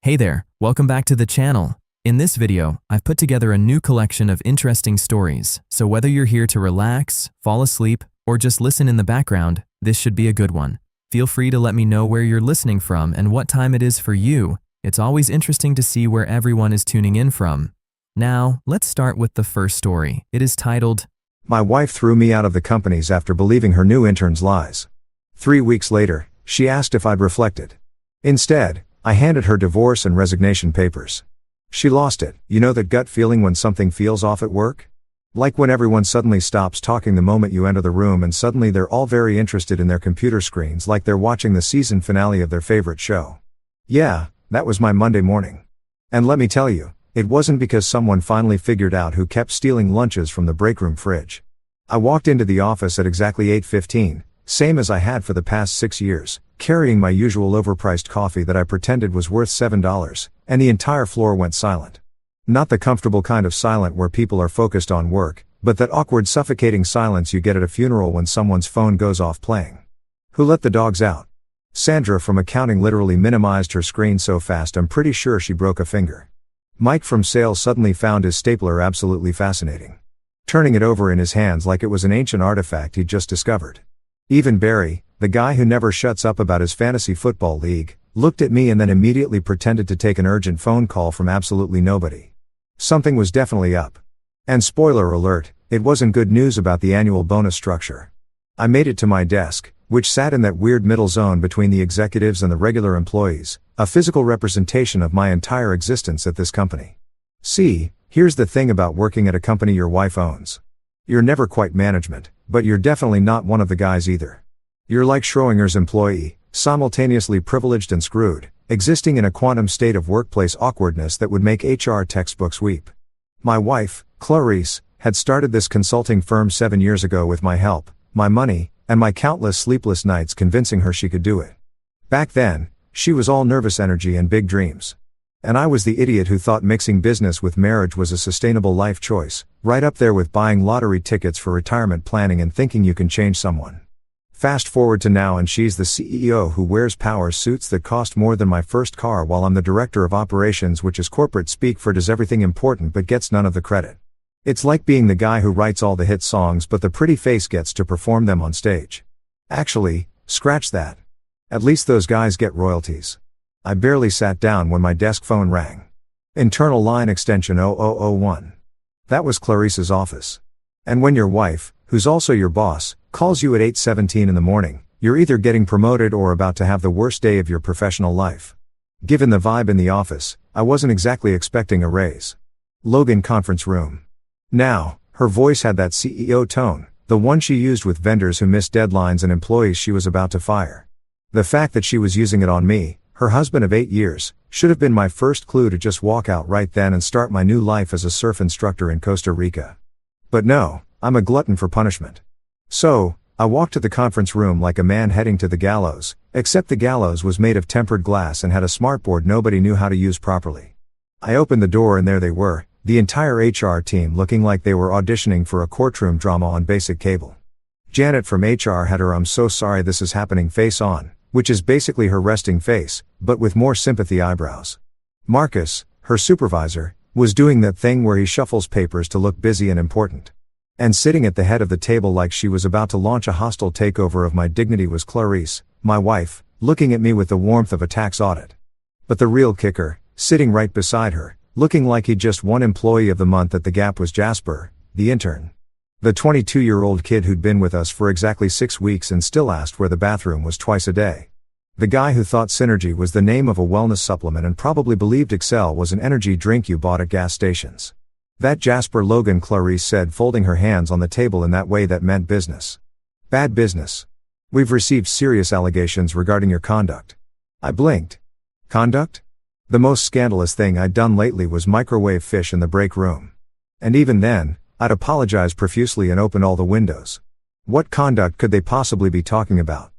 Hey there, welcome back to the channel. In this video, I've put together a new collection of interesting stories, so whether you're here to relax, fall asleep, or just listen in the background, this should be a good one. Feel free to let me know where you're listening from and what time it is for you. It's always interesting to see where everyone is tuning in from. Now, let's start with the first story. It is titled, My wife threw me out of the companies after believing her new intern's lies. 3 weeks later, she asked if I'd reflected. Instead, I handed her divorce and resignation papers. She lost it. You know that gut feeling when something feels off at work? Like when everyone suddenly stops talking the moment you enter the room and suddenly they're all very interested in their computer screens like they're watching the season finale of their favorite show. Yeah, that was my Monday morning. And let me tell you, it wasn't because someone finally figured out who kept stealing lunches from the break room fridge. I walked into the office at exactly 8:15, same as I had for the past 6 years, carrying my usual overpriced coffee that I pretended was worth $7, and the entire floor went silent. Not the comfortable kind of silent where people are focused on work, but that awkward suffocating silence you get at a funeral when someone's phone goes off playing. Who let the dogs out? Sandra from accounting literally minimized her screen so fast I'm pretty sure she broke a finger. Mike from sales suddenly found his stapler absolutely fascinating, turning it over in his hands like it was an ancient artifact he'd just discovered. Even Barry, the guy who never shuts up about his fantasy football league, looked at me and then immediately pretended to take an urgent phone call from absolutely nobody. Something was definitely up. And spoiler alert, it wasn't good news about the annual bonus structure. I made it to my desk, which sat in that weird middle zone between the executives and the regular employees, a physical representation of my entire existence at this company. See, here's the thing about working at a company your wife owns. You're never quite management, but you're definitely not one of the guys either. You're like Schrodinger's employee, simultaneously privileged and screwed, existing in a quantum state of workplace awkwardness that would make HR textbooks weep. My wife, Clarice, had started this consulting firm 7 years ago with my help, my money, and my countless sleepless nights convincing her she could do it. Back then, she was all nervous energy and big dreams. And I was the idiot who thought mixing business with marriage was a sustainable life choice, right up there with buying lottery tickets for retirement planning and thinking you can change someone. Fast forward to now and she's the CEO who wears power suits that cost more than my first car while I'm the director of operations, which is corporate speak for does everything important but gets none of the credit. It's like being the guy who writes all the hit songs but the pretty face gets to perform them on stage. Actually, scratch that. At least those guys get royalties. I barely sat down when my desk phone rang. Internal line extension 0001. That was Clarice's office. And when your wife, who's also your boss, calls you at 8:17 in the morning, you're either getting promoted or about to have the worst day of your professional life. Given the vibe in the office, I wasn't exactly expecting a raise. Logan conference room. Now, her voice had that CEO tone, the one she used with vendors who missed deadlines and employees she was about to fire. The fact that she was using it on me, her husband of 8 years, should have been my first clue to just walk out right then and start my new life as a surf instructor in Costa Rica. But no, I'm a glutton for punishment. So, I walked to the conference room like a man heading to the gallows, except the gallows was made of tempered glass and had a smartboard nobody knew how to use properly. I opened the door and there they were, the entire HR team looking like they were auditioning for a courtroom drama on basic cable. Janet from HR had her "I'm so sorry this is happening" face on, which is basically her resting face, but with more sympathy eyebrows. Marcus, her supervisor, was doing that thing where he shuffles papers to look busy and important. And sitting at the head of the table like she was about to launch a hostile takeover of my dignity was Clarice, my wife, looking at me with the warmth of a tax audit. But the real kicker, sitting right beside her, looking like he'd just won Employee of the Month at the Gap, was Jasper, the intern. The 22-year-old kid who'd been with us for exactly 6 weeks and still asked where the bathroom was twice a day. The guy who thought Synergy was the name of a wellness supplement and probably believed Excel was an energy drink you bought at gas stations. That Jasper. Logan, Clarice said, folding her hands on the table in that way that meant business. Bad business. We've received serious allegations regarding your conduct. I blinked. Conduct? The most scandalous thing I'd done lately was microwave fish in the break room. And even then, I'd apologized profusely and opened all the windows. What conduct could they possibly be talking about?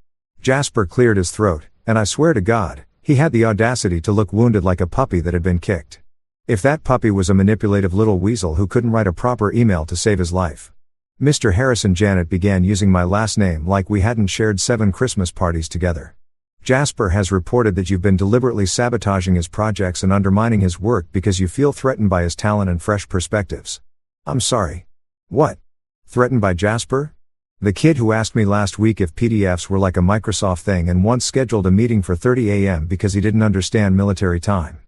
Jasper cleared his throat, and I swear to God, he had the audacity to look wounded like a puppy that had been kicked. If that puppy was a manipulative little weasel who couldn't write a proper email to save his life. Mr. Harrison. Janet began using my last name like we hadn't shared 7 Christmas parties together. Jasper has reported that you've been deliberately sabotaging his projects and undermining his work because you feel threatened by his talent and fresh perspectives. I'm sorry. What? Threatened by Jasper? The kid who asked me last week if PDFs were like a Microsoft thing and once scheduled a meeting for 30 a.m. because he didn't understand military time.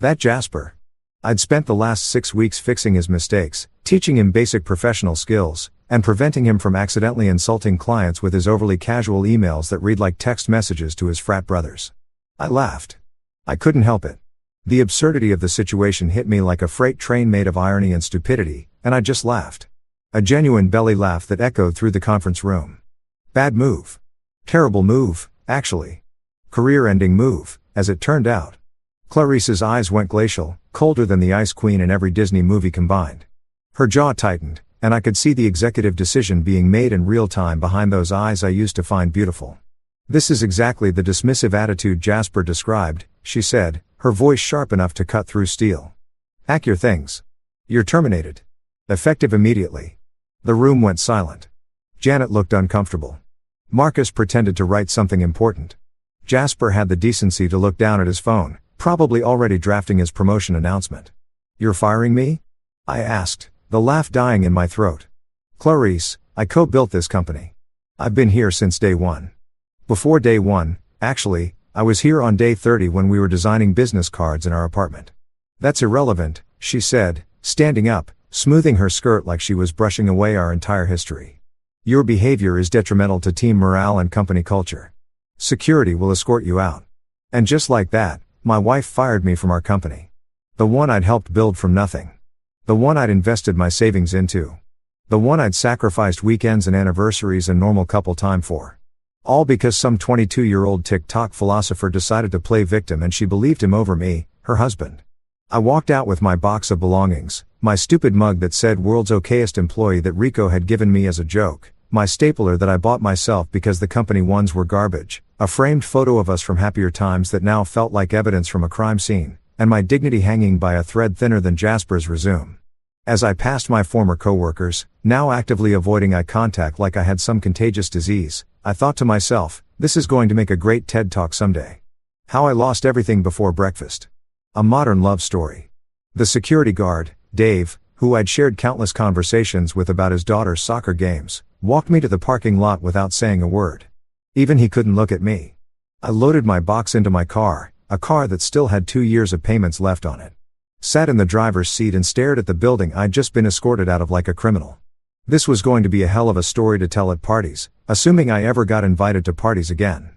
That Jasper. I'd spent the last 6 weeks fixing his mistakes, teaching him basic professional skills, and preventing him from accidentally insulting clients with his overly casual emails that read like text messages to his frat brothers. I laughed. I couldn't help it. The absurdity of the situation hit me like a freight train made of irony and stupidity, and I just laughed. A genuine belly laugh that echoed through the conference room. Bad move. Terrible move, actually. Career-ending move, as it turned out. Clarice's eyes went glacial, colder than the Ice Queen in every Disney movie combined. Her jaw tightened, and I could see the executive decision being made in real time behind those eyes I used to find beautiful. This is exactly the dismissive attitude Jasper described, she said, her voice sharp enough to cut through steel. Pack your things. You're terminated. Effective immediately. The room went silent. Janet looked uncomfortable. Marcus pretended to write something important. Jasper had the decency to look down at his phone, probably already drafting his promotion announcement. You're firing me? I asked, the laugh dying in my throat. Clarice, I co-built this company. I've been here since day one. Before day one, actually, I was here on day 30 when we were designing business cards in our apartment. That's irrelevant, she said, standing up, smoothing her skirt like she was brushing away our entire history. Your behavior is detrimental to team morale and company culture. Security will escort you out. And just like that, my wife fired me from our company. The one I'd helped build from nothing. The one I'd invested my savings into. The one I'd sacrificed weekends and anniversaries and normal couple time for. All because some 22-year-old TikTok philosopher decided to play victim and she believed him over me, her husband. I walked out with my box of belongings, my stupid mug that said world's okayest employee that Rico had given me as a joke, my stapler that I bought myself because the company ones were garbage, a framed photo of us from happier times that now felt like evidence from a crime scene, and my dignity hanging by a thread thinner than Jasper's resume. As I passed my former coworkers, now actively avoiding eye contact like I had some contagious disease, I thought to myself, this is going to make a great TED Talk someday. How I lost everything before breakfast. A modern love story. The security guard, Dave, who I'd shared countless conversations with about his daughter's soccer games, walked me to the parking lot without saying a word. Even he couldn't look at me. I loaded my box into my car, a car that still had 2 years of payments left on it. Sat in the driver's seat and stared at the building I'd just been escorted out of like a criminal. This was going to be a hell of a story to tell at parties, assuming I ever got invited to parties again.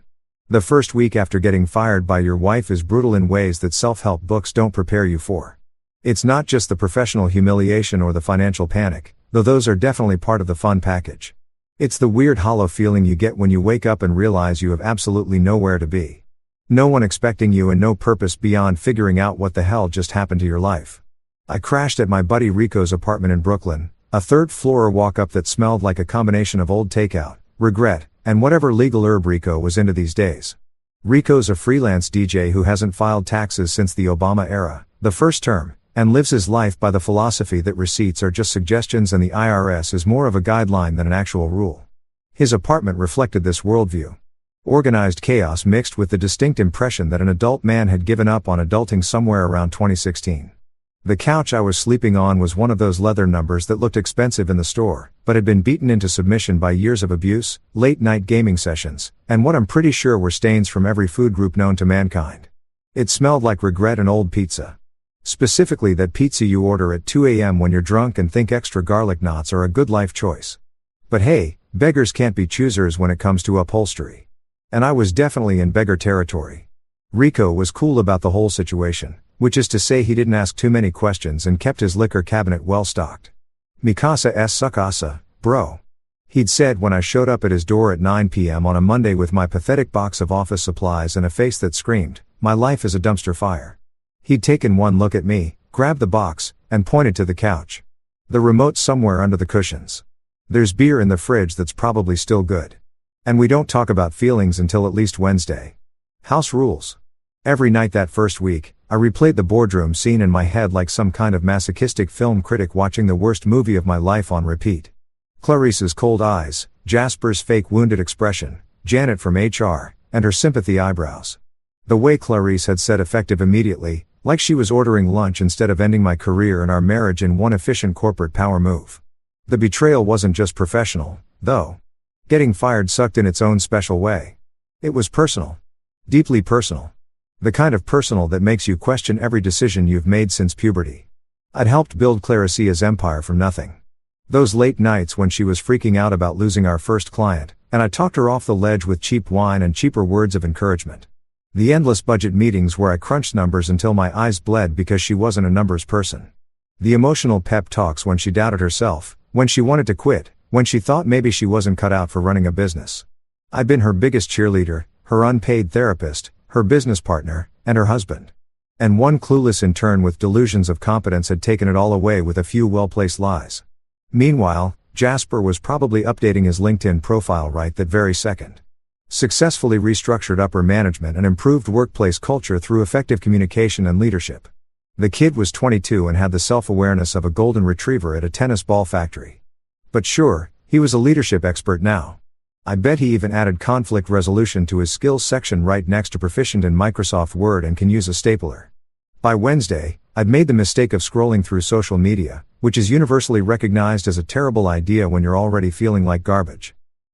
The first week after getting fired by your wife is brutal in ways that self-help books don't prepare you for. It's not just the professional humiliation or the financial panic, though those are definitely part of the fun package. It's the weird hollow feeling you get when you wake up and realize you have absolutely nowhere to be. No one expecting you and no purpose beyond figuring out what the hell just happened to your life. I crashed at my buddy Rico's apartment in Brooklyn, a third-floor walk-up that smelled like a combination of old takeout, regret, and whatever legal herb Rico was into these days. Rico's a freelance DJ who hasn't filed taxes since the Obama era, the first term, and lives his life by the philosophy that receipts are just suggestions and the IRS is more of a guideline than an actual rule. His apartment reflected this worldview. Organized chaos mixed with the distinct impression that an adult man had given up on adulting somewhere around 2016. The couch I was sleeping on was one of those leather numbers that looked expensive in the store, but had been beaten into submission by years of abuse, late-night gaming sessions, and what I'm pretty sure were stains from every food group known to mankind. It smelled like regret and old pizza. Specifically that pizza you order at 2 a.m. when you're drunk and think extra garlic knots are a good life choice. But hey, beggars can't be choosers when it comes to upholstery. And I was definitely in beggar territory. Rico was cool about the whole situation, which is to say he didn't ask too many questions and kept his liquor cabinet well stocked. Mikasa s sukasa, bro. He'd said when I showed up at his door at 9 p.m. on a Monday with my pathetic box of office supplies and a face that screamed, my life is a dumpster fire. He'd taken one look at me, grabbed the box, and pointed to the couch. The remote's somewhere under the cushions. There's beer in the fridge that's probably still good. And we don't talk about feelings until at least Wednesday. House rules. Every night that first week, I replayed the boardroom scene in my head like some kind of masochistic film critic watching the worst movie of my life on repeat. Clarice's cold eyes, Jasper's fake wounded expression, Janet from HR, and her sympathy eyebrows. The way Clarice had said effective immediately, like she was ordering lunch instead of ending my career and our marriage in one efficient corporate power move. The betrayal wasn't just professional, though. Getting fired sucked in its own special way. It was personal. Deeply personal. The kind of personal that makes you question every decision you've made since puberty. I'd helped build Clarice's empire from nothing. Those late nights when she was freaking out about losing our first client, and I talked her off the ledge with cheap wine and cheaper words of encouragement. The endless budget meetings where I crunched numbers until my eyes bled because she wasn't a numbers person. The emotional pep talks when she doubted herself, when she wanted to quit, when she thought maybe she wasn't cut out for running a business. I'd been her biggest cheerleader, her unpaid therapist, her business partner, and her husband. And one clueless intern with delusions of competence had taken it all away with a few well-placed lies. Meanwhile, Jasper was probably updating his LinkedIn profile right that very second. Successfully restructured upper management and improved workplace culture through effective communication and leadership. The kid was 22 and had the self-awareness of a golden retriever at a tennis ball factory. But sure, he was a leadership expert now. I bet he even added conflict resolution to his skills section right next to proficient in Microsoft Word and can use a stapler. By Wednesday, I'd made the mistake of scrolling through social media, which is universally recognized as a terrible idea when you're already feeling like garbage.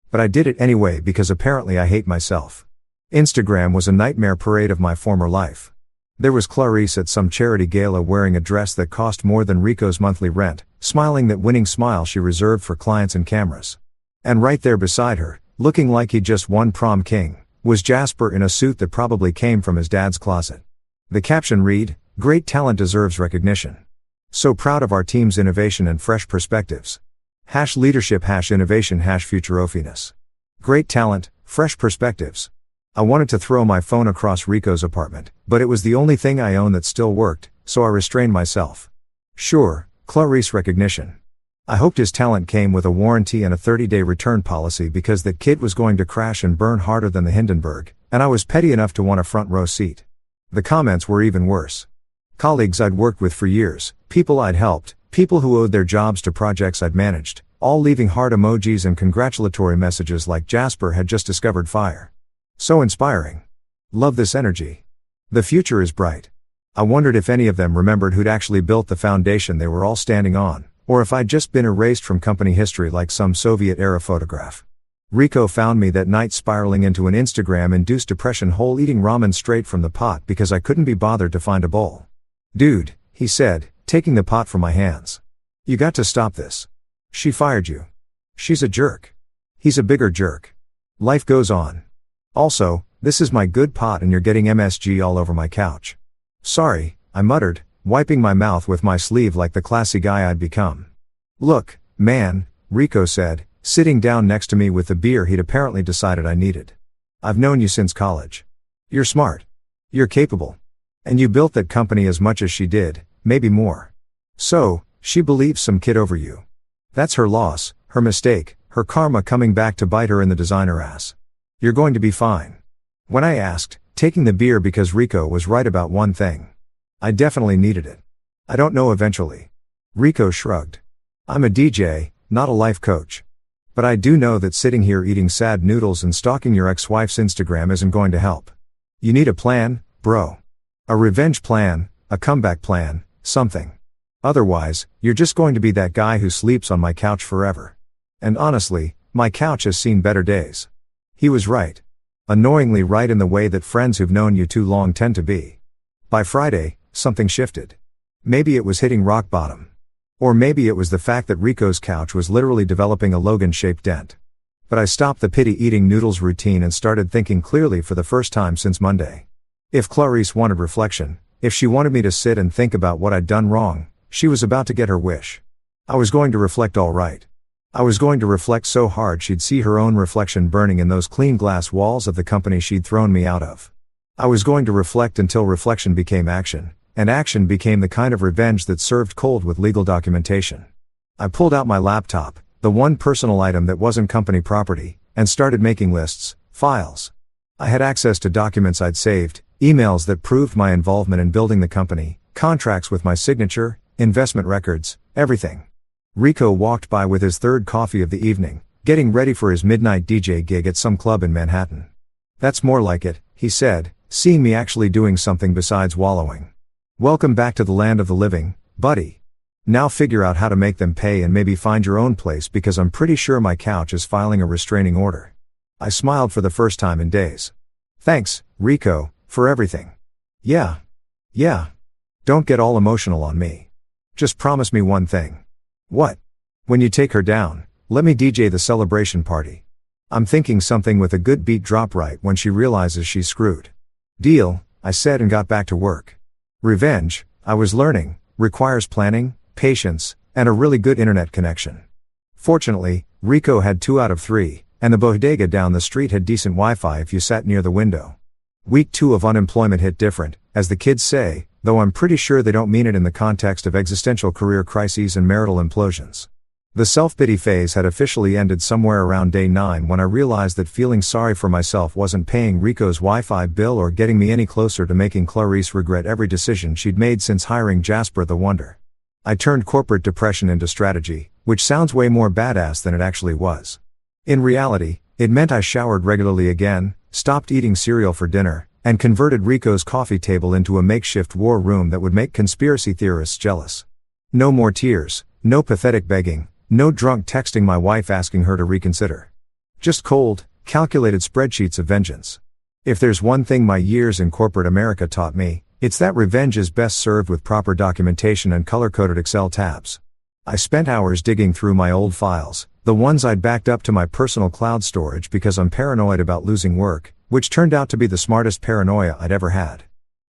But I did it anyway because apparently I hate myself. Instagram was a nightmare parade of my former life. There was Clarice at some charity gala wearing a dress that cost more than Rico's monthly rent, smiling that winning smile she reserved for clients and cameras. And right there beside her, looking like he'd just won prom king, was Jasper in a suit that probably came from his dad's closet. The caption read, "Great talent deserves recognition. So proud of our team's innovation and fresh perspectives. #leadership #innovation #futurofiness. Great talent, fresh perspectives." I wanted to throw my phone across Rico's apartment, but it was the only thing I owned that still worked, so I restrained myself. Sure, Clarice recognition. I hoped his talent came with a warranty and a 30-day return policy because that kid was going to crash and burn harder than the Hindenburg, and I was petty enough to want a front row seat. The comments were even worse. Colleagues I'd worked with for years, people I'd helped, people who owed their jobs to projects I'd managed, all leaving heart emojis and congratulatory messages like Jasper had just discovered fire. So inspiring. Love this energy. The future is bright. I wondered if any of them remembered who'd actually built the foundation they were all standing on, or if I'd just been erased from company history like some Soviet-era photograph. Rico found me that night spiraling into an Instagram-induced depression hole eating ramen straight from the pot because I couldn't be bothered to find a bowl. "Dude," he said, taking the pot from my hands. "You got to stop this. She fired you. She's a jerk. He's a bigger jerk. Life goes on. Also, this is my good pot and you're getting MSG all over my couch." "Sorry," I muttered, wiping my mouth with my sleeve like the classy guy I'd become. "Look, man," Rico said, sitting down next to me with the beer he'd apparently decided I needed. "I've known you since college. You're smart. You're capable. And you built that company as much as she did, maybe more. So, she believes some kid over you. That's her loss, her mistake, her karma coming back to bite her in the designer ass. You're going to be fine." When I asked, taking the beer because Rico was right about one thing. I definitely needed it. "I don't know eventually." Rico shrugged. "I'm a DJ, not a life coach. But I do know that sitting here eating sad noodles and stalking your ex-wife's Instagram isn't going to help. You need a plan, bro. A revenge plan, a comeback plan, something. Otherwise, you're just going to be that guy who sleeps on my couch forever. And honestly, my couch has seen better days." He was right. Annoyingly right in the way that friends who've known you too long tend to be. By Friday, something shifted. Maybe it was hitting rock bottom. Or maybe it was the fact that Rico's couch was literally developing a Logan-shaped dent. But I stopped the pity-eating noodles routine and started thinking clearly for the first time since Monday. If Clarice wanted reflection, if she wanted me to sit and think about what I'd done wrong, she was about to get her wish. I was going to reflect all right. I was going to reflect so hard she'd see her own reflection burning in those clean glass walls of the company she'd thrown me out of. I was going to reflect until reflection became action, and action became the kind of revenge that served cold with legal documentation. I pulled out my laptop, the one personal item that wasn't company property, and started making lists, files. I had access to documents I'd saved, emails that proved my involvement in building the company, contracts with my signature, investment records, everything. Rico walked by with his third coffee of the evening, getting ready for his midnight DJ gig at some club in Manhattan. That's more like it, he said, seeing me actually doing something besides wallowing. Welcome back to the land of the living, buddy. Now figure out how to make them pay and maybe find your own place because I'm pretty sure my couch is filing a restraining order. I smiled for the first time in days. Thanks, Rico, for everything. Yeah. Don't get all emotional on me. Just promise me one thing. What? When you take her down, let me DJ the celebration party. I'm thinking something with a good beat drop right when she realizes she's screwed. Deal, I said and got back to work. Revenge, I was learning, requires planning, patience, and a really good internet connection. Fortunately, Rico had 2 out of 3, and the bodega down the street had decent Wi-Fi if you sat near the window. Week 2 of unemployment hit different, as the kids say, though I'm pretty sure they don't mean it in the context of existential career crises and marital implosions. The self-pity phase had officially ended somewhere around day 9 when I realized that feeling sorry for myself wasn't paying Rico's Wi-Fi bill or getting me any closer to making Clarice regret every decision she'd made since hiring Jasper the Wonder. I turned corporate depression into strategy, which sounds way more badass than it actually was. In reality, it meant I showered regularly again, stopped eating cereal for dinner, and converted Rico's coffee table into a makeshift war room that would make conspiracy theorists jealous. No more tears, no pathetic begging, no drunk texting my wife asking her to reconsider. Just cold, calculated spreadsheets of vengeance. If there's one thing my years in corporate America taught me, it's that revenge is best served with proper documentation and color-coded Excel tabs. I spent hours digging through my old files, the ones I'd backed up to my personal cloud storage because I'm paranoid about losing work, which turned out to be the smartest paranoia I'd ever had.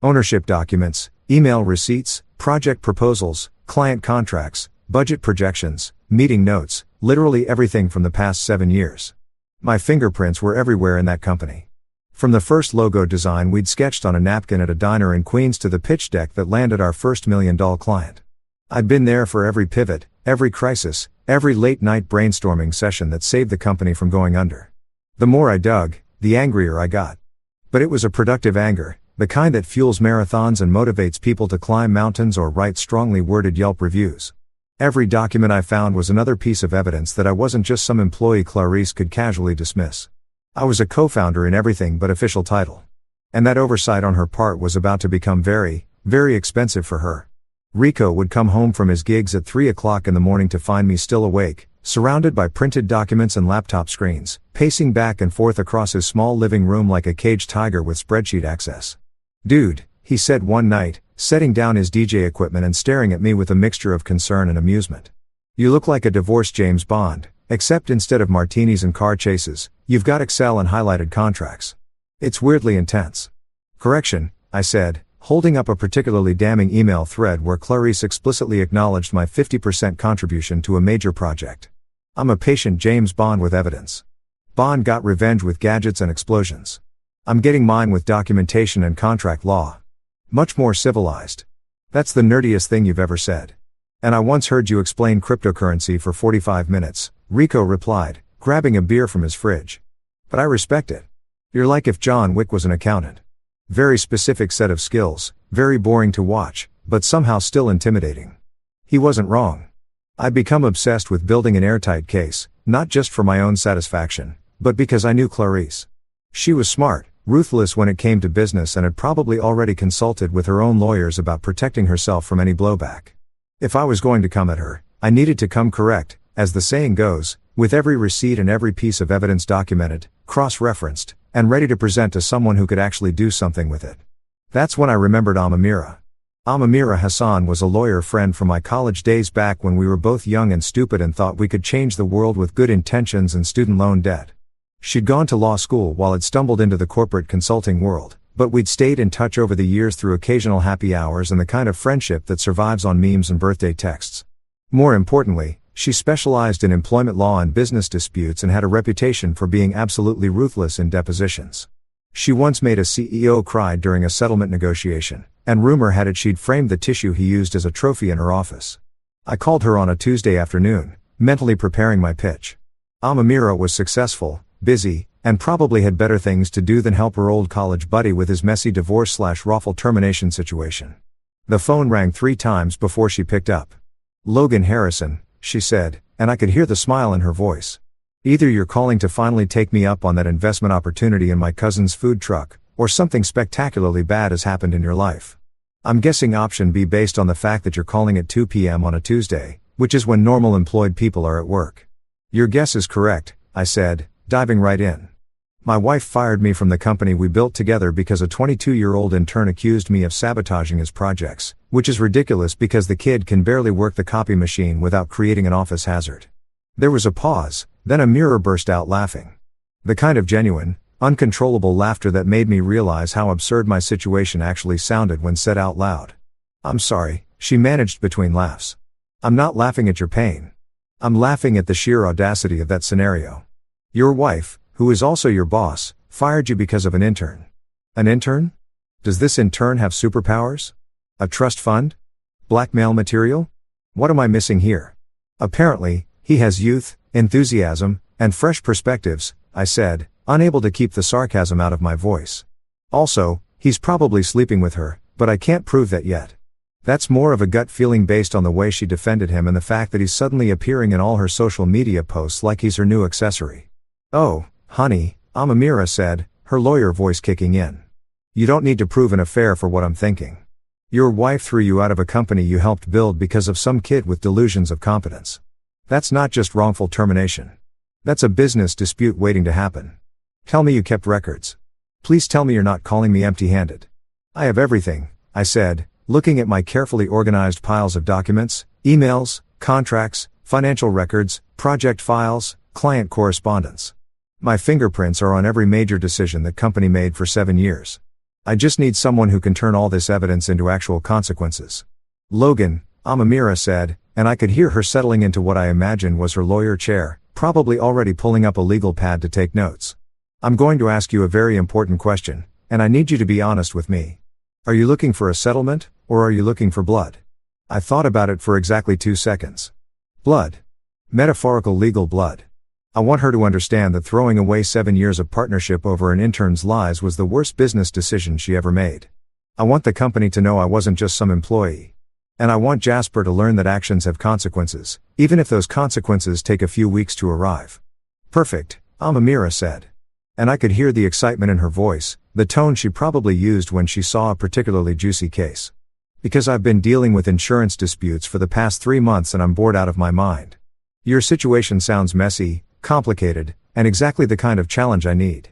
Ownership documents, email receipts, project proposals, client contracts, budget projections, meeting notes, literally everything from the past 7 years. My fingerprints were everywhere in that company. From the first logo design we'd sketched on a napkin at a diner in Queens to the pitch deck that landed our first $1 million client. I'd been there for every pivot, every crisis, every late-night brainstorming session that saved the company from going under. The more I dug, the angrier I got. But it was a productive anger, the kind that fuels marathons and motivates people to climb mountains or write strongly worded Yelp reviews. Every document I found was another piece of evidence that I wasn't just some employee Clarice could casually dismiss. I was a co-founder in everything but official title. And that oversight on her part was about to become very, very expensive for her. Rico would come home from his gigs at 3 o'clock in the morning to find me still awake, surrounded by printed documents and laptop screens, pacing back and forth across his small living room like a caged tiger with spreadsheet access. Dude, he said one night, setting down his DJ equipment and staring at me with a mixture of concern and amusement. You look like a divorced James Bond, except instead of martinis and car chases, you've got Excel and highlighted contracts. It's weirdly intense. Correction, I said, holding up a particularly damning email thread where Clarice explicitly acknowledged my 50% contribution to a major project. I'm a patient James Bond with evidence. Bond got revenge with gadgets and explosions. I'm getting mine with documentation and contract law. Much more civilized. That's the nerdiest thing you've ever said. And I once heard you explain cryptocurrency for 45 minutes, Rico replied, grabbing a beer from his fridge. But I respect it. You're like if John Wick was an accountant. Very specific set of skills, very boring to watch, but somehow still intimidating. He wasn't wrong. I'd become obsessed with building an airtight case, not just for my own satisfaction, but because I knew Clarice. She was smart, ruthless when it came to business and had probably already consulted with her own lawyers about protecting herself from any blowback. If I was going to come at her, I needed to come correct, as the saying goes, with every receipt and every piece of evidence documented, cross-referenced, and ready to present to someone who could actually do something with it. That's when I remembered Amamira. Amamira Hassan was a lawyer friend from my college days back when we were both young and stupid and thought we could change the world with good intentions and student loan debt. She'd gone to law school while I'd stumbled into the corporate consulting world, but we'd stayed in touch over the years through occasional happy hours and the kind of friendship that survives on memes and birthday texts. More importantly, she specialized in employment law and business disputes and had a reputation for being absolutely ruthless in depositions. She once made a CEO cry during a settlement negotiation, and rumor had it she'd framed the tissue he used as a trophy in her office. I called her on a Tuesday afternoon, mentally preparing my pitch. Amamira was successful, busy, and probably had better things to do than help her old college buddy with his messy divorce/raffle termination situation. The phone rang 3 times before she picked up. Logan Harrison, she said, and I could hear the smile in her voice. Either you're calling to finally take me up on that investment opportunity in my cousin's food truck, or something spectacularly bad has happened in your life. I'm guessing option B based on the fact that you're calling at 2 p.m. on a Tuesday, which is when normal employed people are at work. Your guess is correct, I said, diving right in. My wife fired me from the company we built together because a 22-year-old intern accused me of sabotaging his projects, which is ridiculous because the kid can barely work the copy machine without creating an office hazard. There was a pause, then Amira burst out laughing. The kind of genuine, uncontrollable laughter that made me realize how absurd my situation actually sounded when said out loud. I'm sorry, she managed between laughs. I'm not laughing at your pain. I'm laughing at the sheer audacity of that scenario. Your wife, who is also your boss, fired you because of an intern. An intern? Does this intern have superpowers? A trust fund? Blackmail material? What am I missing here? Apparently, he has youth, enthusiasm, and fresh perspectives, I said, unable to keep the sarcasm out of my voice. Also, he's probably sleeping with her, but I can't prove that yet. That's more of a gut feeling based on the way she defended him and the fact that he's suddenly appearing in all her social media posts like he's her new accessory. Oh, honey, Amira said, her lawyer voice kicking in. You don't need to prove an affair for what I'm thinking. Your wife threw you out of a company you helped build because of some kid with delusions of competence. That's not just wrongful termination. That's a business dispute waiting to happen. Tell me you kept records. Please tell me you're not calling me empty-handed. I have everything, I said, looking at my carefully organized piles of documents, emails, contracts, financial records, project files, client correspondence. My fingerprints are on every major decision that company made for 7 years. I just need someone who can turn all this evidence into actual consequences. Logan, Amira said, and I could hear her settling into what I imagined was her lawyer chair, probably already pulling up a legal pad to take notes. I'm going to ask you a very important question, and I need you to be honest with me. Are you looking for a settlement, or are you looking for blood? I thought about it for exactly 2 seconds. Blood. Metaphorical legal blood. I want her to understand that throwing away 7 years of partnership over an intern's lies was the worst business decision she ever made. I want the company to know I wasn't just some employee. And I want Jasper to learn that actions have consequences, even if those consequences take a few weeks to arrive. Perfect, Amira said. And I could hear the excitement in her voice, the tone she probably used when she saw a particularly juicy case. Because I've been dealing with insurance disputes for the past 3 months and I'm bored out of my mind. Your situation sounds messy, complicated, and exactly the kind of challenge I need.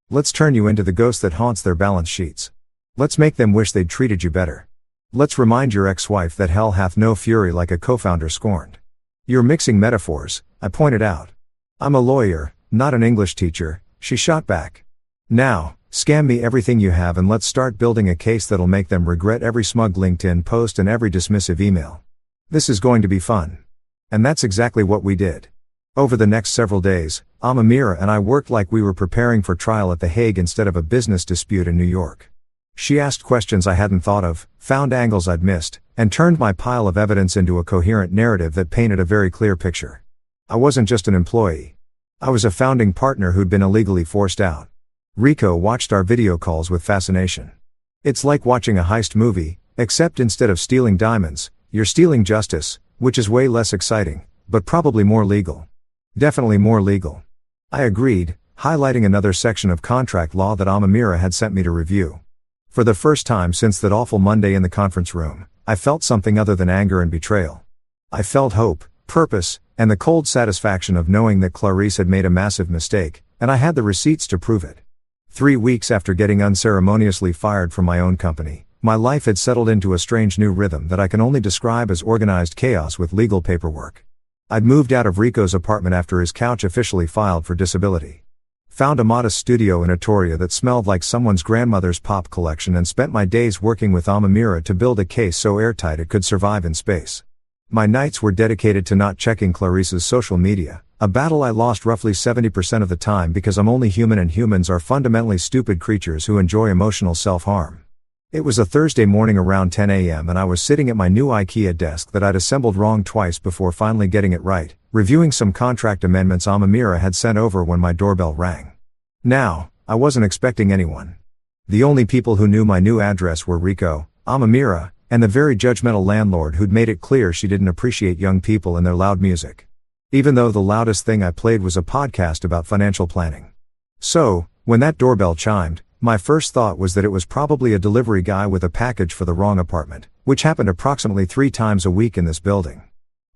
Let's turn you into the ghost that haunts their balance sheets. Let's make them wish they'd treated you better. Let's remind your ex-wife that hell hath no fury like a co-founder scorned. You're mixing metaphors, I pointed out. I'm a lawyer, not an English teacher, she shot back. Now, scam me everything you have and let's start building a case that'll make them regret every smug LinkedIn post and every dismissive email. This is going to be fun. And that's exactly what we did. Over the next several days, Amira and I worked like we were preparing for trial at The Hague instead of a business dispute in New York. She asked questions I hadn't thought of, found angles I'd missed, and turned my pile of evidence into a coherent narrative that painted a very clear picture. I wasn't just an employee. I was a founding partner who'd been illegally forced out. Rico watched our video calls with fascination. It's like watching a heist movie, except instead of stealing diamonds, you're stealing justice, which is way less exciting, but probably more legal. Definitely more legal. I agreed, highlighting another section of contract law that Amira had sent me to review. For the first time since that awful Monday in the conference room, I felt something other than anger and betrayal. I felt hope, purpose, and the cold satisfaction of knowing that Clarice had made a massive mistake, and I had the receipts to prove it. 3 weeks after getting unceremoniously fired from my own company, my life had settled into a strange new rhythm that I can only describe as organized chaos with legal paperwork. I'd moved out of Rico's apartment after his couch officially filed for disability. Found a modest studio in Atoria that smelled like someone's grandmother's pop collection and spent my days working with Amira to build a case so airtight it could survive in space. My nights were dedicated to not checking Clarice's social media, a battle I lost roughly 70% of the time because I'm only human and humans are fundamentally stupid creatures who enjoy emotional self-harm. It was a Thursday morning around 10 a.m. and I was sitting at my new IKEA desk that I'd assembled wrong twice before finally getting it right, reviewing some contract amendments Amira had sent over when my doorbell rang. Now, I wasn't expecting anyone. The only people who knew my new address were Rico, Amira, and the very judgmental landlord who'd made it clear she didn't appreciate young people and their loud music. Even though the loudest thing I played was a podcast about financial planning. So, when that doorbell chimed, my first thought was that it was probably a delivery guy with a package for the wrong apartment, which happened approximately 3 times a week in this building.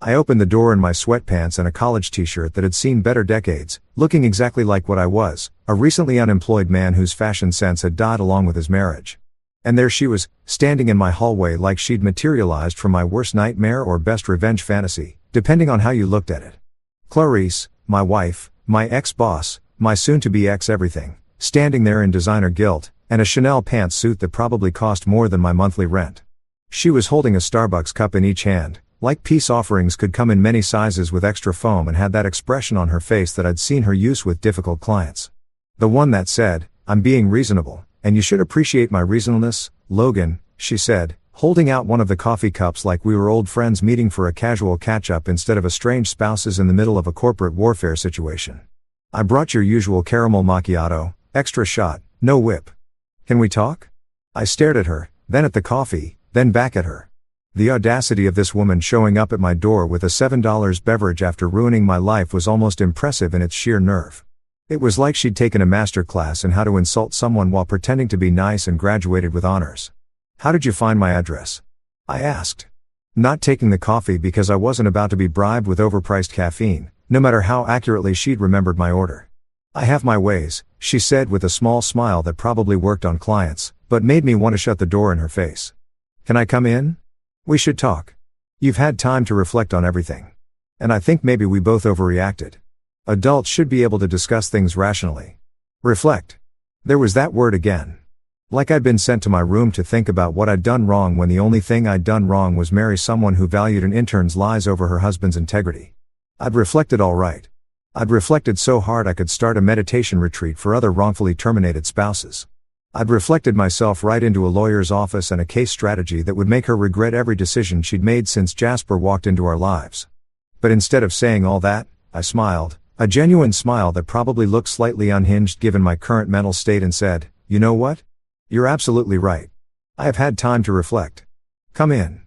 I opened the door in my sweatpants and a college t-shirt that had seen better decades, looking exactly like what I was, a recently unemployed man whose fashion sense had died along with his marriage. And there she was, standing in my hallway like she'd materialized from my worst nightmare or best revenge fantasy, depending on how you looked at it. Clarice, my wife, my ex-boss, my soon-to-be ex-everything, standing there in designer gilt, and a Chanel pantsuit that probably cost more than my monthly rent. She was holding a Starbucks cup in each hand, like peace offerings could come in many sizes with extra foam, and had that expression on her face that I'd seen her use with difficult clients. The one that said, "I'm being reasonable, and you should appreciate my reasonableness, Logan," she said, holding out one of the coffee cups like we were old friends meeting for a casual catch-up instead of estranged spouses in the middle of a corporate warfare situation. "I brought your usual caramel macchiato, extra shot, no whip. Can we talk?" I stared at her, then at the coffee, then back at her. The audacity of this woman showing up at my door with a $7 beverage after ruining my life was almost impressive in its sheer nerve. It was like she'd taken a master class in how to insult someone while pretending to be nice and graduated with honors. "How did you find my address?" I asked. Not taking the coffee because I wasn't about to be bribed with overpriced caffeine, no matter how accurately she'd remembered my order. "I have my ways," she said with a small smile that probably worked on clients, but made me want to shut the door in her face. "Can I come in? We should talk. You've had time to reflect on everything. And I think maybe we both overreacted. Adults should be able to discuss things rationally." Reflect. There was that word again. Like I'd been sent to my room to think about what I'd done wrong when the only thing I'd done wrong was marry someone who valued an intern's lies over her husband's integrity. I'd reflected all right. I'd reflected so hard I could start a meditation retreat for other wrongfully terminated spouses. I'd reflected myself right into a lawyer's office and a case strategy that would make her regret every decision she'd made since Jasper walked into our lives. But instead of saying all that, I smiled, a genuine smile that probably looked slightly unhinged given my current mental state, and said, "You know what? You're absolutely right. I have had time to reflect. Come in."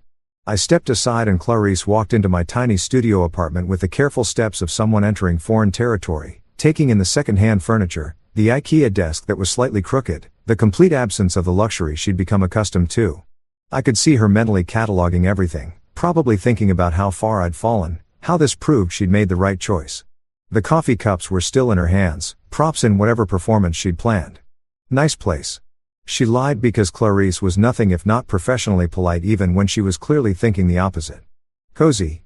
I stepped aside and Clarice walked into my tiny studio apartment with the careful steps of someone entering foreign territory, taking in the second-hand furniture, the IKEA desk that was slightly crooked, the complete absence of the luxury she'd become accustomed to. I could see her mentally cataloging everything, probably thinking about how far I'd fallen, how this proved she'd made the right choice. The coffee cups were still in her hands, props in whatever performance she'd planned. "Nice place." She lied because Clarice was nothing if not professionally polite even when she was clearly thinking the opposite. "Cozy."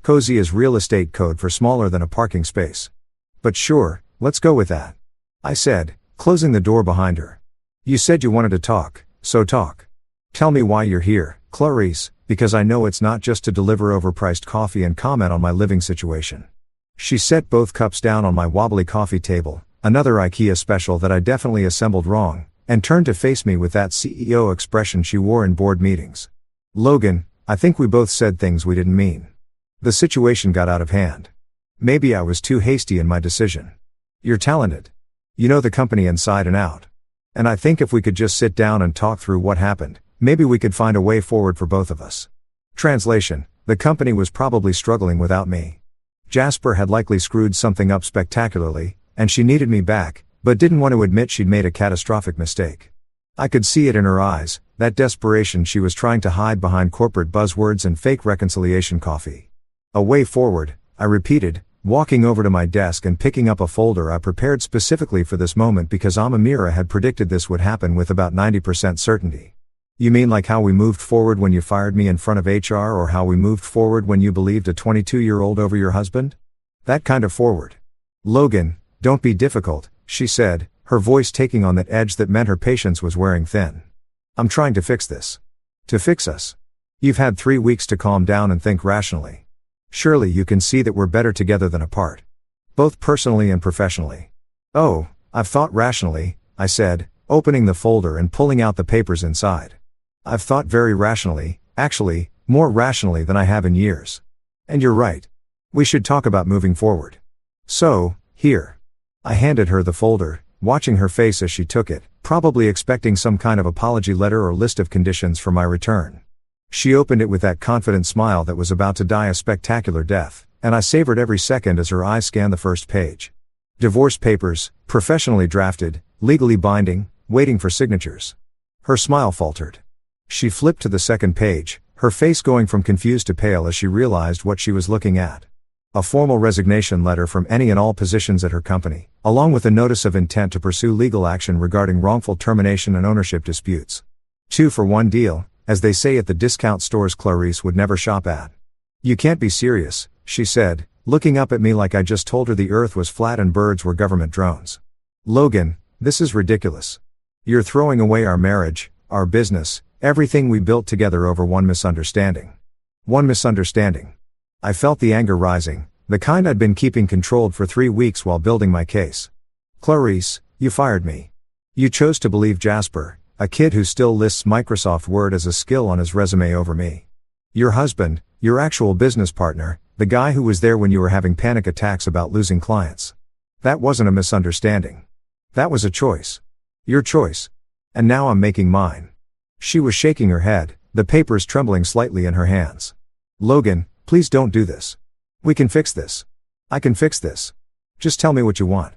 Cozy is real estate code for smaller than a parking space. "But sure, let's go with that," I said, closing the door behind her. "You said you wanted to talk, so talk. Tell me why you're here, Clarice, because I know it's not just to deliver overpriced coffee and comment on my living situation." She set both cups down on my wobbly coffee table, another IKEA special that I definitely assembled wrong, and turned to face me with that CEO expression she wore in board meetings. "Logan, I think we both said things we didn't mean. The situation got out of hand. Maybe I was too hasty in my decision. You're talented. You know the company inside and out. And I think if we could just sit down and talk through what happened, maybe we could find a way forward for both of us." Translation: the company was probably struggling without me. Jasper had likely screwed something up spectacularly, and she needed me back, but didn't want to admit she'd made a catastrophic mistake. I could see it in her eyes, that desperation she was trying to hide behind corporate buzzwords and fake reconciliation coffee. "A way forward," I repeated, walking over to my desk and picking up a folder I prepared specifically for this moment because Amira had predicted this would happen with about 90% certainty. "You mean like how we moved forward when you fired me in front of HR, or how we moved forward when you believed a 22-year-old over your husband? That kind of forward." "Logan, don't be difficult," she said, her voice taking on that edge that meant her patience was wearing thin. "I'm trying to fix this. To fix us. You've had 3 weeks to calm down and think rationally. Surely you can see that we're better together than apart. Both personally and professionally." "Oh, I've thought rationally," I said, opening the folder and pulling out the papers inside. "I've thought very rationally, actually, more rationally than I have in years. And you're right. We should talk about moving forward. So, here." I handed her the folder, watching her face as she took it, probably expecting some kind of apology letter or list of conditions for my return. She opened it with that confident smile that was about to die a spectacular death, and I savored every second as her eyes scanned the first page. Divorce papers, professionally drafted, legally binding, waiting for signatures. Her smile faltered. She flipped to the second page, her face going from confused to pale as she realized what she was looking at. A formal resignation letter from any and all positions at her company, along with a notice of intent to pursue legal action regarding wrongful termination and ownership disputes. 2-for-1 deal, as they say at the discount stores Clarice would never shop at. "You can't be serious," she said, looking up at me like I just told her the earth was flat and birds were government drones. "Logan, this is ridiculous. You're throwing away our marriage, our business, everything we built together over one misunderstanding." One misunderstanding. I felt the anger rising, the kind I'd been keeping controlled for 3 weeks while building my case. "Clarice, you fired me. You chose to believe Jasper, a kid who still lists Microsoft Word as a skill on his resume over me. Your husband, your actual business partner, the guy who was there when you were having panic attacks about losing clients. That wasn't a misunderstanding. That was a choice. Your choice. And now I'm making mine." She was shaking her head, the papers trembling slightly in her hands. "Logan, please don't do this. We can fix this. I can fix this. Just tell me what you want."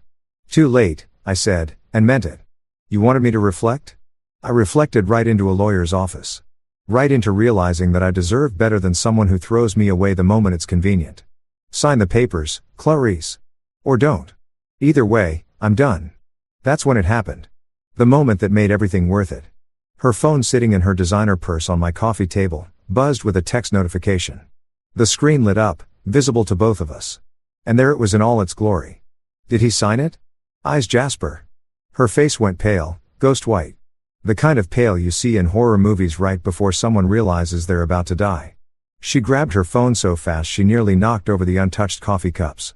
"Too late," I said, and meant it. "You wanted me to reflect?" I reflected right into a lawyer's office. Right into realizing that I deserve better than someone who throws me away the moment it's convenient. "Sign the papers, Clarice. Or don't. Either way, I'm done." That's when it happened. The moment that made everything worth it. Her phone sitting in her designer purse on my coffee table, buzzed with a text notification. The screen lit up, visible to both of us. And there it was in all its glory. Did he sign it? Eyes Jasper. Her face went pale, ghost white. The kind of pale you see in horror movies right before someone realizes they're about to die. She grabbed her phone so fast she nearly knocked over the untouched coffee cups.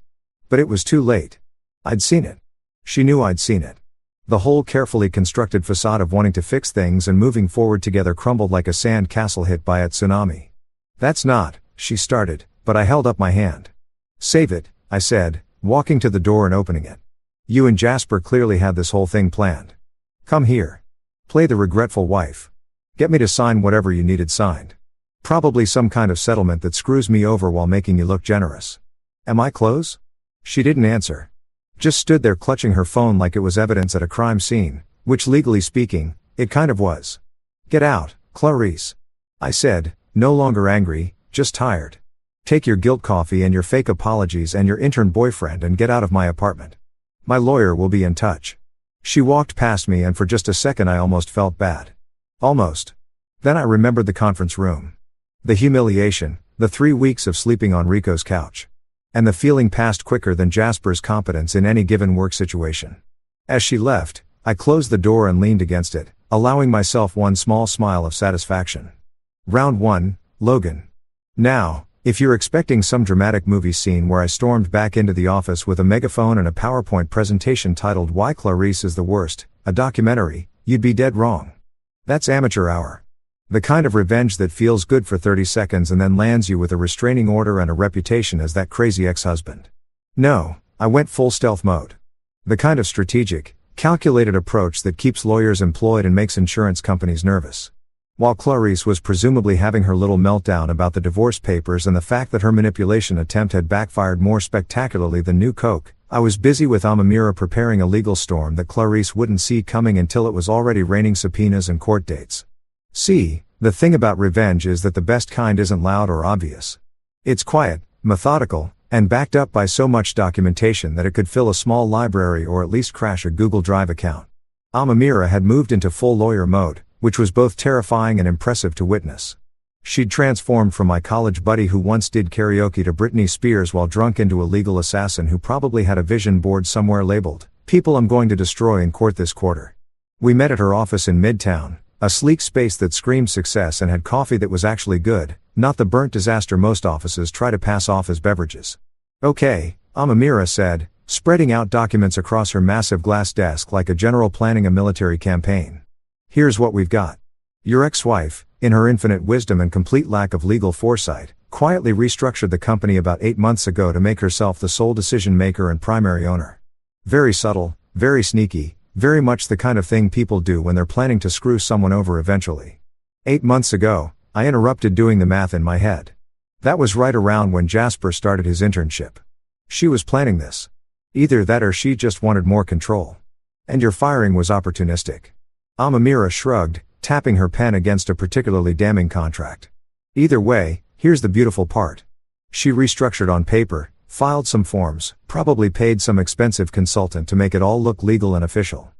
But it was too late. I'd seen it. She knew I'd seen it. The whole carefully constructed facade of wanting to fix things and moving forward together crumbled like a sand castle hit by a tsunami. "That's not," she started, but I held up my hand. "Save it," I said, walking to the door and opening it. "You and Jasper clearly had this whole thing planned. Come here. Play the regretful wife. Get me to sign whatever you needed signed. Probably some kind of settlement that screws me over while making you look generous. Am I close?" She didn't answer. Just stood there clutching her phone like it was evidence at a crime scene, which legally speaking, it kind of was. "Get out, Clarice," I said, no longer angry, just tired. "Take your guilt coffee and your fake apologies and your intern boyfriend and get out of my apartment. My lawyer will be in touch." She walked past me and for just a second I almost felt bad. Almost. Then I remembered the conference room. The humiliation, the 3 weeks of sleeping on Rico's couch. And the feeling passed quicker than Jasper's competence in any given work situation. As she left, I closed the door and leaned against it, allowing myself one small smile of satisfaction. Round 1, Logan. Now, if you're expecting some dramatic movie scene where I stormed back into the office with a megaphone and a PowerPoint presentation titled "Why Clarice is the Worst," a documentary, you'd be dead wrong. That's amateur hour. The kind of revenge that feels good for 30 seconds and then lands you with a restraining order and a reputation as that crazy ex-husband. No, I went full stealth mode. The kind of strategic, calculated approach that keeps lawyers employed and makes insurance companies nervous. While Clarice was presumably having her little meltdown about the divorce papers and the fact that her manipulation attempt had backfired more spectacularly than new Coke, I was busy with Amamira preparing a legal storm that Clarice wouldn't see coming until it was already raining subpoenas and court dates. See, the thing about revenge is that the best kind isn't loud or obvious. It's quiet, methodical, and backed up by so much documentation that it could fill a small library or at least crash a Google Drive account. Amamira had moved into full lawyer mode, which was both terrifying and impressive to witness. She'd transformed from my college buddy who once did karaoke to Britney Spears while drunk into a legal assassin who probably had a vision board somewhere labeled, "People I'm going to destroy in court this quarter." We met at her office in Midtown, a sleek space that screamed success and had coffee that was actually good, not the burnt disaster most offices try to pass off as beverages. "Okay," Amamira said, spreading out documents across her massive glass desk like a general planning a military campaign. "Here's what we've got. Your ex-wife, in her infinite wisdom and complete lack of legal foresight, quietly restructured the company about 8 months ago to make herself the sole decision maker and primary owner. Very subtle, very sneaky, very much the kind of thing people do when they're planning to screw someone over eventually. 8 months ago, I interrupted doing the math in my head. That was right around when Jasper started his internship. She was planning this. Either that or she just wanted more control. And your firing was opportunistic. Amamira shrugged, tapping her pen against a particularly damning contract. Either way, here's the beautiful part. She restructured on paper, filed some forms, probably paid some expensive consultant to make it all look legal and official.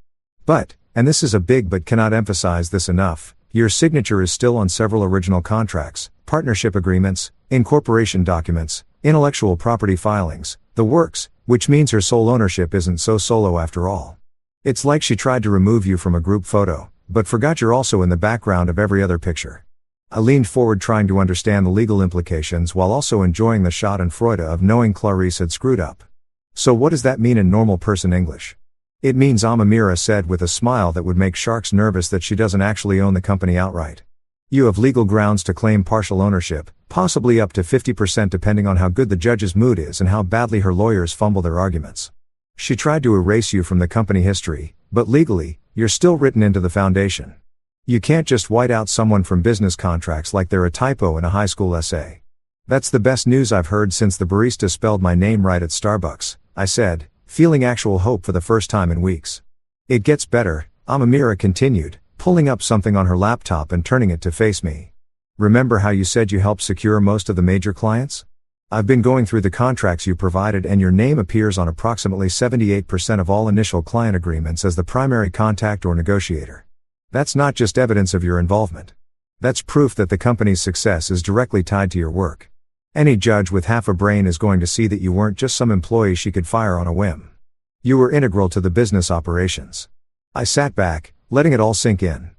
But, and this is a big but cannot emphasize this enough, your signature is still on several original contracts, partnership agreements, incorporation documents, intellectual property filings, the works, which means her sole ownership isn't so solo after all. It's like she tried to remove you from a group photo, but forgot you're also in the background of every other picture. I leaned forward trying to understand the legal implications while also enjoying the schadenfreude of knowing Clarice had screwed up. So what does that mean in normal person English? It means, Amamira said with a smile that would make sharks nervous, that she doesn't actually own the company outright. You have legal grounds to claim partial ownership, possibly up to 50% depending on how good the judge's mood is and how badly her lawyers fumble their arguments. She tried to erase you from the company history, but legally, you're still written into the foundation. You can't just white out someone from business contracts like they're a typo in a high school essay. That's the best news I've heard since the barista spelled my name right at Starbucks, I said, feeling actual hope for the first time in weeks. It gets better, Amamira continued, pulling up something on her laptop and turning it to face me. Remember how you said you helped secure most of the major clients? I've been going through the contracts you provided and your name appears on approximately 78% of all initial client agreements as the primary contact or negotiator. That's not just evidence of your involvement. That's proof that the company's success is directly tied to your work. Any judge with half a brain is going to see that you weren't just some employee she could fire on a whim. You were integral to the business operations. I sat back, letting it all sink in.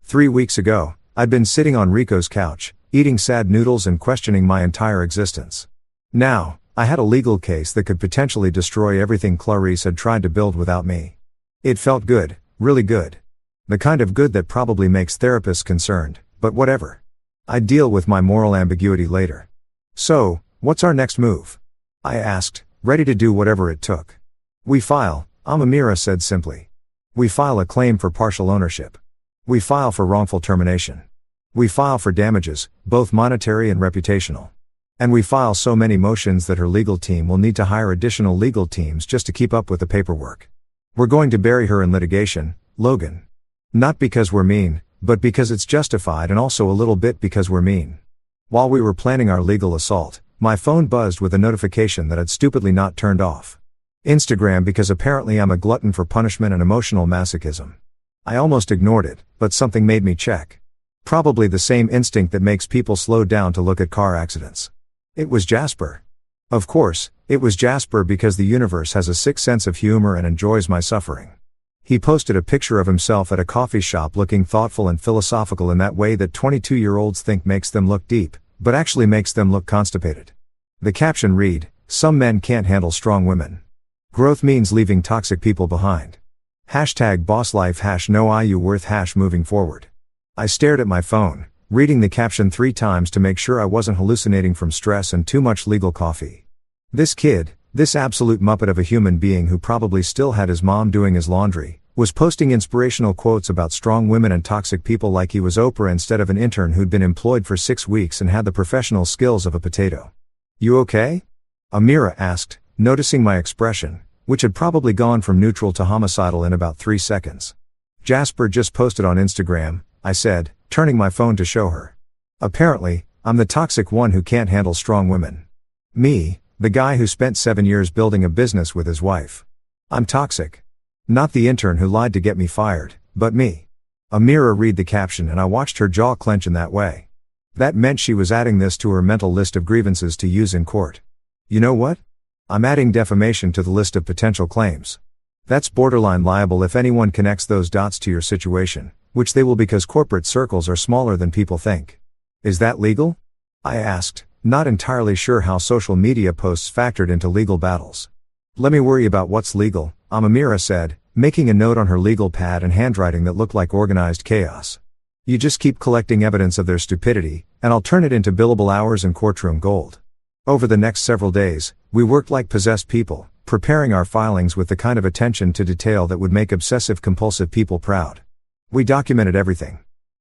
3 weeks ago, I'd been sitting on Rico's couch, eating sad noodles and questioning my entire existence. Now, I had a legal case that could potentially destroy everything Clarice had tried to build without me. It felt good, really good. The kind of good that probably makes therapists concerned, but whatever. I'd deal with my moral ambiguity later. So, what's our next move? I asked, ready to do whatever it took. We file, Amamira said simply. We file a claim for partial ownership. We file for wrongful termination. We file for damages, both monetary and reputational. And we file so many motions that her legal team will need to hire additional legal teams just to keep up with the paperwork. We're going to bury her in litigation, Logan. Not because we're mean, but because it's justified, and also a little bit because we're mean. While we were planning our legal assault, my phone buzzed with a notification that I'd stupidly not turned off. Instagram, because apparently I'm a glutton for punishment and emotional masochism. I almost ignored it, but something made me check. Probably the same instinct that makes people slow down to look at car accidents. It was Jasper. Of course, it was Jasper because the universe has a sick sense of humor and enjoys my suffering. He posted a picture of himself at a coffee shop looking thoughtful and philosophical in that way that 22-year-olds think makes them look deep, but actually makes them look constipated. The caption read, "Some men can't handle strong women. Growth means leaving toxic people behind. #BossLife #no IU worth #moving forward." I stared at my phone, reading the caption 3 times to make sure I wasn't hallucinating from stress and too much legal coffee. This kid, this absolute muppet of a human being who probably still had his mom doing his laundry, was posting inspirational quotes about strong women and toxic people like he was Oprah instead of an intern who'd been employed for 6 weeks and had the professional skills of a potato. "You okay?" Amira asked, noticing my expression, which had probably gone from neutral to homicidal in about 3 seconds. "Jasper just posted on Instagram," I said, turning my phone to show her. "Apparently, I'm the toxic one who can't handle strong women. Me, the guy who spent 7 years building a business with his wife. I'm toxic. Not the intern who lied to get me fired, but me." Amira read the caption and I watched her jaw clench in that way. That meant she was adding this to her mental list of grievances to use in court. You know what? I'm adding defamation to the list of potential claims. That's borderline liable if anyone connects those dots to your situation, which they will because corporate circles are smaller than people think. Is that legal? I asked, not entirely sure how social media posts factored into legal battles. "Let me worry about what's legal," Amamira said, making a note on her legal pad in handwriting that looked like organized chaos. "You just keep collecting evidence of their stupidity, and I'll turn it into billable hours and courtroom gold." Over the next several days, we worked like possessed people, preparing our filings with the kind of attention to detail that would make obsessive-compulsive people proud. We documented everything.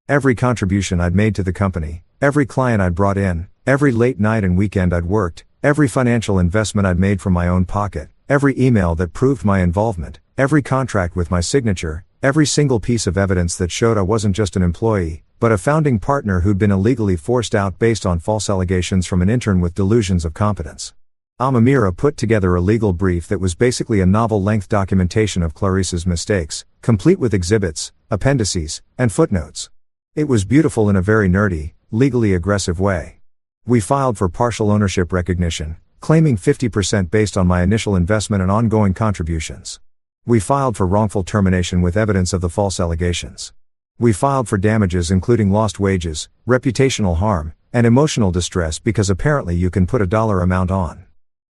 Every contribution I'd made to the company, every client I'd brought in, Every late night and weekend I'd worked, every financial investment I'd made from my own pocket, every email that proved my involvement, every contract with my signature, every single piece of evidence that showed I wasn't just an employee, but a founding partner who'd been illegally forced out based on false allegations from an intern with delusions of competence. Amira put together a legal brief that was basically a novel-length documentation of Clarice's mistakes, complete with exhibits, appendices, and footnotes. It was beautiful in a very nerdy, legally aggressive way. We filed for partial ownership recognition, claiming 50% based on my initial investment and ongoing contributions. We filed for wrongful termination with evidence of the false allegations. We filed for damages including lost wages, reputational harm, and emotional distress because apparently you can put a dollar amount on.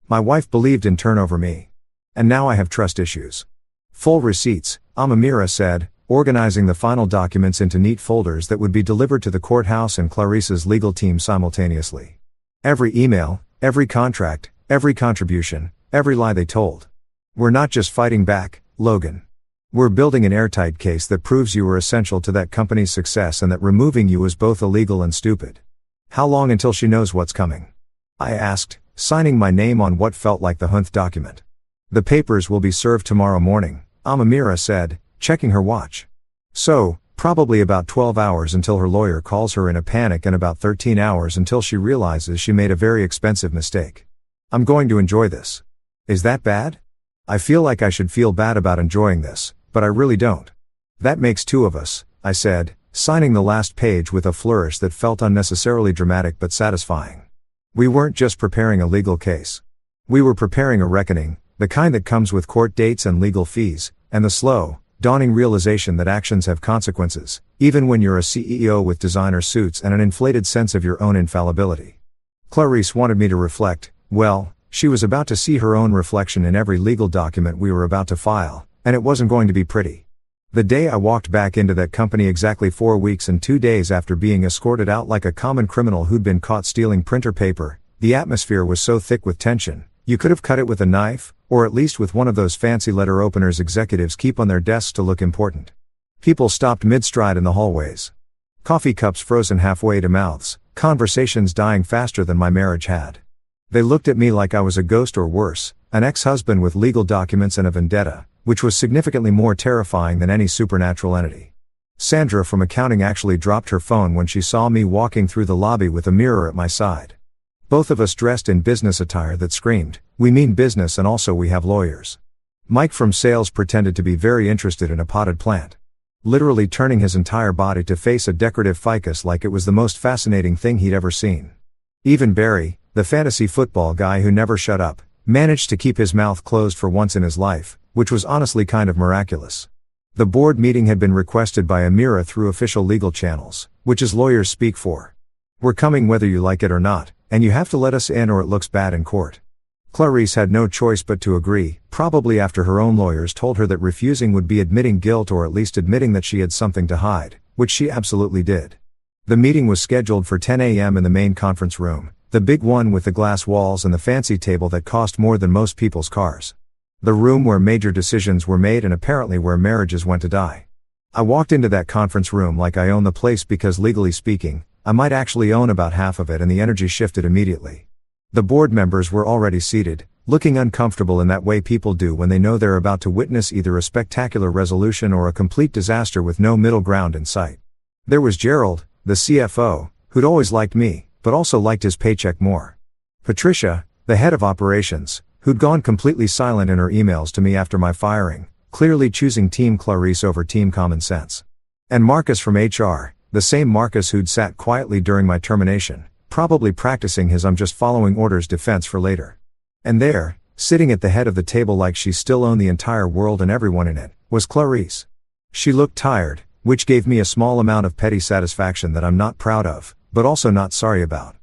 My wife believed in turnover me. And now I have trust issues. Full receipts, Amira said, organizing the final documents into neat folders that would be delivered to the courthouse and Clarice's legal team simultaneously. Every email, every contract, every contribution, every lie they told. We're not just fighting back, Logan. We're building an airtight case that proves you were essential to that company's success and that removing you was both illegal and stupid. How long until she knows what's coming? I asked, signing my name on what felt like the Hunt document. The papers will be served tomorrow morning, Amira said, checking her watch. So, probably about 12 hours until her lawyer calls her in a panic and about 13 hours until she realizes she made a very expensive mistake. I'm going to enjoy this. Is that bad? I feel like I should feel bad about enjoying this, but I really don't. That makes two of us, I said, signing the last page with a flourish that felt unnecessarily dramatic but satisfying. We weren't just preparing a legal case. We were preparing a reckoning, the kind that comes with court dates and legal fees, and the slow, dawning realization that actions have consequences, even when you're a CEO with designer suits and an inflated sense of your own infallibility. Clarice wanted me to reflect. Well, she was about to see her own reflection in every legal document we were about to file, and it wasn't going to be pretty. The day I walked back into that company exactly 4 weeks and 2 days after being escorted out like a common criminal who'd been caught stealing printer paper, the atmosphere was so thick with tension, you could have cut it with a knife, or at least with one of those fancy letter openers executives keep on their desks to look important. People stopped mid-stride in the hallways. Coffee cups frozen halfway to mouths, conversations dying faster than my marriage had. They looked at me like I was a ghost or worse, an ex-husband with legal documents and a vendetta, which was significantly more terrifying than any supernatural entity. Sandra from accounting actually dropped her phone when she saw me walking through the lobby with a mirror at my side. Both of us dressed in business attire that screamed, "We mean business and also we have lawyers." Mike from sales pretended to be very interested in a potted plant. Literally turning his entire body to face a decorative ficus like it was the most fascinating thing he'd ever seen. Even Barry, the fantasy football guy who never shut up, managed to keep his mouth closed for once in his life, which was honestly kind of miraculous. The board meeting had been requested by Amira through official legal channels, which is lawyers speak for. We're coming whether you like it or not, and you have to let us in or it looks bad in court. Clarice had no choice but to agree, probably after her own lawyers told her that refusing would be admitting guilt or at least admitting that she had something to hide, which she absolutely did. The meeting was scheduled for 10 a.m. in the main conference room, the big one with the glass walls and the fancy table that cost more than most people's cars. The room where major decisions were made and apparently where marriages went to die. I walked into that conference room like I own the place because legally speaking, I might actually own about half of it, and the energy shifted immediately. The board members were already seated, looking uncomfortable in that way people do when they know they're about to witness either a spectacular resolution or a complete disaster with no middle ground in sight. There was Gerald, the CFO, who'd always liked me, but also liked his paycheck more. Patricia, the head of operations, who'd gone completely silent in her emails to me after my firing, clearly choosing Team Clarice over Team Common Sense. And Marcus from HR, the same Marcus who'd sat quietly during my termination, probably practicing his "I'm just following orders" defense for later. And there, sitting at the head of the table like she still owned the entire world and everyone in it, was Clarice. She looked tired, which gave me a small amount of petty satisfaction that I'm not proud of, but also not sorry about.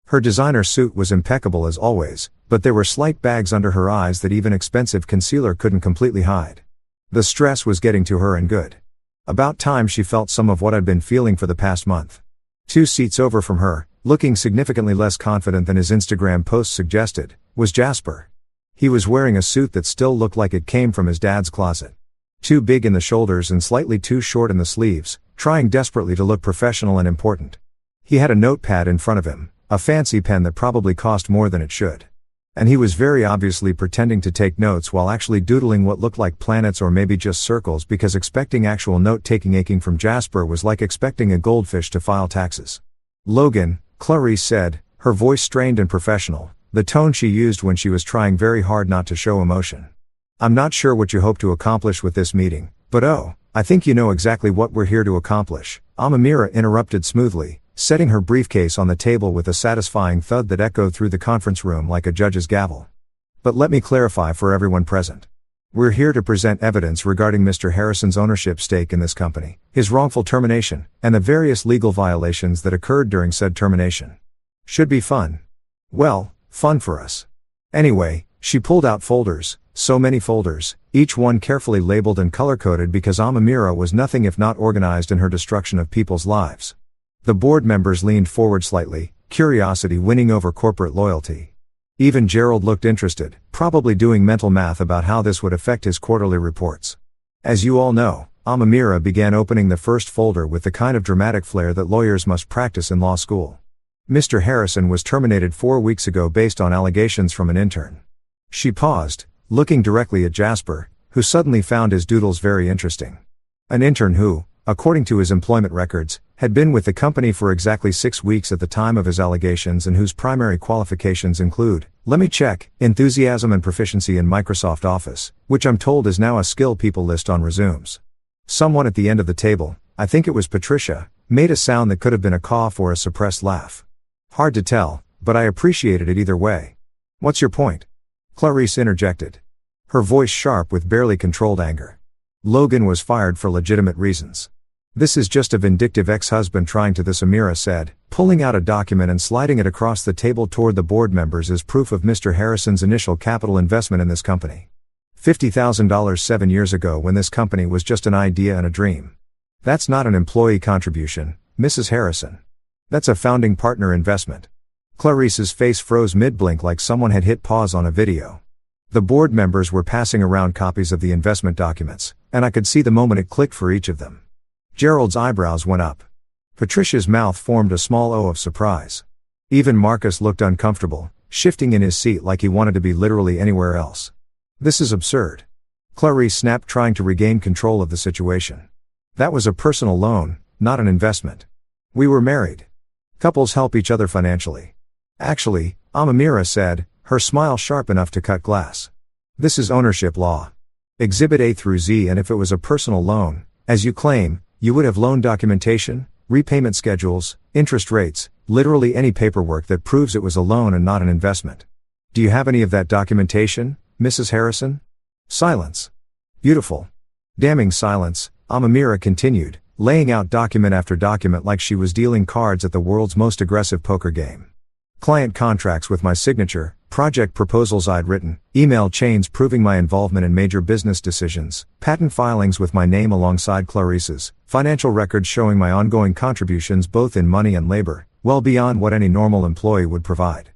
Her designer suit was impeccable as always, but there were slight bags under her eyes that even expensive concealer couldn't completely hide. The stress was getting to her, and good. About time she felt some of what I'd been feeling for the past month. 2 seats over from her, looking significantly less confident than his Instagram post suggested, was Jasper. He was wearing a suit that still looked like it came from his dad's closet. Too big in the shoulders and slightly too short in the sleeves, trying desperately to look professional and important. He had a notepad in front of him, A fancy pen that probably cost more than it should. And he was very obviously pretending to take notes while actually doodling what looked like planets or maybe just circles, because expecting actual note-taking aching from Jasper was like expecting a goldfish to file taxes. "Logan," Clarice said, her voice strained and professional, the tone she used when she was trying very hard not to show emotion. "I'm not sure what you hope to accomplish with this meeting, but I think you know exactly what we're here to accomplish," Amamira interrupted smoothly, setting her briefcase on the table with a satisfying thud that echoed through the conference room like a judge's gavel. "But let me clarify for everyone present. We're here to present evidence regarding Mr. Harrison's ownership stake in this company, his wrongful termination, and the various legal violations that occurred during said termination. Should be fun. Well, fun for us. Anyway," she pulled out folders, so many folders, each one carefully labeled and color-coded because Amamira was nothing if not organized in her destruction of people's lives. The board members leaned forward slightly, curiosity winning over corporate loyalty. Even Gerald looked interested, probably doing mental math about how this would affect his quarterly reports. "As you all know," Amamira began opening the first folder with the kind of dramatic flair that lawyers must practice in law school. "Mr. Harrison was terminated 4 weeks ago based on allegations from an intern." She paused, looking directly at Jasper, who suddenly found his doodles very interesting. An intern who, according to his employment records, had been with the company for exactly 6 weeks at the time of his allegations and whose primary qualifications include, let me check, enthusiasm and proficiency in Microsoft Office, which I'm told is now a skill people list on resumes. Someone at the end of the table, I think it was Patricia, made a sound that could have been a cough or a suppressed laugh. "Hard to tell, but I appreciated it either way." "What's your point?" Clarice interjected. Her voice sharp with barely controlled anger. "Logan was fired for legitimate reasons. This is just a vindictive ex-husband trying to," this Amira said, pulling out a document and sliding it across the table toward the board members as proof of Mr. Harrison's initial capital investment in this company. $50,000 7 years ago when this company was just an idea and a dream. That's not an employee contribution, Mrs. Harrison. That's a founding partner investment. Clarice's face froze mid-blink like someone had hit pause on a video. The board members were passing around copies of the investment documents, and I could see the moment it clicked for each of them. Gerald's eyebrows went up. Patricia's mouth formed a small O of surprise. Even Marcus looked uncomfortable, shifting in his seat like he wanted to be literally anywhere else. "This is absurd." Clarice snapped, trying to regain control of the situation. "That was a personal loan, not an investment. We were married. Couples help each other financially." "Actually," Amamira said, her smile sharp enough to cut glass. "This is ownership law. Exhibit A through Z, and if it was a personal loan, as you claim, you would have loan documentation, repayment schedules, interest rates, literally any paperwork that proves it was a loan and not an investment. Do you have any of that documentation, Mrs. Harrison?" Silence. "Beautiful." Damning silence, Amamira continued, laying out document after document like she was dealing cards at the world's most aggressive poker game. "Client contracts with my signature, project proposals I'd written, email chains proving my involvement in major business decisions, patent filings with my name alongside Clarice's, financial records showing my ongoing contributions both in money and labor, well beyond what any normal employee would provide.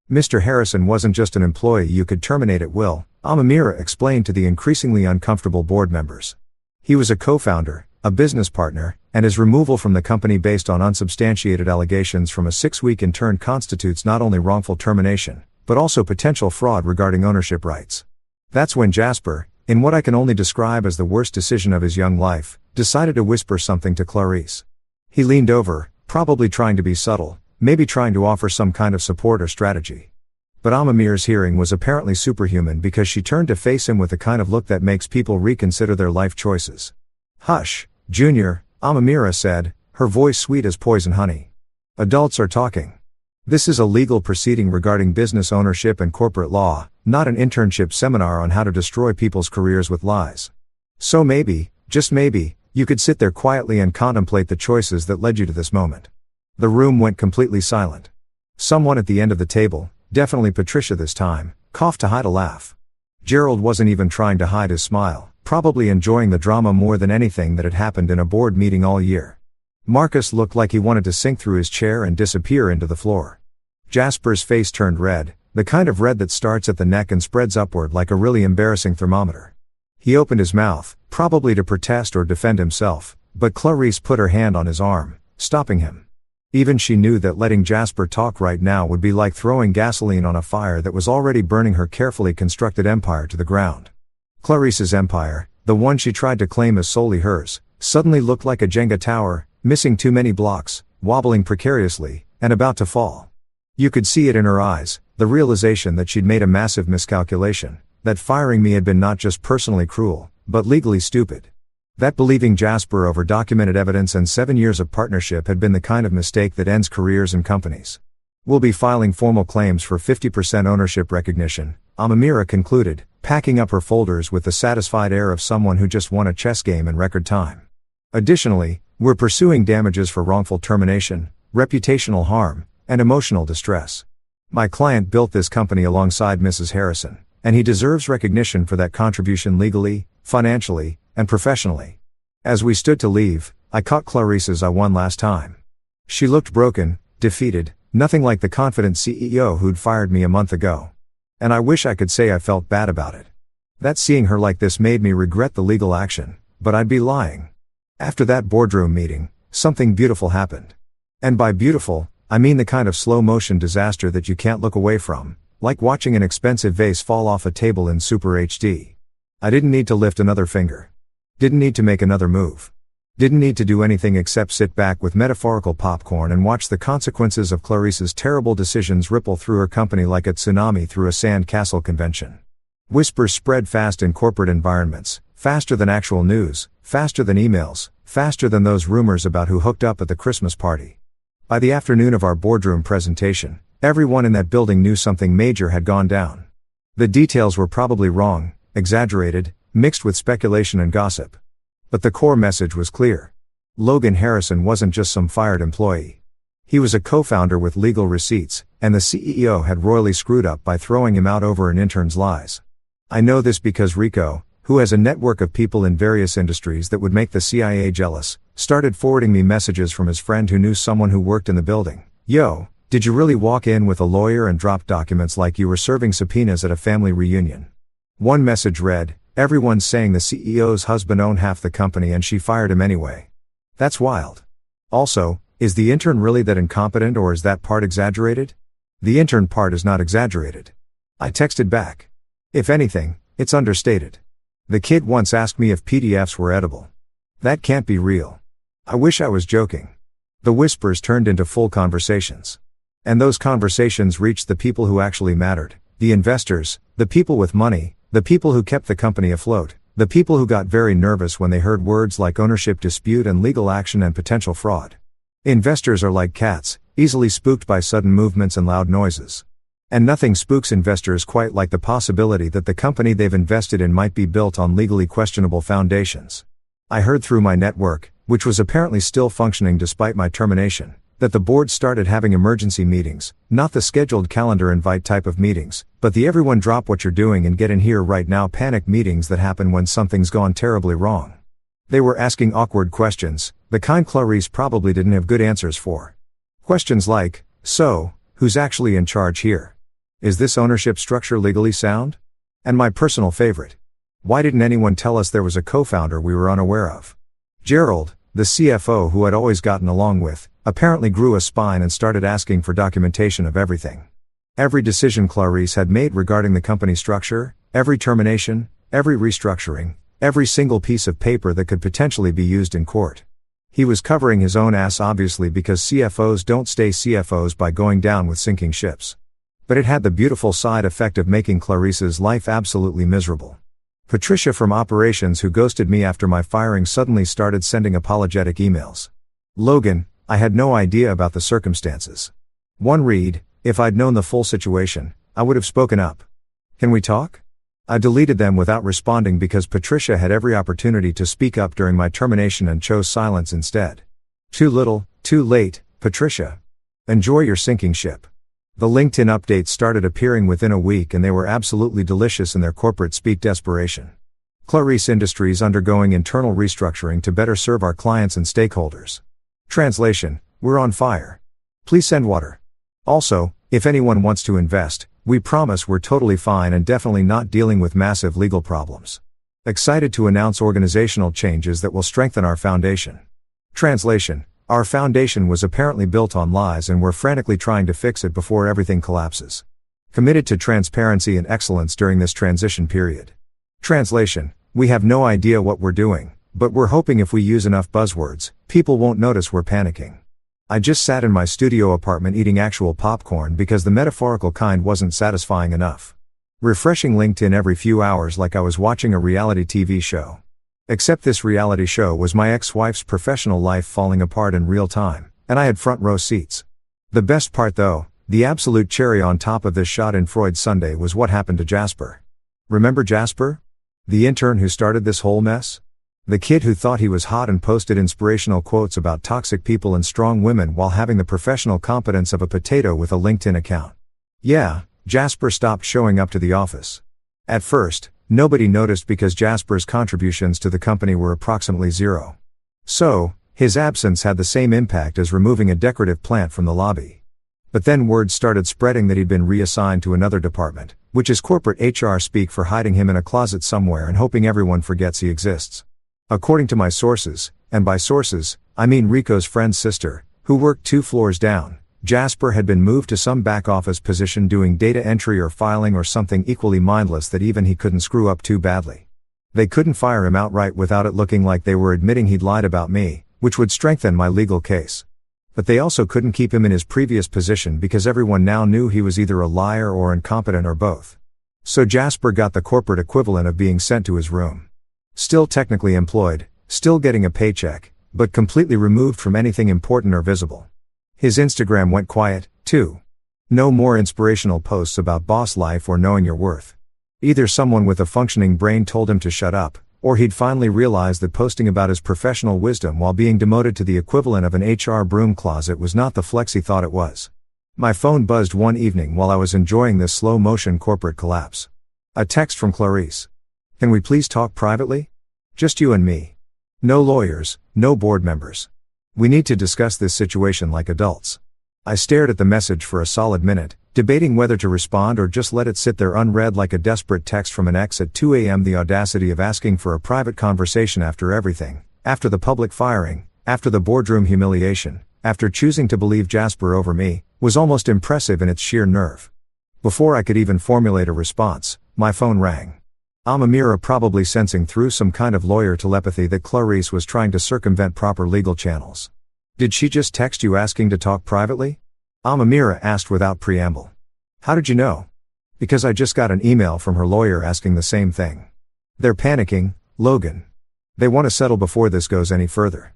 Mr. Harrison wasn't just an employee you could terminate at will," Amamira explained to the increasingly uncomfortable board members. "He was a co-founder, a business partner, and his removal from the company based on unsubstantiated allegations from a 6-week intern constitutes not only wrongful termination, but also potential fraud regarding ownership rights." That's when Jasper, in what I can only describe as the worst decision of his young life, decided to whisper something to Clarice. He leaned over, probably trying to be subtle, maybe trying to offer some kind of support or strategy. But Amamira's hearing was apparently superhuman because she turned to face him with the kind of look that makes people reconsider their life choices. "Hush, Junior," Amamira said, her voice sweet as poison honey. "Adults are talking. This is a legal proceeding regarding business ownership and corporate law, not an internship seminar on how to destroy people's careers with lies. So maybe, just maybe, you could sit there quietly and contemplate the choices that led you to this moment." The room went completely silent. Someone at the end of the table, definitely Patricia this time, coughed to hide a laugh. Gerald wasn't even trying to hide his smile, probably enjoying the drama more than anything that had happened in a board meeting all year. Marcus looked like he wanted to sink through his chair and disappear into the floor. Jasper's face turned red, the kind of red that starts at the neck and spreads upward like a really embarrassing thermometer. He opened his mouth, probably to protest or defend himself, but Clarice put her hand on his arm, stopping him. Even she knew that letting Jasper talk right now would be like throwing gasoline on a fire that was already burning her carefully constructed empire to the ground. Clarice's empire, the one she tried to claim as solely hers, suddenly looked like a Jenga tower, missing too many blocks, wobbling precariously, and about to fall. You could see it in her eyes, the realization that she'd made a massive miscalculation, that firing me had been not just personally cruel, but legally stupid. That believing Jasper over documented evidence and 7 years of partnership had been the kind of mistake that ends careers and companies. We'll be filing formal claims for 50% ownership recognition, Amamira concluded, packing up her folders with the satisfied air of someone who just won a chess game in record time. Additionally, we're pursuing damages for wrongful termination, reputational harm, and emotional distress. My client built this company alongside Mrs. Harrison, and he deserves recognition for that contribution legally, financially, and professionally. As we stood to leave, I caught Clarice's eye one last time. She looked broken, defeated, nothing like the confident CEO who'd fired me a month ago. And I wish I could say I felt bad about it. That seeing her like this made me regret the legal action, but I'd be lying. After that boardroom meeting, something beautiful happened. And by beautiful, I mean the kind of slow-motion disaster that you can't look away from, like watching an expensive vase fall off a table in Super HD. I didn't need to lift another finger. Didn't need to make another move. Didn't need to do anything except sit back with metaphorical popcorn and watch the consequences of Clarice's terrible decisions ripple through her company like a tsunami through a sand castle convention. Whispers spread fast in corporate environments, faster than actual news, faster than emails, faster than those rumors about who hooked up at the Christmas party. By the afternoon of our boardroom presentation, everyone in that building knew something major had gone down. The details were probably wrong, exaggerated, mixed with speculation and gossip. But the core message was clear. Logan Harrison wasn't just some fired employee. He was a co-founder with legal receipts, and the CEO had royally screwed up by throwing him out over an intern's lies. I know this because Rico, who has a network of people in various industries that would make the CIA jealous, started forwarding me messages from his friend who knew someone who worked in the building. Yo, did you really walk in with a lawyer and drop documents like you were serving subpoenas at a family reunion? One message read, everyone's saying the CEO's husband owned half the company and she fired him anyway. That's wild. Also, is the intern really that incompetent or is that part exaggerated? The intern part is not exaggerated. I texted back. If anything, it's understated. The kid once asked me if PDFs were edible. That can't be real. I wish I was joking. The whispers turned into full conversations. And those conversations reached the people who actually mattered, the investors, the people with money, the people who kept the company afloat, the people who got very nervous when they heard words like ownership dispute and legal action and potential fraud. Investors are like cats, easily spooked by sudden movements and loud noises. And nothing spooks investors quite like the possibility that the company they've invested in might be built on legally questionable foundations. I heard through my network, which was apparently still functioning despite my termination, that the board started having emergency meetings, not the scheduled calendar invite type of meetings, but the everyone drop what you're doing and get in here right now panic meetings that happen when something's gone terribly wrong. They were asking awkward questions, the kind Clarice probably didn't have good answers for. Questions like, so, who's actually in charge here? Is this ownership structure legally sound? And my personal favorite. Why didn't anyone tell us there was a co-founder we were unaware of? Gerald, the CFO who I'd always gotten along with, apparently grew a spine and started asking for documentation of everything. Every decision Clarice had made regarding the company structure, every termination, every restructuring, every single piece of paper that could potentially be used in court. He was covering his own ass obviously because CFOs don't stay CFOs by going down with sinking ships. But it had the beautiful side effect of making Clarice's life absolutely miserable. Patricia from operations who ghosted me after my firing suddenly started sending apologetic emails. Logan, I had no idea about the circumstances. One read, if I'd known the full situation, I would have spoken up. Can we talk? I deleted them without responding because Patricia had every opportunity to speak up during my termination and chose silence instead. Too little, too late, Patricia. Enjoy your sinking ship. The LinkedIn updates started appearing within a week and they were absolutely delicious in their corporate speak desperation. Clarice Industries undergoing internal restructuring to better serve our clients and stakeholders. Translation, we're on fire. Please send water. Also, if anyone wants to invest, we promise we're totally fine and definitely not dealing with massive legal problems. Excited to announce organizational changes that will strengthen our foundation. Translation, Our foundation was apparently built on lies and we're frantically trying to fix it before everything collapses. Committed to transparency and excellence during this transition period. Translation: we have no idea what we're doing, but we're hoping if we use enough buzzwords, people won't notice we're panicking. I just sat in my studio apartment eating actual popcorn because the metaphorical kind wasn't satisfying enough. Refreshing LinkedIn every few hours like I was watching a reality TV show. Except this reality show was my ex-wife's professional life falling apart in real time, and I had front row seats. The best part though, the absolute cherry on top of this shot in Freud's Sunday was what happened to Jasper. Remember Jasper? The intern who started this whole mess? The kid who thought he was hot and posted inspirational quotes about toxic people and strong women while having the professional competence of a potato with a LinkedIn account. Yeah, Jasper stopped showing up to the office. At first, nobody noticed because Jasper's contributions to the company were approximately zero. So, his absence had the same impact as removing a decorative plant from the lobby. But then word started spreading that he'd been reassigned to another department, which is corporate HR speak for hiding him in a closet somewhere and hoping everyone forgets he exists. According to my sources, and by sources, I mean Rico's friend's sister, who worked 2 floors down, Jasper had been moved to some back office position doing data entry or filing or something equally mindless that even he couldn't screw up too badly. They couldn't fire him outright without it looking like they were admitting he'd lied about me, which would strengthen my legal case. But they also couldn't keep him in his previous position because everyone now knew he was either a liar or incompetent or both. So Jasper got the corporate equivalent of being sent to his room. Still technically employed, still getting a paycheck, but completely removed from anything important or visible. His Instagram went quiet, too. No more inspirational posts about boss life or knowing your worth. Either someone with a functioning brain told him to shut up, or he'd finally realized that posting about his professional wisdom while being demoted to the equivalent of an HR broom closet was not the flex he thought it was. My phone buzzed one evening while I was enjoying this slow-motion corporate collapse. A text from Clarice. Can we please talk privately? Just you and me. No lawyers, no board members. We need to discuss this situation like adults. I stared at the message for a solid minute, debating whether to respond or just let it sit there unread like a desperate text from an ex at 2 a.m. The audacity of asking for a private conversation after everything, after the public firing, after the boardroom humiliation, after choosing to believe Jasper over me, was almost impressive in its sheer nerve. Before I could even formulate a response, my phone rang. Amamira, probably sensing through some kind of lawyer telepathy that Clarice was trying to circumvent proper legal channels. Did she just text you asking to talk privately? Amamira asked without preamble. How did you know? Because I just got an email from her lawyer asking the same thing. They're panicking, Logan. They want to settle before this goes any further.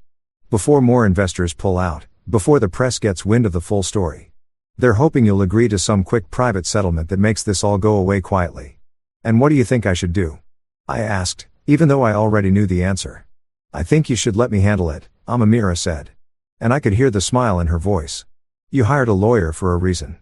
Before more investors pull out, before the press gets wind of the full story. They're hoping you'll agree to some quick private settlement that makes this all go away quietly. And what do you think I should do? I asked, even though I already knew the answer. I think you should let me handle it, Amamira said. And I could hear the smile in her voice. You hired a lawyer for a reason.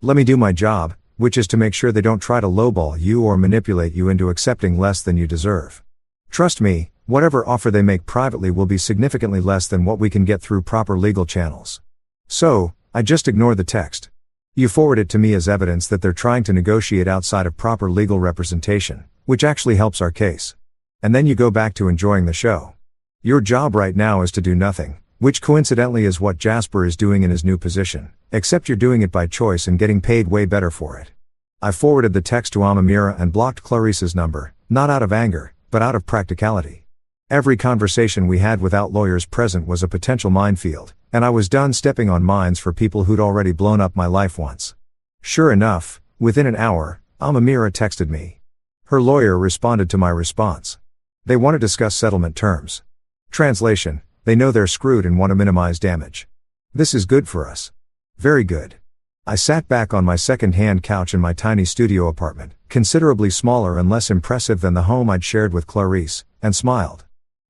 Let me do my job, which is to make sure they don't try to lowball you or manipulate you into accepting less than you deserve. Trust me, whatever offer they make privately will be significantly less than what we can get through proper legal channels. So, I just ignore the text. You forward it to me as evidence that they're trying to negotiate outside of proper legal representation, which actually helps our case. And then you go back to enjoying the show. Your job right now is to do nothing, which coincidentally is what Jasper is doing in his new position, except you're doing it by choice and getting paid way better for it. I forwarded the text to Amamira and blocked Clarice's number, not out of anger, but out of practicality. Every conversation we had without lawyers present was a potential minefield, and I was done stepping on mines for people who'd already blown up my life once. Sure enough, within an hour, Amamira texted me. Her lawyer responded to my response. They want to discuss settlement terms. Translation: they know they're screwed and want to minimize damage. This is good for us. Very good. I sat back on my second-hand couch in my tiny studio apartment, considerably smaller and less impressive than the home I'd shared with Clarice, and smiled.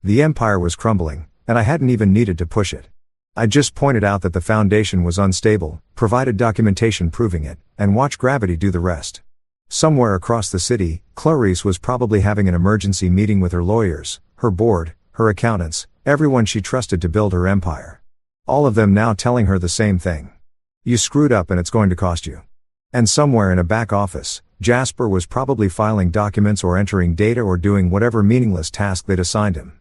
The empire was crumbling, and I hadn't even needed to push it. I just pointed out that the foundation was unstable, provided documentation proving it, and watched gravity do the rest. Somewhere across the city, Clarice was probably having an emergency meeting with her lawyers, her board, her accountants, everyone she trusted to build her empire. All of them now telling her the same thing. You screwed up and it's going to cost you. And somewhere in a back office, Jasper was probably filing documents or entering data or doing whatever meaningless task they'd assigned him.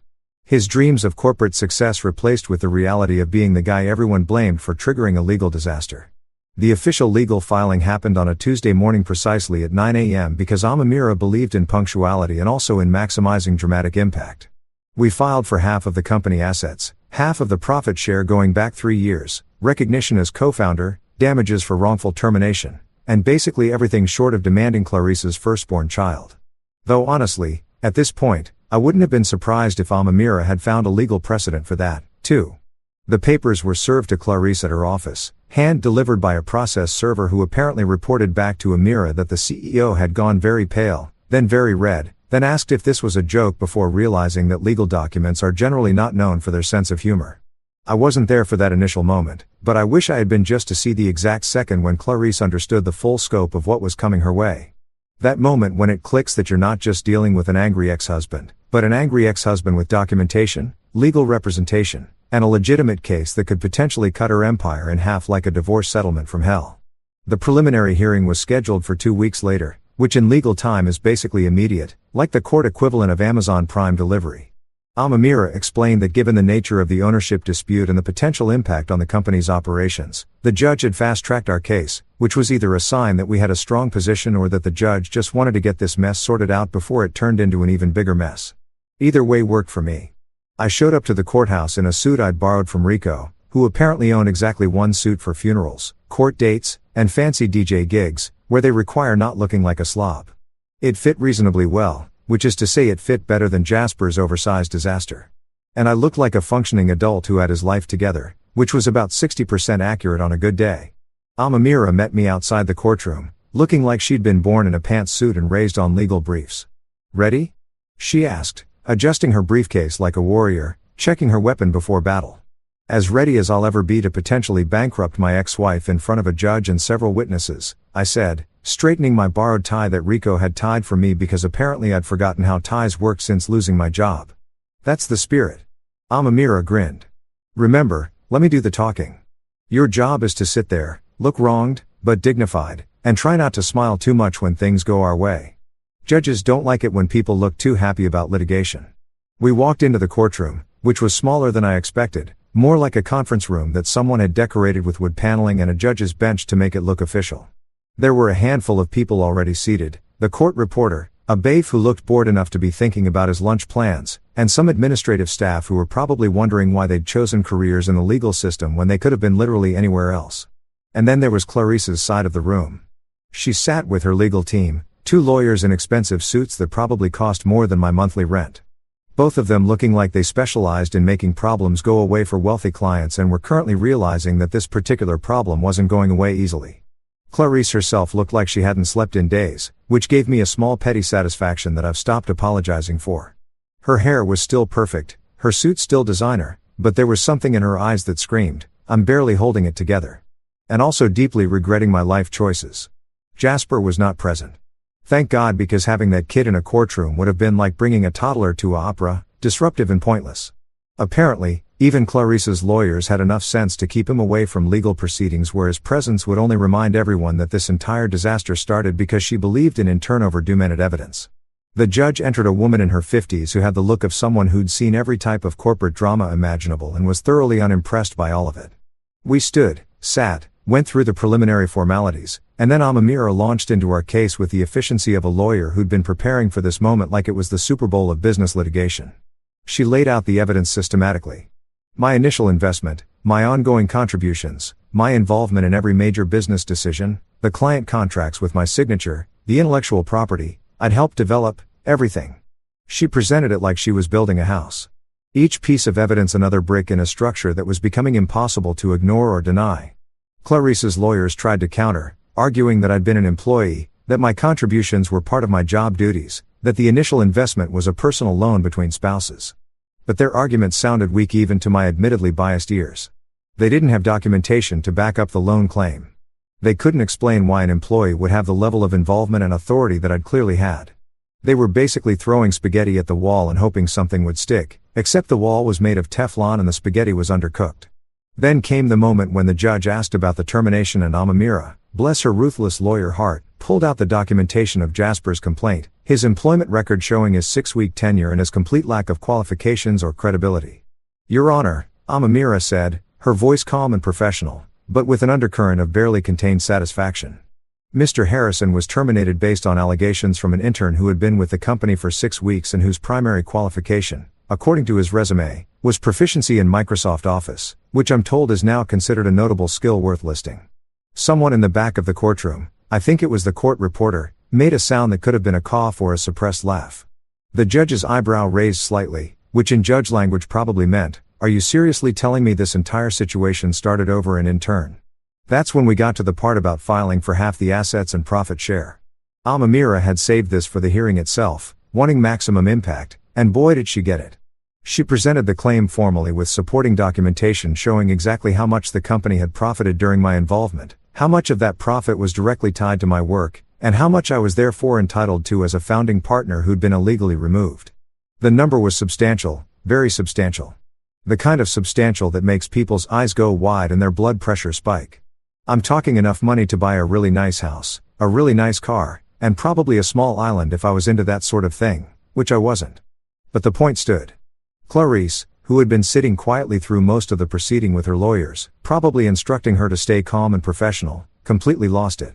His dreams of corporate success replaced with the reality of being the guy everyone blamed for triggering a legal disaster. The official legal filing happened on a Tuesday morning precisely at 9 a.m. because Amamira believed in punctuality and also in maximizing dramatic impact. We filed for half of the company assets, half of the profit share going back 3 years, recognition as co-founder, damages for wrongful termination, and basically everything short of demanding Clarice's firstborn child. Though honestly, at this point, I wouldn't have been surprised if Amamira had found a legal precedent for that, too. The papers were served to Clarice at her office, hand-delivered by a process server who apparently reported back to Amira that the CEO had gone very pale, then very red, then asked if this was a joke before realizing that legal documents are generally not known for their sense of humor. I wasn't there for that initial moment, but I wish I had been just to see the exact second when Clarice understood the full scope of what was coming her way. That moment when it clicks that you're not just dealing with an angry ex-husband, but an angry ex-husband with documentation, legal representation, and a legitimate case that could potentially cut her empire in half like a divorce settlement from hell. The preliminary hearing was scheduled for 2 weeks later, which in legal time is basically immediate, like the court equivalent of Amazon Prime delivery. Amamira explained that given the nature of the ownership dispute and the potential impact on the company's operations, the judge had fast-tracked our case, which was either a sign that we had a strong position or that the judge just wanted to get this mess sorted out before it turned into an even bigger mess. Either way worked for me. I showed up to the courthouse in a suit I'd borrowed from Rico, who apparently owned exactly one suit for funerals, court dates, and fancy DJ gigs, where they require not looking like a slob. It fit reasonably well, which is to say it fit better than Jasper's oversized disaster. And I looked like a functioning adult who had his life together, which was about 60% accurate on a good day. Amamira met me outside the courtroom, looking like she'd been born in a pantsuit and raised on legal briefs. "Ready?" she asked, adjusting her briefcase like a warrior, checking her weapon before battle. "As ready as I'll ever be to potentially bankrupt my ex-wife in front of a judge and several witnesses," I said, straightening my borrowed tie that Rico had tied for me because apparently I'd forgotten how ties work since losing my job. "That's the spirit." Amamira grinned. "Remember, let me do the talking. Your job is to sit there, look wronged, but dignified, and try not to smile too much when things go our way. Judges don't like it when people look too happy about litigation." We walked into the courtroom, which was smaller than I expected, more like a conference room that someone had decorated with wood paneling and a judge's bench to make it look official. There were a handful of people already seated, the court reporter, a babe who looked bored enough to be thinking about his lunch plans, and some administrative staff who were probably wondering why they'd chosen careers in the legal system when they could have been literally anywhere else. And then there was Clarice's side of the room. She sat with her legal team, 2 lawyers in expensive suits that probably cost more than my monthly rent. Both of them looking like they specialized in making problems go away for wealthy clients and were currently realizing that this particular problem wasn't going away easily. Clarice herself looked like she hadn't slept in days, which gave me a small petty satisfaction that I've stopped apologizing for. Her hair was still perfect, her suit still designer, but there was something in her eyes that screamed, "I'm barely holding it together." And also deeply regretting my life choices. Jasper was not present. Thank God, because having that kid in a courtroom would have been like bringing a toddler to an opera, disruptive and pointless. Apparently, even Clarice's lawyers had enough sense to keep him away from legal proceedings where his presence would only remind everyone that this entire disaster started because she believed in turnover documented evidence. The judge entered a woman in her 50s who had the look of someone who'd seen every type of corporate drama imaginable and was thoroughly unimpressed by all of it. We stood, sat, went through the preliminary formalities, and then Amamira launched into our case with the efficiency of a lawyer who'd been preparing for this moment like it was the Super Bowl of business litigation. She laid out the evidence systematically. My initial investment, my ongoing contributions, my involvement in every major business decision, the client contracts with my signature, the intellectual property I'd helped develop, everything. She presented it like she was building a house. Each piece of evidence another brick in a structure that was becoming impossible to ignore or deny. Clarice's lawyers tried to counter, arguing that I'd been an employee, that my contributions were part of my job duties, that the initial investment was a personal loan between spouses. But their arguments sounded weak even to my admittedly biased ears. They didn't have documentation to back up the loan claim. They couldn't explain why an employee would have the level of involvement and authority that I'd clearly had. They were basically throwing spaghetti at the wall and hoping something would stick, except the wall was made of Teflon and the spaghetti was undercooked. Then came the moment when the judge asked about the termination and Amamira, bless her ruthless lawyer heart, pulled out the documentation of Jasper's complaint, His employment record showing his 6-week tenure and his complete lack of qualifications or credibility. Your Honor, Amamira said, her voice calm and professional, but with an undercurrent of barely contained satisfaction. Mr. Harrison was terminated based on allegations from an intern who had been with the company for 6 weeks and whose primary qualification, according to his resume, was proficiency in Microsoft Office, which I'm told is now considered a notable skill worth listing. Someone in the back of the courtroom, I think it was the court reporter, made a sound that could have been a cough or a suppressed laugh. The judge's eyebrow raised slightly, which in judge language probably meant, "Are you seriously telling me this entire situation started over and in turn?" That's when we got to the part about filing for half the assets and profit share. Amamira had saved this for the hearing itself, wanting maximum impact, and boy did she get it. She presented the claim formally with supporting documentation showing exactly how much the company had profited during my involvement, how much of that profit was directly tied to my work, and how much I was therefore entitled to as a founding partner who'd been illegally removed. The number was substantial, very substantial. The kind of substantial that makes people's eyes go wide and their blood pressure spike. I'm talking enough money to buy a really nice house, a really nice car, and probably a small island if I was into that sort of thing, which I wasn't. But the point stood. Clarice, who had been sitting quietly through most of the proceeding with her lawyers, probably instructing her to stay calm and professional, completely lost it.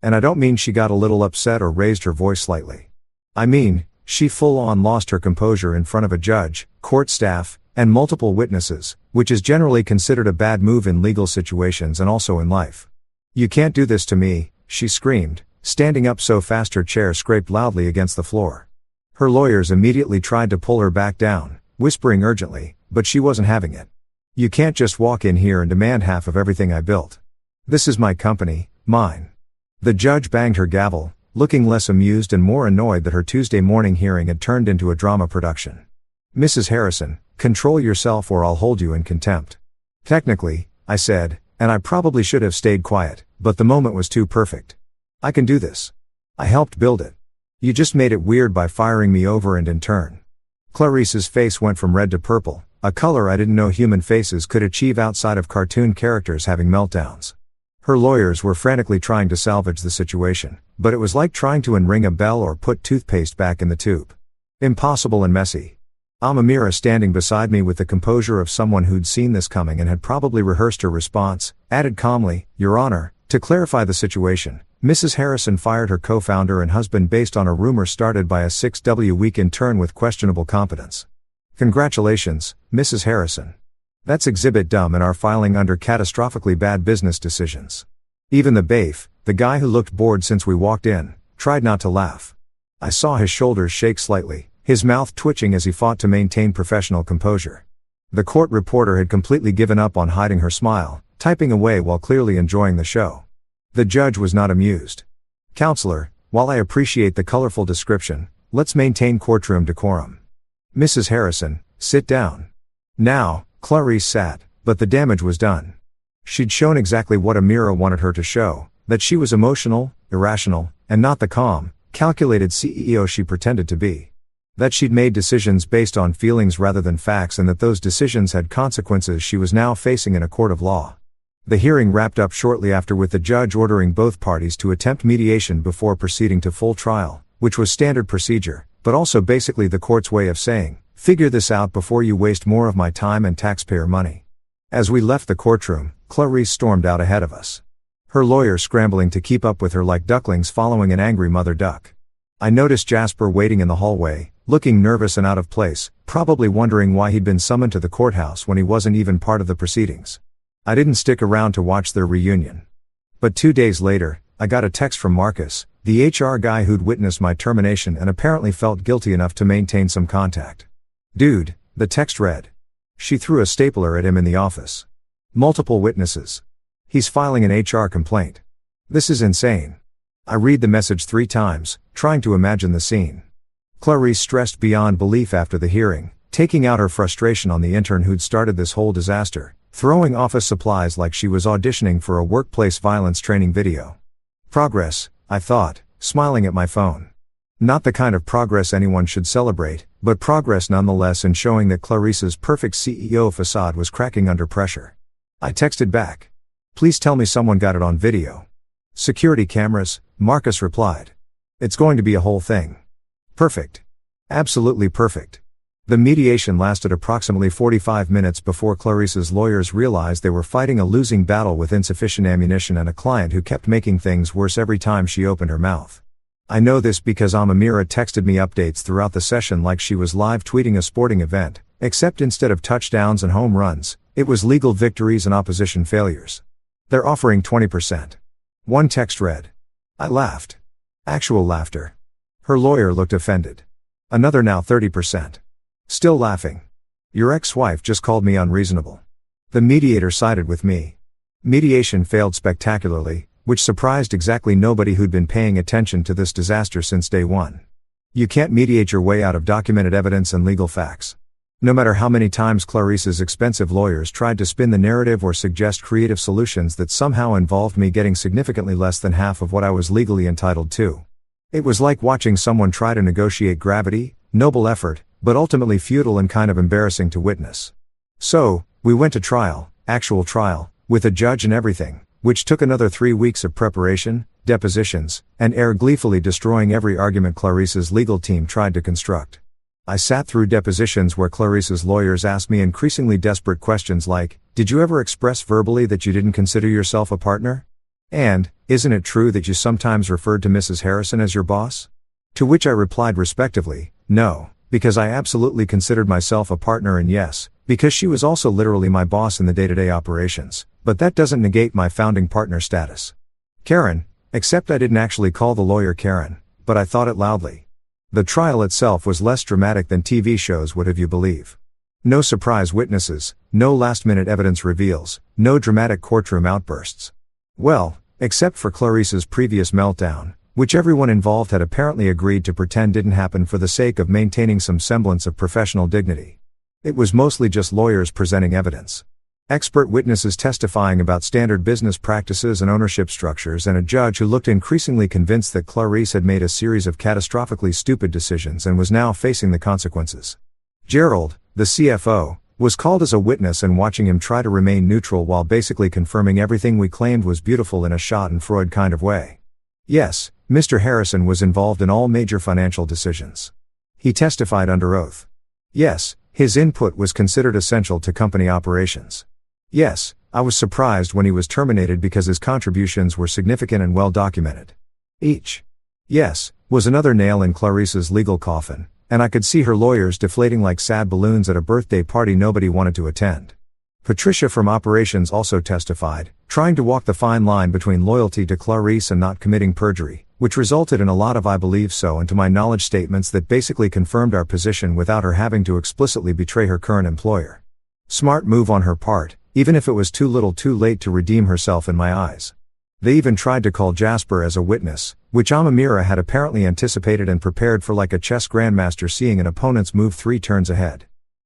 And I don't mean she got a little upset or raised her voice slightly. I mean, she full-on lost her composure in front of a judge, court staff, and multiple witnesses, which is generally considered a bad move in legal situations and also in life. "You can't do this to me," she screamed, standing up so fast her chair scraped loudly against the floor. Her lawyers immediately tried to pull her back down, whispering urgently, but she wasn't having it. "You can't just walk in here and demand half of everything I built. This is my company, mine." The judge banged her gavel, looking less amused and more annoyed that her Tuesday morning hearing had turned into a drama production. "Mrs. Harrison, control yourself or I'll hold you in contempt." "Technically," I said, and I probably should have stayed quiet, but the moment was too perfect. "I can do this. I helped build it. You just made it weird by firing me over and in turn." Clarice's face went from red to purple, a color I didn't know human faces could achieve outside of cartoon characters having meltdowns. Her lawyers were frantically trying to salvage the situation, but it was like trying to unring a bell or put toothpaste back in the tube. Impossible and messy. Amamira standing beside me with the composure of someone who'd seen this coming and had probably rehearsed her response, added calmly, "Your Honor, to clarify the situation, Mrs. Harrison fired her co-founder and husband based on a rumor started by a 6-week intern with questionable competence. Congratulations, Mrs. Harrison. That's exhibit dumb in our filing under catastrophically bad business decisions." Even the baif, the guy who looked bored since we walked in, tried not to laugh. I saw his shoulders shake slightly, his mouth twitching as he fought to maintain professional composure. The court reporter had completely given up on hiding her smile, typing away while clearly enjoying the show. The judge was not amused. "Counselor, while I appreciate the colorful description, let's maintain courtroom decorum. Mrs. Harrison, sit down." Now, Clarice sat, but the damage was done. She'd shown exactly what Amira wanted her to show, that she was emotional, irrational, and not the calm, calculated CEO she pretended to be. That she'd made decisions based on feelings rather than facts and that those decisions had consequences she was now facing in a court of law. The hearing wrapped up shortly after with the judge ordering both parties to attempt mediation before proceeding to full trial, which was standard procedure, but also basically the court's way of saying, "Figure this out before you waste more of my time and taxpayer money." As we left the courtroom, Clarice stormed out ahead of us. Her lawyer scrambling to keep up with her like ducklings following an angry mother duck. I noticed Jasper waiting in the hallway, looking nervous and out of place, probably wondering why he'd been summoned to the courthouse when he wasn't even part of the proceedings. I didn't stick around to watch their reunion. But 2 days later, I got a text from Marcus, the HR guy who'd witnessed my termination and apparently felt guilty enough to maintain some contact. "Dude," the text read. She threw a stapler at him in the office. "Multiple witnesses. He's filing an HR complaint. This is insane." I read the message 3 times, trying to imagine the scene. Clarice stressed beyond belief after the hearing, taking out her frustration on the intern who'd started this whole disaster, throwing office supplies like she was auditioning for a workplace violence training video. Progress, I thought, smiling at my phone. Not the kind of progress anyone should celebrate, but progress nonetheless in showing that Clarice's perfect CEO facade was cracking under pressure. I texted back. "Please tell me someone got it on video." "Security cameras," Marcus replied. "It's going to be a whole thing." Perfect. Absolutely perfect. The mediation lasted approximately 45 minutes before Clarice's lawyers realized they were fighting a losing battle with insufficient ammunition and a client who kept making things worse every time she opened her mouth. I know this because Amamira texted me updates throughout the session like she was live tweeting a sporting event, except instead of touchdowns and home runs, it was legal victories and opposition failures. They're offering 20%. One text read. I laughed. Actual laughter. Her lawyer looked offended. Another now 30%. Still laughing. Your ex-wife just called me unreasonable. The mediator sided with me. Mediation failed spectacularly, which surprised exactly nobody who'd been paying attention to this disaster since day one. You can't mediate your way out of documented evidence and legal facts. No matter how many times Clarice's expensive lawyers tried to spin the narrative or suggest creative solutions that somehow involved me getting significantly less than half of what I was legally entitled to. It was like watching someone try to negotiate gravity, noble effort, but ultimately futile and kind of embarrassing to witness. So, we went to trial, actual trial, with a judge and everything, which took another 3 weeks of preparation, depositions, and air gleefully destroying every argument Clarice's legal team tried to construct. I sat through depositions where Clarice's lawyers asked me increasingly desperate questions like, did you ever express verbally that you didn't consider yourself a partner? And, isn't it true that you sometimes referred to Mrs. Harrison as your boss? To which I replied respectively, no, because I absolutely considered myself a partner, and yes, because she was also literally my boss in the day-to-day operations, but that doesn't negate my founding partner status. Karen, except I didn't actually call the lawyer Karen, but I thought it loudly. The trial itself was less dramatic than TV shows would have you believe. No surprise witnesses, no last-minute evidence reveals, no dramatic courtroom outbursts. Well, except for Clarice's previous meltdown, which everyone involved had apparently agreed to pretend didn't happen for the sake of maintaining some semblance of professional dignity. It was mostly just lawyers presenting evidence. Expert witnesses testifying about standard business practices and ownership structures, and a judge who looked increasingly convinced that Clarice had made a series of catastrophically stupid decisions and was now facing the consequences. Gerald, the CFO, was called as a witness, and watching him try to remain neutral while basically confirming everything we claimed was beautiful in a Schadenfreude kind of way. Yes, Mr. Harrison was involved in all major financial decisions. He testified under oath. Yes, his input was considered essential to company operations. Yes, I was surprised when he was terminated because his contributions were significant and well documented. Each. Yes, was another nail in Clarice's legal coffin, and I could see her lawyers deflating like sad balloons at a birthday party nobody wanted to attend. Patricia from operations also testified, trying to walk the fine line between loyalty to Clarice and not committing perjury, which resulted in a lot of "I believe so" and to my knowledge statements that basically confirmed our position without her having to explicitly betray her current employer. Smart move on her part, even if it was too little too late to redeem herself in my eyes. They even tried to call Jasper as a witness, which Amamira had apparently anticipated and prepared for like a chess grandmaster seeing an opponent's move 3 turns ahead.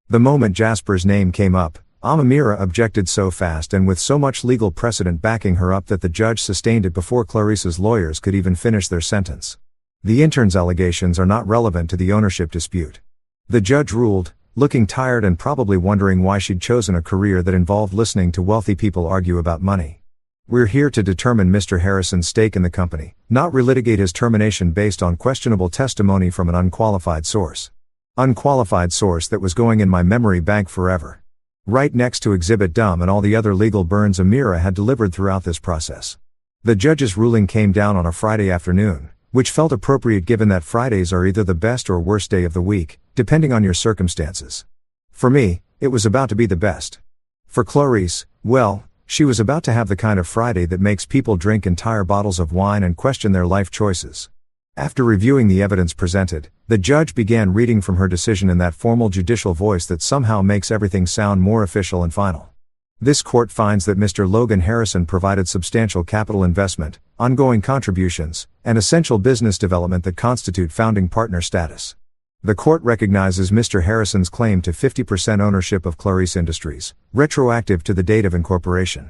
The moment Jasper's name came up, Amamira objected so fast and with so much legal precedent backing her up that the judge sustained it before Clarice's lawyers could even finish their sentence. The intern's allegations are not relevant to the ownership dispute. The judge ruled, looking tired and probably wondering why she'd chosen a career that involved listening to wealthy people argue about money. We're here to determine Mr. Harrison's stake in the company, not relitigate his termination based on questionable testimony from an unqualified source. Unqualified source that was going in my memory bank forever. Right next to Exhibit Dumb and all the other legal burns Amira had delivered throughout this process. The judge's ruling came down on a Friday afternoon, which felt appropriate given that Fridays are either the best or worst day of the week, depending on your circumstances. For me, it was about to be the best. For Clarice, well, she was about to have the kind of Friday that makes people drink entire bottles of wine and question their life choices. After reviewing the evidence presented, the judge began reading from her decision in that formal judicial voice that somehow makes everything sound more official and final. This court finds that Mr. Logan Harrison provided substantial capital investment, ongoing contributions, and essential business development that constitute founding partner status. The court recognizes Mr. Harrison's claim to 50% ownership of Clarice Industries, retroactive to the date of incorporation.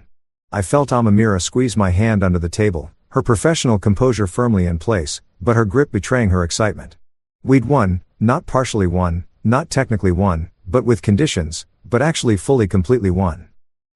I felt Amamira squeeze my hand under the table, her professional composure firmly in place, but her grip betraying her excitement. We'd won, not partially won, not technically won, but with conditions, but actually fully completely won.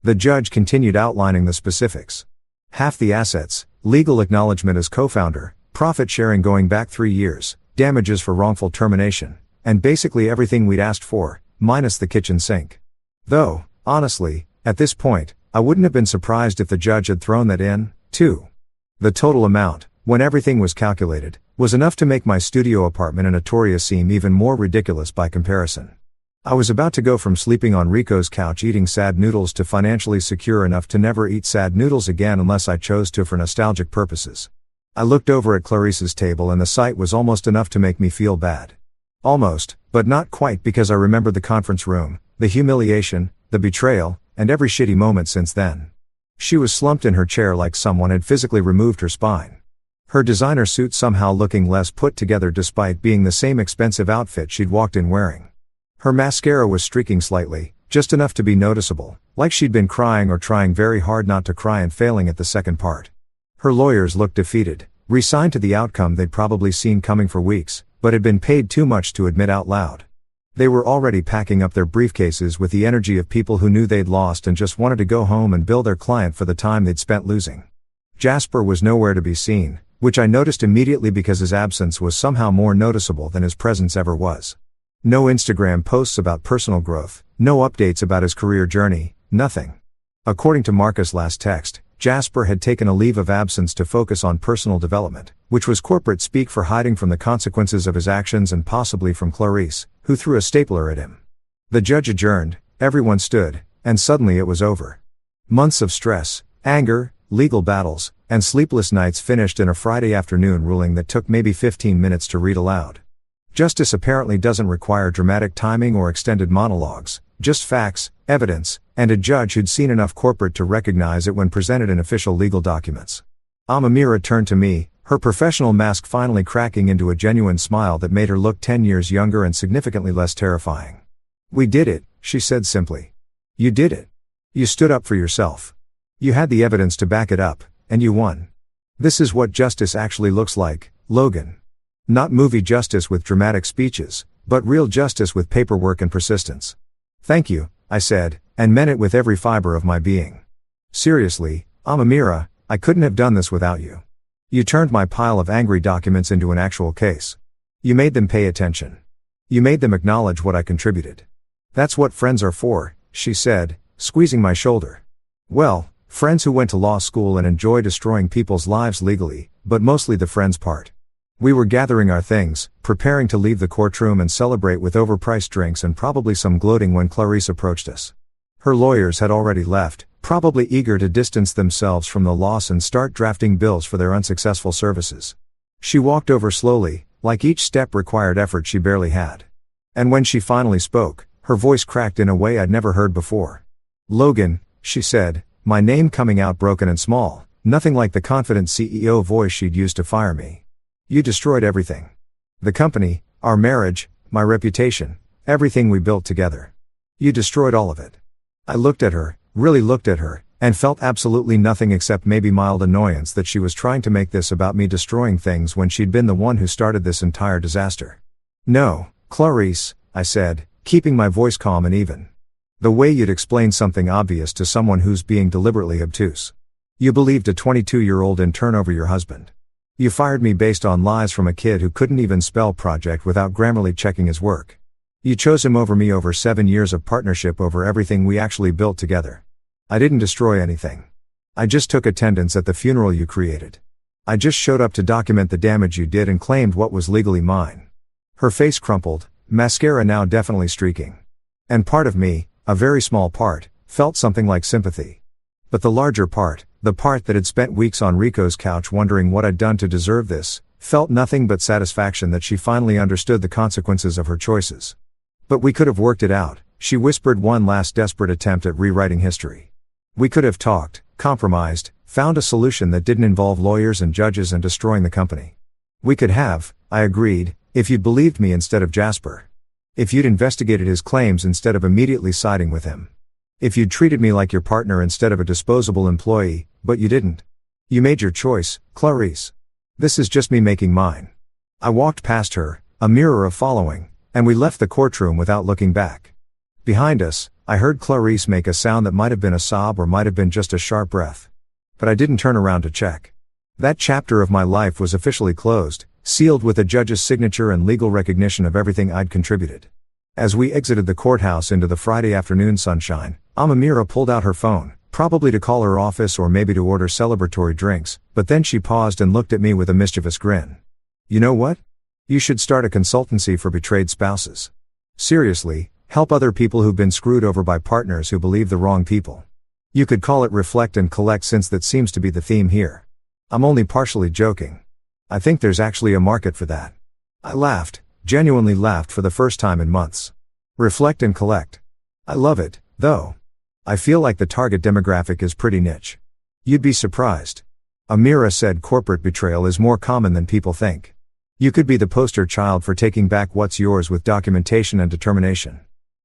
The judge continued outlining the specifics. Half the assets, legal acknowledgement as co-founder, profit sharing going back 3 years, damages for wrongful termination, and basically everything we'd asked for, minus the kitchen sink. Though, honestly, at this point, I wouldn't have been surprised if the judge had thrown that in, too. The total amount, when everything was calculated, was enough to make my studio apartment in Astoria seem even more ridiculous by comparison. I was about to go from sleeping on Rico's couch eating sad noodles to financially secure enough to never eat sad noodles again unless I chose to for nostalgic purposes. I looked over at Clarice's table and the sight was almost enough to make me feel bad. Almost, but not quite, because I remembered the conference room, the humiliation, the betrayal, and every shitty moment since then. She was slumped in her chair like someone had physically removed her spine. Her designer suit somehow looking less put together despite being the same expensive outfit she'd walked in wearing. Her mascara was streaking slightly, just enough to be noticeable, like she'd been crying or trying very hard not to cry and failing at the second part. Her lawyers looked defeated, resigned to the outcome they'd probably seen coming for weeks, but had been paid too much to admit out loud. They were already packing up their briefcases with the energy of people who knew they'd lost and just wanted to go home and bill their client for the time they'd spent losing. Jasper was nowhere to be seen, which I noticed immediately because his absence was somehow more noticeable than his presence ever was. No Instagram posts about personal growth, no updates about his career journey, nothing. According to Marcus' last text, Jasper had taken a leave of absence to focus on personal development, which was corporate speak for hiding from the consequences of his actions and possibly from Clarice, who threw a stapler at him. The judge adjourned, everyone stood, and suddenly it was over. Months of stress, anger, legal battles, and sleepless nights finished in a Friday afternoon ruling that took maybe 15 minutes to read aloud. Justice apparently doesn't require dramatic timing or extended monologues, just facts, evidence, and a judge who'd seen enough corporate to recognize it when presented in official legal documents. Amamira turned to me, her professional mask finally cracking into a genuine smile that made her look 10 years younger and significantly less terrifying. "We did it," she said simply. "You did it. You stood up for yourself. You had the evidence to back it up, and you won. This is what justice actually looks like, Logan. Not movie justice with dramatic speeches, but real justice with paperwork and persistence." "Thank you," I said, and meant it with every fiber of my being. "Seriously, Amamira, I couldn't have done this without you. You turned my pile of angry documents into an actual case. You made them pay attention. You made them acknowledge what I contributed. That's what friends are for," she said, squeezing my shoulder. "Well, friends who went to law school and enjoy destroying people's lives legally, but mostly the friends part." We were gathering our things, preparing to leave the courtroom and celebrate with overpriced drinks and probably some gloating when Clarice approached us. Her lawyers had already left, probably eager to distance themselves from the loss and start drafting bills for their unsuccessful services. She walked over slowly, like each step required effort she barely had. And when she finally spoke, her voice cracked in a way I'd never heard before. "Logan," she said, my name coming out broken and small, nothing like the confident CEO voice she'd used to fire me. "You destroyed everything. The company, our marriage, my reputation, everything we built together. You destroyed all of it." I looked at her, really looked at her, and felt absolutely nothing except maybe mild annoyance that she was trying to make this about me destroying things when she'd been the one who started this entire disaster. "No, Clarice," I said, keeping my voice calm and even. "The way you'd explain something obvious to someone who's being deliberately obtuse. You believed a 22-year-old intern over your husband. You fired me based on lies from a kid who couldn't even spell project without Grammarly checking his work. You chose him over me over 7 years of partnership over everything we actually built together. I didn't destroy anything. I just took attendance at the funeral you created. I just showed up to document the damage you did and claimed what was legally mine." Her face crumpled, mascara now definitely streaking. And part of me, a very small part, felt something like sympathy. But the larger part, the part that had spent weeks on Rico's couch wondering what I'd done to deserve this, felt nothing but satisfaction that she finally understood the consequences of her choices. "But we could have worked it out," she whispered, one last desperate attempt at rewriting history. "We could have talked, compromised, found a solution that didn't involve lawyers and judges and destroying the company. We could have," I agreed, "if you'd believed me instead of Jasper. If you'd investigated his claims instead of immediately siding with him. If you'd treated me like your partner instead of a disposable employee, but you didn't. You made your choice, Clarice. This is just me making mine." I walked past her, a mirror of following, and we left the courtroom without looking back. Behind us, I heard Clarice make a sound that might have been a sob or might have been just a sharp breath. But I didn't turn around to check. That chapter of my life was officially closed, sealed with a judge's signature and legal recognition of everything I'd contributed. As we exited the courthouse into the Friday afternoon sunshine, Amira pulled out her phone, probably to call her office or maybe to order celebratory drinks, but then she paused and looked at me with a mischievous grin. "You know what? You should start a consultancy for betrayed spouses. Seriously, help other people who've been screwed over by partners who believe the wrong people. You could call it Reflect and Collect, since that seems to be the theme here. I'm only partially joking. I think there's actually a market for that." I laughed, genuinely laughed for the first time in months. Reflect and Collect. I love it, though. I feel like the target demographic is pretty niche. You'd be surprised. Amira said corporate betrayal is more common than people think. You could be the poster child for taking back what's yours with documentation and determination.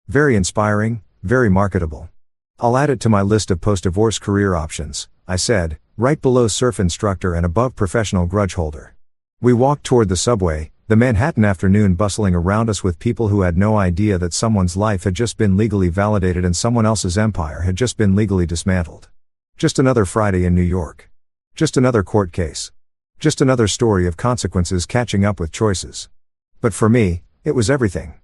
Very inspiring, very marketable. I'll add it to my list of post-divorce career options, I said, right below surf instructor and above professional grudge holder. We walked toward the subway, the Manhattan afternoon bustling around us with people who had no idea that someone's life had just been legally validated and someone else's empire had just been legally dismantled. Just another Friday in New York. Just another court case. Just another story of consequences catching up with choices. But for me, it was everything.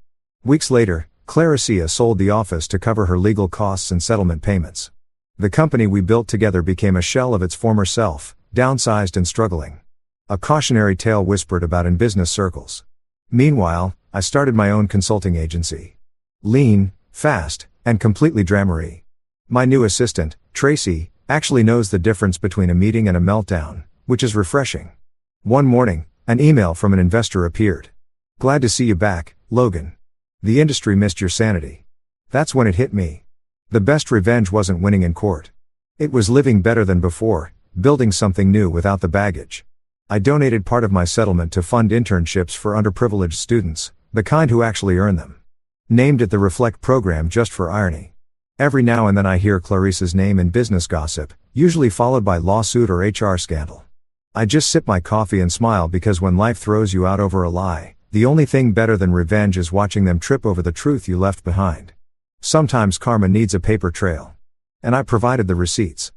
Weeks later, Claricia sold the office to cover her legal costs and settlement payments. The company we built together became a shell of its former self, downsized and struggling. A cautionary tale whispered about in business circles. Meanwhile, I started my own consulting agency. Lean, fast, and completely dramery. My new assistant, Tracy, actually knows the difference between a meeting and a meltdown, which is refreshing. One morning, an email from an investor appeared. "Glad to see you back, Logan. The industry missed your sanity." That's when it hit me. The best revenge wasn't winning in court. It was living better than before, building something new without the baggage. I donated part of my settlement to fund internships for underprivileged students, the kind who actually earn them. Named it the Reflect program just for irony. Every now and then I hear Clarissa's name in business gossip, usually followed by lawsuit or HR scandal. I just sip my coffee and smile, because when life throws you out over a lie, the only thing better than revenge is watching them trip over the truth you left behind. Sometimes karma needs a paper trail. And I provided the receipts.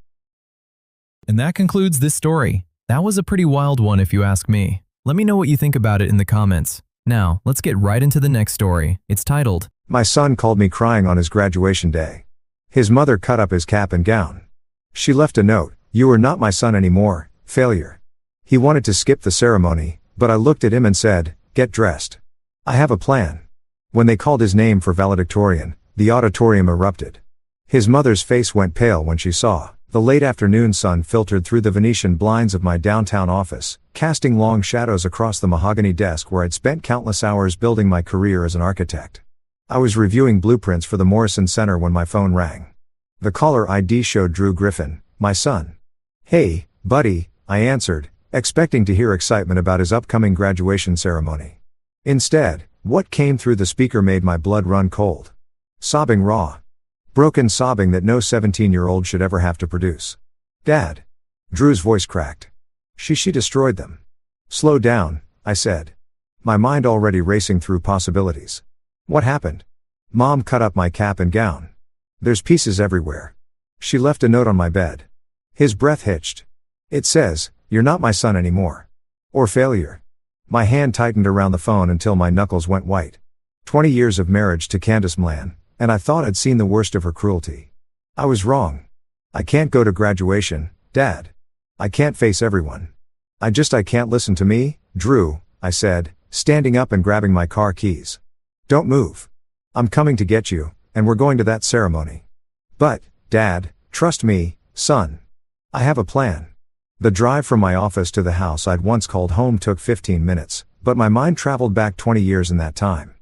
And that concludes this story. That was a pretty wild one if you ask me. Let me know what you think about it in the comments. Now, let's get right into the next story. It's titled, My son called me crying on his graduation day. His mother cut up his cap and gown. She left a note, "You are not my son anymore, failure." He wanted to skip the ceremony, but I looked at him and said, "Get dressed. I have a plan." When they called his name for valedictorian, the auditorium erupted. His mother's face went pale when she saw the late afternoon sun filtered through the Venetian blinds of my downtown office, casting long shadows across the mahogany desk where I'd spent countless hours building my career as an architect. I was reviewing blueprints for the Morrison Center when my phone rang. The caller ID showed Drew Griffin, my son. "Hey, buddy," I answered, expecting to hear excitement about his upcoming graduation ceremony. Instead, what came through the speaker made my blood run cold. Sobbing raw. Broken sobbing that no 17-year-old should ever have to produce. "Dad." Drew's voice cracked. She destroyed them." "Slow down," I said. My mind already racing through possibilities. "What happened?" "Mom cut up my cap and gown. There's pieces everywhere. She left a note on my bed." His breath hitched. "It says, 'You're not my son anymore.' Or failure." My hand tightened around the phone until my knuckles went white. 20 years of marriage to Candace Mlan, and I thought I'd seen the worst of her cruelty. I was wrong. I can't go to graduation, Dad. I can't face everyone. I can't listen to me, Drew, I said, standing up and grabbing my car keys. "Don't move. I'm coming to get you, and we're going to that ceremony." "But, Dad, trust me, son. I have a plan." The drive from my office to the house I'd once called home took 15 minutes, but my mind traveled back 20 years in that time.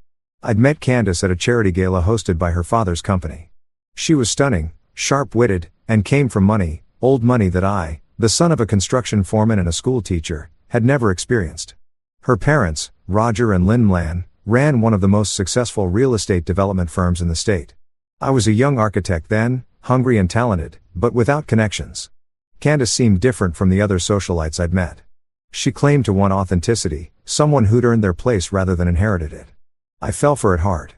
I'd met Candace at a charity gala hosted by her father's company. She was stunning, sharp-witted, and came from money, old money that I, the son of a construction foreman and a school teacher, had never experienced. Her parents, Roger and Lynn Mlan, ran one of the most successful real estate development firms in the state. I was a young architect then, hungry and talented, but without connections. Candace seemed different from the other socialites I'd met. She claimed to want authenticity, someone who'd earned their place rather than inherited it. I fell for it hard.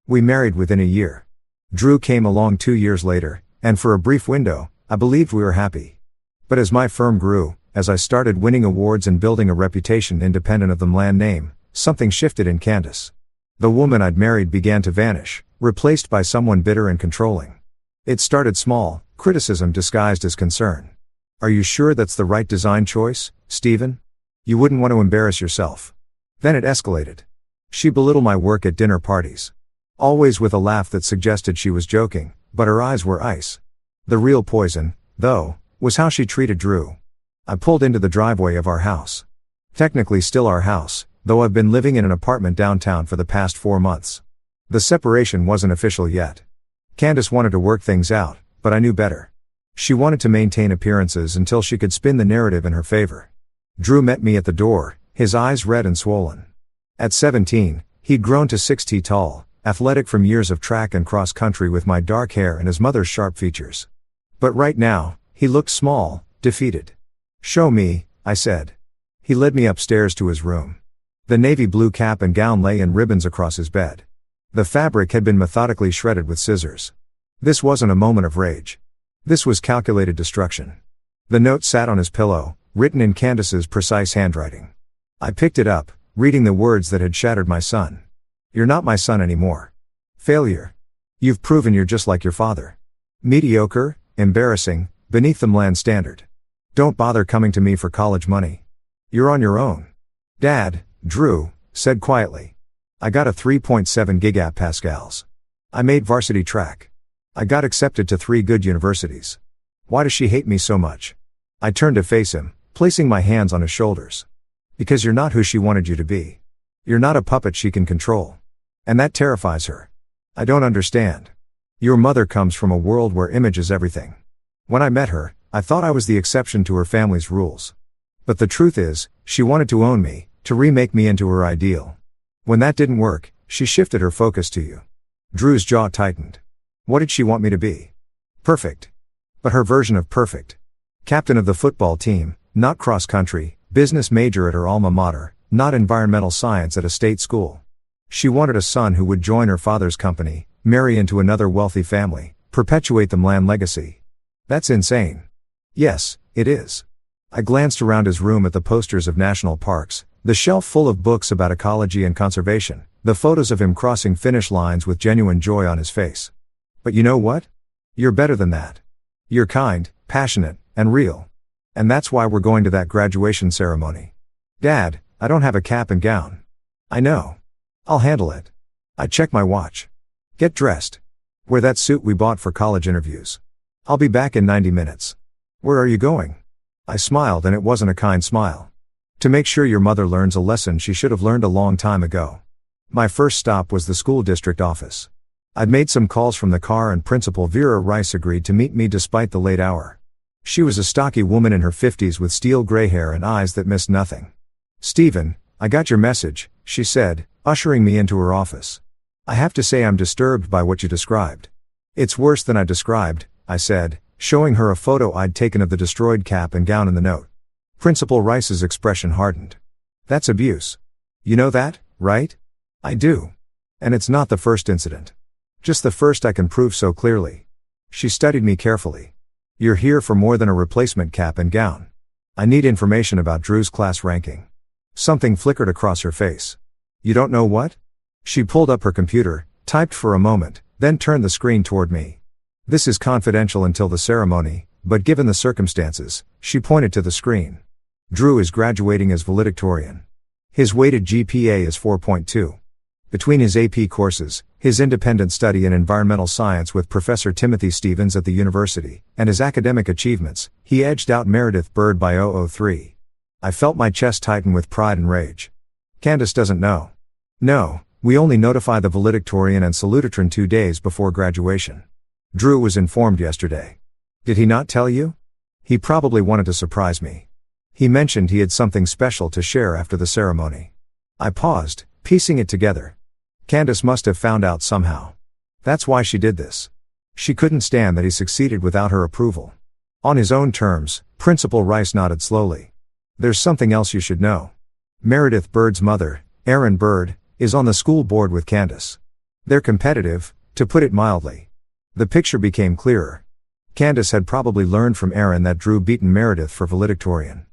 We married within a year. Drew came along 2 years later, and for a brief window, I believed we were happy. But as my firm grew, as I started winning awards and building a reputation independent of the Mlan name, something shifted in Candace. The woman I'd married began to vanish, replaced by someone bitter and controlling. It started small, criticism disguised as concern. "Are you sure that's the right design choice, Stephen? You wouldn't want to embarrass yourself." Then it escalated. She belittled my work at dinner parties. Always with a laugh that suggested she was joking, but her eyes were ice. The real poison, though, was how she treated Drew. I pulled into the driveway of our house. Technically still our house, though I've been living in an apartment downtown for the past 4 months. The separation wasn't official yet. Candace wanted to work things out, but I knew better. She wanted to maintain appearances until she could spin the narrative in her favor. Drew met me at the door, his eyes red and swollen. At 17, he'd grown to 6 feet tall, athletic from years of track and cross country with my dark hair and his mother's sharp features. But right now, he looked small, defeated. "Show me," I said. He led me upstairs to his room. The navy blue cap and gown lay in ribbons across his bed. The fabric had been methodically shredded with scissors. This wasn't a moment of rage. This was calculated destruction. The note sat on his pillow, written in Candace's precise handwriting. I picked it up, reading the words that had shattered my son. "You're not my son anymore. Failure. You've proven you're just like your father. Mediocre, embarrassing, beneath the Mlan standard. Don't bother coming to me for college money. You're on your own." "Dad," Drew said quietly. "I got a 3.7 gigapascals. I made varsity track. I got accepted to 3 good universities. Why does she hate me so much?" I turned to face him, placing my hands on his shoulders. "Because you're not who she wanted you to be. You're not a puppet she can control. And that terrifies her. I don't understand. Your mother comes from a world where image is everything. When I met her, I thought I was the exception to her family's rules. But the truth is, she wanted to own me, to remake me into her ideal. When that didn't work, she shifted her focus to you." Drew's jaw tightened. "What did she want me to be?" "Perfect. But her version of perfect. Captain of the football team, not cross country, business major at her alma mater, not environmental science at a state school. She wanted a son who would join her father's company, marry into another wealthy family, perpetuate the Mlan legacy. That's insane." "Yes, it is." I glanced around his room at the posters of national parks, the shelf full of books about ecology and conservation, the photos of him crossing finish lines with genuine joy on his face. "But you know what? You're better than that. You're kind, passionate, and real. And that's why we're going to that graduation ceremony." "Dad, I don't have a cap and gown." "I know. I'll handle it." I checked my watch. "Get dressed. Wear that suit we bought for college interviews. I'll be back in 90 minutes. "Where are you going?" I smiled, and it wasn't a kind smile. "To make sure your mother learns a lesson she should have learned a long time ago." My first stop was the school district office. I'd made some calls from the car, and Principal Vera Rice agreed to meet me despite the late hour. She was a stocky woman in her 50s with steel gray hair and eyes that missed nothing. "Stephen, I got your message," she said, ushering me into her office. "I have to say I'm disturbed by what you described." "It's worse than I described," I said, showing her a photo I'd taken of the destroyed cap and gown in the note. Principal Rice's expression hardened. "That's abuse. You know that, right?" "I do. And it's not the first incident. Just the first I can prove so clearly." She studied me carefully. "You're here for more than a replacement cap and gown. I need information about Drew's class ranking." Something flickered across her face. "You don't know what?" She pulled up her computer, typed for a moment, then turned the screen toward me. "This is confidential until the ceremony, but given the circumstances," she pointed to the screen. "Drew is graduating as valedictorian. His weighted GPA is 4.2. Between his AP courses, his independent study in environmental science with Professor Timothy Stevens at the university, and his academic achievements, he edged out Meredith Bird by 0.003. I felt my chest tighten with pride and rage. "Candace doesn't know." "No, we only notify the valedictorian and salutatorian 2 days before graduation. Drew was informed yesterday." "Did he not tell you?" "He probably wanted to surprise me. He mentioned he had something special to share after the ceremony." I paused, piecing it together. Candace must have found out somehow. That's why she did this. She couldn't stand that he succeeded without her approval. On his own terms, Principal Rice nodded slowly. "There's something else you should know. Meredith Bird's mother, Erin Bird, is on the school board with Candace. They're competitive, to put it mildly." The picture became clearer. Candace had probably learned from Erin that Drew beaten Meredith for valedictorian.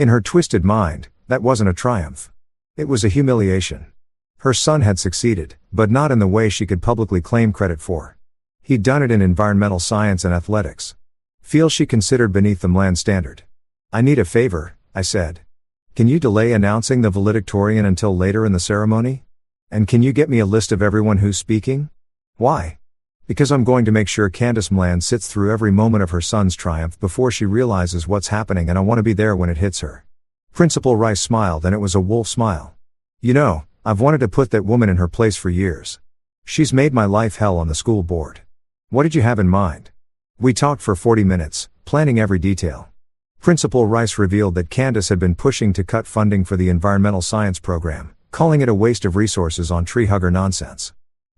In her twisted mind, that wasn't a triumph. It was a humiliation. Her son had succeeded, but not in the way she could publicly claim credit for. He'd done it in environmental science and athletics. Fields she considered beneath the Mlan standard. "I need a favor," I said. "Can you delay announcing the valedictorian until later in the ceremony? And can you get me a list of everyone who's speaking?" "Why?" "Because I'm going to make sure Candace Mlan sits through every moment of her son's triumph before she realizes what's happening, and I want to be there when it hits her." Principal Rice smiled, and it was a wolf smile. "You know, I've wanted to put that woman in her place for years. She's made my life hell on the school board. What did you have in mind?" We talked for 40 minutes, planning every detail. Principal Rice revealed that Candace had been pushing to cut funding for the environmental science program, calling it a waste of resources on tree hugger nonsense.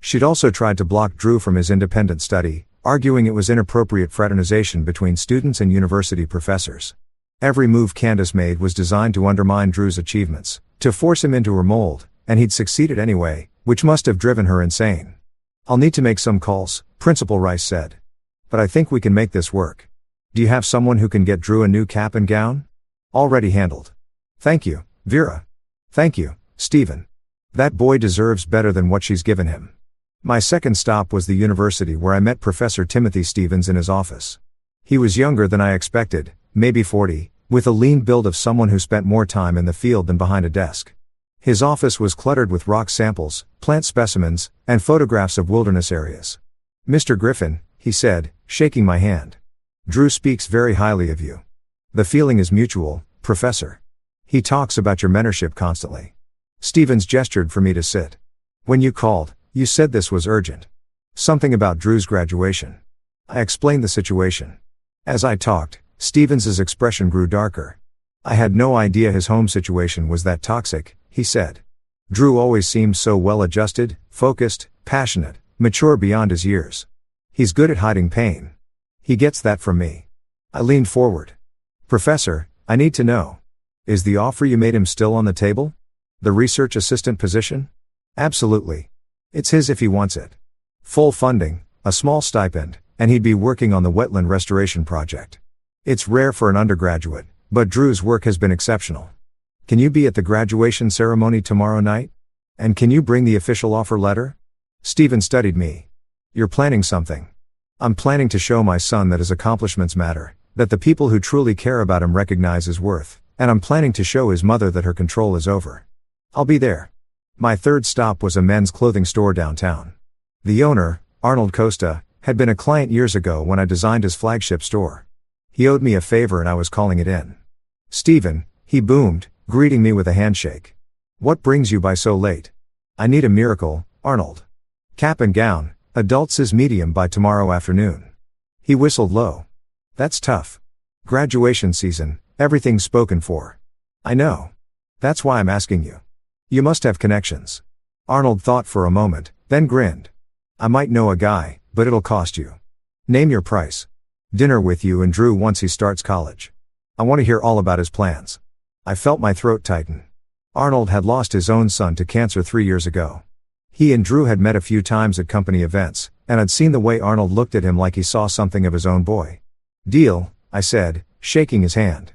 She'd also tried to block Drew from his independent study, arguing it was inappropriate fraternization between students and university professors. Every move Candace made was designed to undermine Drew's achievements, to force him into her mold, and he'd succeeded anyway, which must have driven her insane. "I'll need to make some calls," Principal Rice said. "But I think we can make this work. Do you have someone who can get Drew a new cap and gown?" "Already handled." "Thank you, Vera." "Thank you, Stephen. That boy deserves better than what she's given him." My second stop was the university, where I met Professor Timothy Stevens in his office. He was younger than I expected, maybe 40, with a lean build of someone who spent more time in the field than behind a desk. His office was cluttered with rock samples, plant specimens, and photographs of wilderness areas. "Mr. Griffin," he said, shaking my hand. "Drew speaks very highly of you. The feeling is mutual, Professor. He talks about your mentorship constantly." Stevens gestured for me to sit. "When you called, you said this was urgent. Something about Drew's graduation." I explained the situation. As I talked, Stevens's expression grew darker. "I had no idea his home situation was that toxic," he said. "Drew always seemed so well-adjusted, focused, passionate, mature beyond his years. He's good at hiding pain. He gets that from me." I leaned forward. "Professor, I need to know. Is the offer you made him still on the table? The research assistant position?" "Absolutely. It's his if he wants it. Full funding, a small stipend, and he'd be working on the wetland restoration project. It's rare for an undergraduate, but Drew's work has been exceptional. Can you be at the graduation ceremony tomorrow night? And can you bring the official offer letter?" Stephen studied me. "You're planning something." "I'm planning to show my son that his accomplishments matter, that the people who truly care about him recognize his worth, and I'm planning to show his mother that her control is over. I'll be there." My third stop was a men's clothing store downtown. The owner, Arnold Costa, had been a client years ago when I designed his flagship store. He owed me a favor and I was calling it in. "Stephen," he boomed, greeting me with a handshake. "What brings you by so late?" "I need a miracle, Arnold. Cap and gown, adult size medium by tomorrow afternoon." He whistled low. "That's tough. Graduation season, everything's spoken for." "I know. That's why I'm asking you. You must have connections." Arnold thought for a moment, then grinned. "I might know a guy, but it'll cost you." "Name your price." "Dinner with you and Drew once he starts college. I want to hear all about his plans." I felt my throat tighten. Arnold had lost his own son to cancer 3 years ago. He and Drew had met a few times at company events, and I'd seen the way Arnold looked at him like he saw something of his own boy. "Deal," I said, shaking his hand.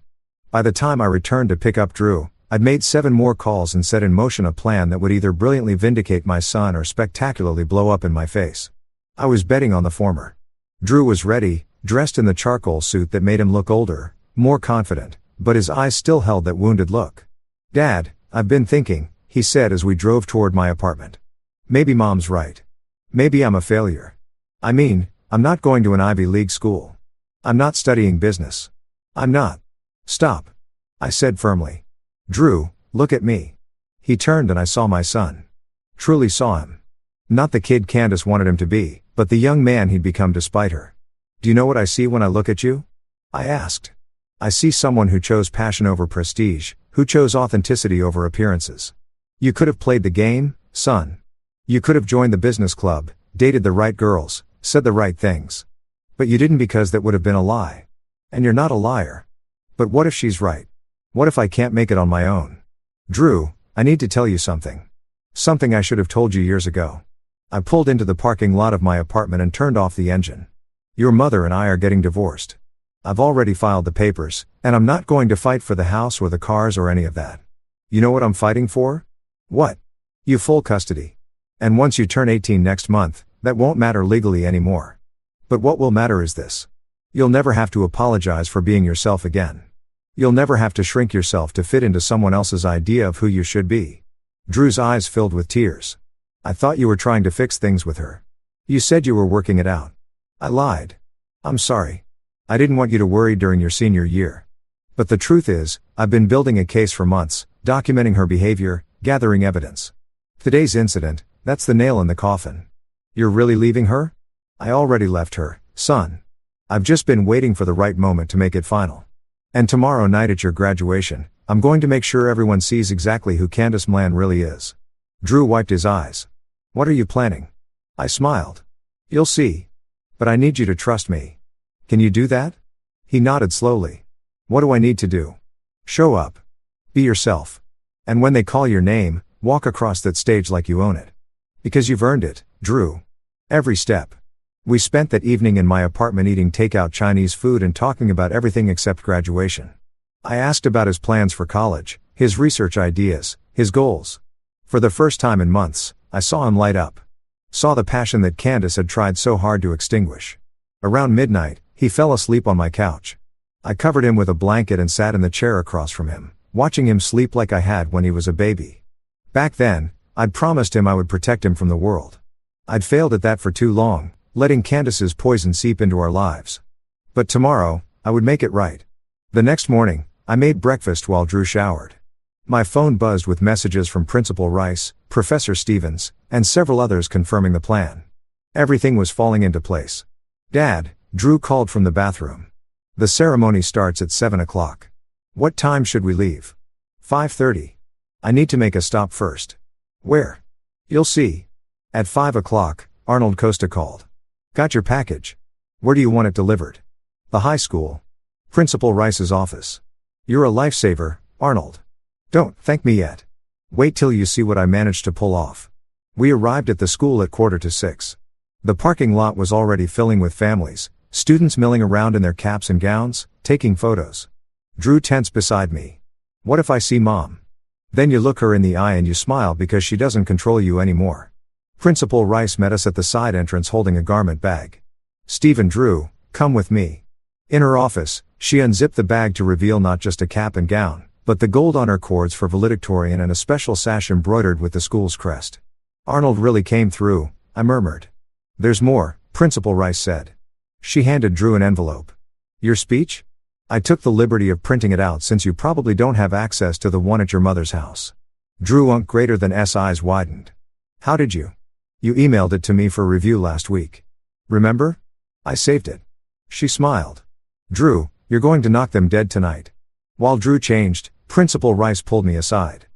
By the time I returned to pick up Drew, I'd made 7 more calls and set in motion a plan that would either brilliantly vindicate my son or spectacularly blow up in my face. I was betting on the former. Drew was ready, dressed in the charcoal suit that made him look older, more confident, but his eyes still held that wounded look. "Dad, I've been thinking," he said as we drove toward my apartment. "Maybe Mom's right. Maybe I'm a failure. I mean, I'm not going to an Ivy League school. I'm not studying business. I'm not." "Stop," I said firmly. "Drew, look at me." He turned and I saw my son. Truly saw him. Not the kid Candace wanted him to be, but the young man he'd become despite her. "Do you know what I see when I look at you?" I asked. "I see someone who chose passion over prestige, who chose authenticity over appearances. You could have played the game, son. You could have joined the business club, dated the right girls, said the right things. But you didn't because that would have been a lie. And you're not a liar. But what if she's right? What if I can't make it on my own? Drew, I need to tell you something. Something I should have told you years ago." I pulled into the parking lot of my apartment and turned off the engine. "Your mother and I are getting divorced." I've already filed the papers, and I'm not going to fight for the house or the cars or any of that. You know what I'm fighting for? What? You full custody. And once you turn 18 next month, that won't matter legally anymore. But what will matter is this. You'll never have to apologize for being yourself again. You'll never have to shrink yourself to fit into someone else's idea of who you should be. Drew's eyes filled with tears. I thought you were trying to fix things with her. You said you were working it out. I lied. I'm sorry. I didn't want you to worry during your senior year. But the truth is, I've been building a case for months, documenting her behavior, gathering evidence. Today's incident, that's the nail in the coffin. You're really leaving her? I already left her, son. I've just been waiting for the right moment to make it final. And tomorrow night at your graduation, I'm going to make sure everyone sees exactly who Candace Mlan really is. Drew wiped his eyes. What are you planning? I smiled. You'll see. But I need you to trust me. Can you do that? He nodded slowly. What do I need to do? Show up. Be yourself. And when they call your name, walk across that stage like you own it. Because you've earned it, Drew. Every step. We spent that evening in my apartment eating takeout Chinese food and talking about everything except graduation. I asked about his plans for college, his research ideas, his goals. For the first time in months, I saw him light up. Saw the passion that Candace had tried so hard to extinguish. Around midnight, he fell asleep on my couch. I covered him with a blanket and sat in the chair across from him, watching him sleep like I had when he was a baby. Back then, I'd promised him I would protect him from the world. I'd failed at that for too long, letting Candace's poison seep into our lives. But tomorrow, I would make it right. The next morning, I made breakfast while Drew showered. My phone buzzed with messages from Principal Rice, Professor Stevens, and several others confirming the plan. Everything was falling into place. Dad, Drew called from the bathroom. The ceremony starts at 7 o'clock. What time should we leave? 5:30. I need to make a stop first. Where? You'll see. At 5 o'clock, Arnold Costa called. Got your package. Where do you want it delivered? The high school. Principal Rice's office. You're a lifesaver, Arnold. Don't thank me yet. Wait till you see what I managed to pull off. We arrived at the school at 5:45. The parking lot was already filling with families, students milling around in their caps and gowns, taking photos. Drew tensed beside me. What if I see Mom? Then you look her in the eye and you smile because she doesn't control you anymore. Principal Rice met us at the side entrance holding a garment bag. Steve and Drew, come with me. In her office, she unzipped the bag to reveal not just a cap and gown, but the gold honor cords for valedictorian and a special sash embroidered with the school's crest. Arnold really came through, I murmured. There's more, Principal Rice said. She handed Drew an envelope. Your speech? I took the liberty of printing it out since you probably don't have access to the one at your mother's house. Drew unk greater than S eyes widened. How did you? You emailed it to me for review last week. Remember? I saved it. She smiled. Drew, you're going to knock them dead tonight. While Drew changed, Principal Rice pulled me aside.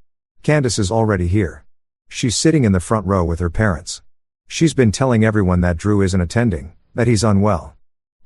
Candace is already here. She's sitting in the front row with her parents. She's been telling everyone that Drew isn't attending, that he's unwell.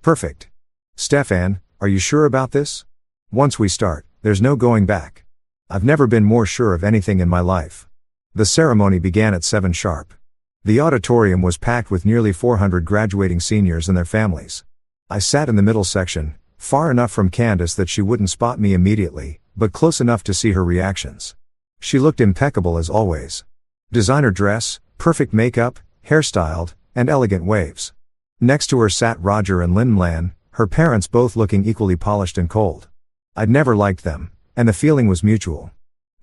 Perfect. Stefan, are you sure about this? Once we start, there's no going back. I've never been more sure of anything in my life. The ceremony began at 7 sharp. The auditorium was packed with nearly 400 graduating seniors and their families. I sat in the middle section, far enough from Candace that she wouldn't spot me immediately, but close enough to see her reactions. She looked impeccable as always. Designer dress, perfect makeup, hairstyled, and elegant waves. Next to her sat Roger and Lynn Mlan, her parents both looking equally polished and cold. I'd never liked them, and the feeling was mutual.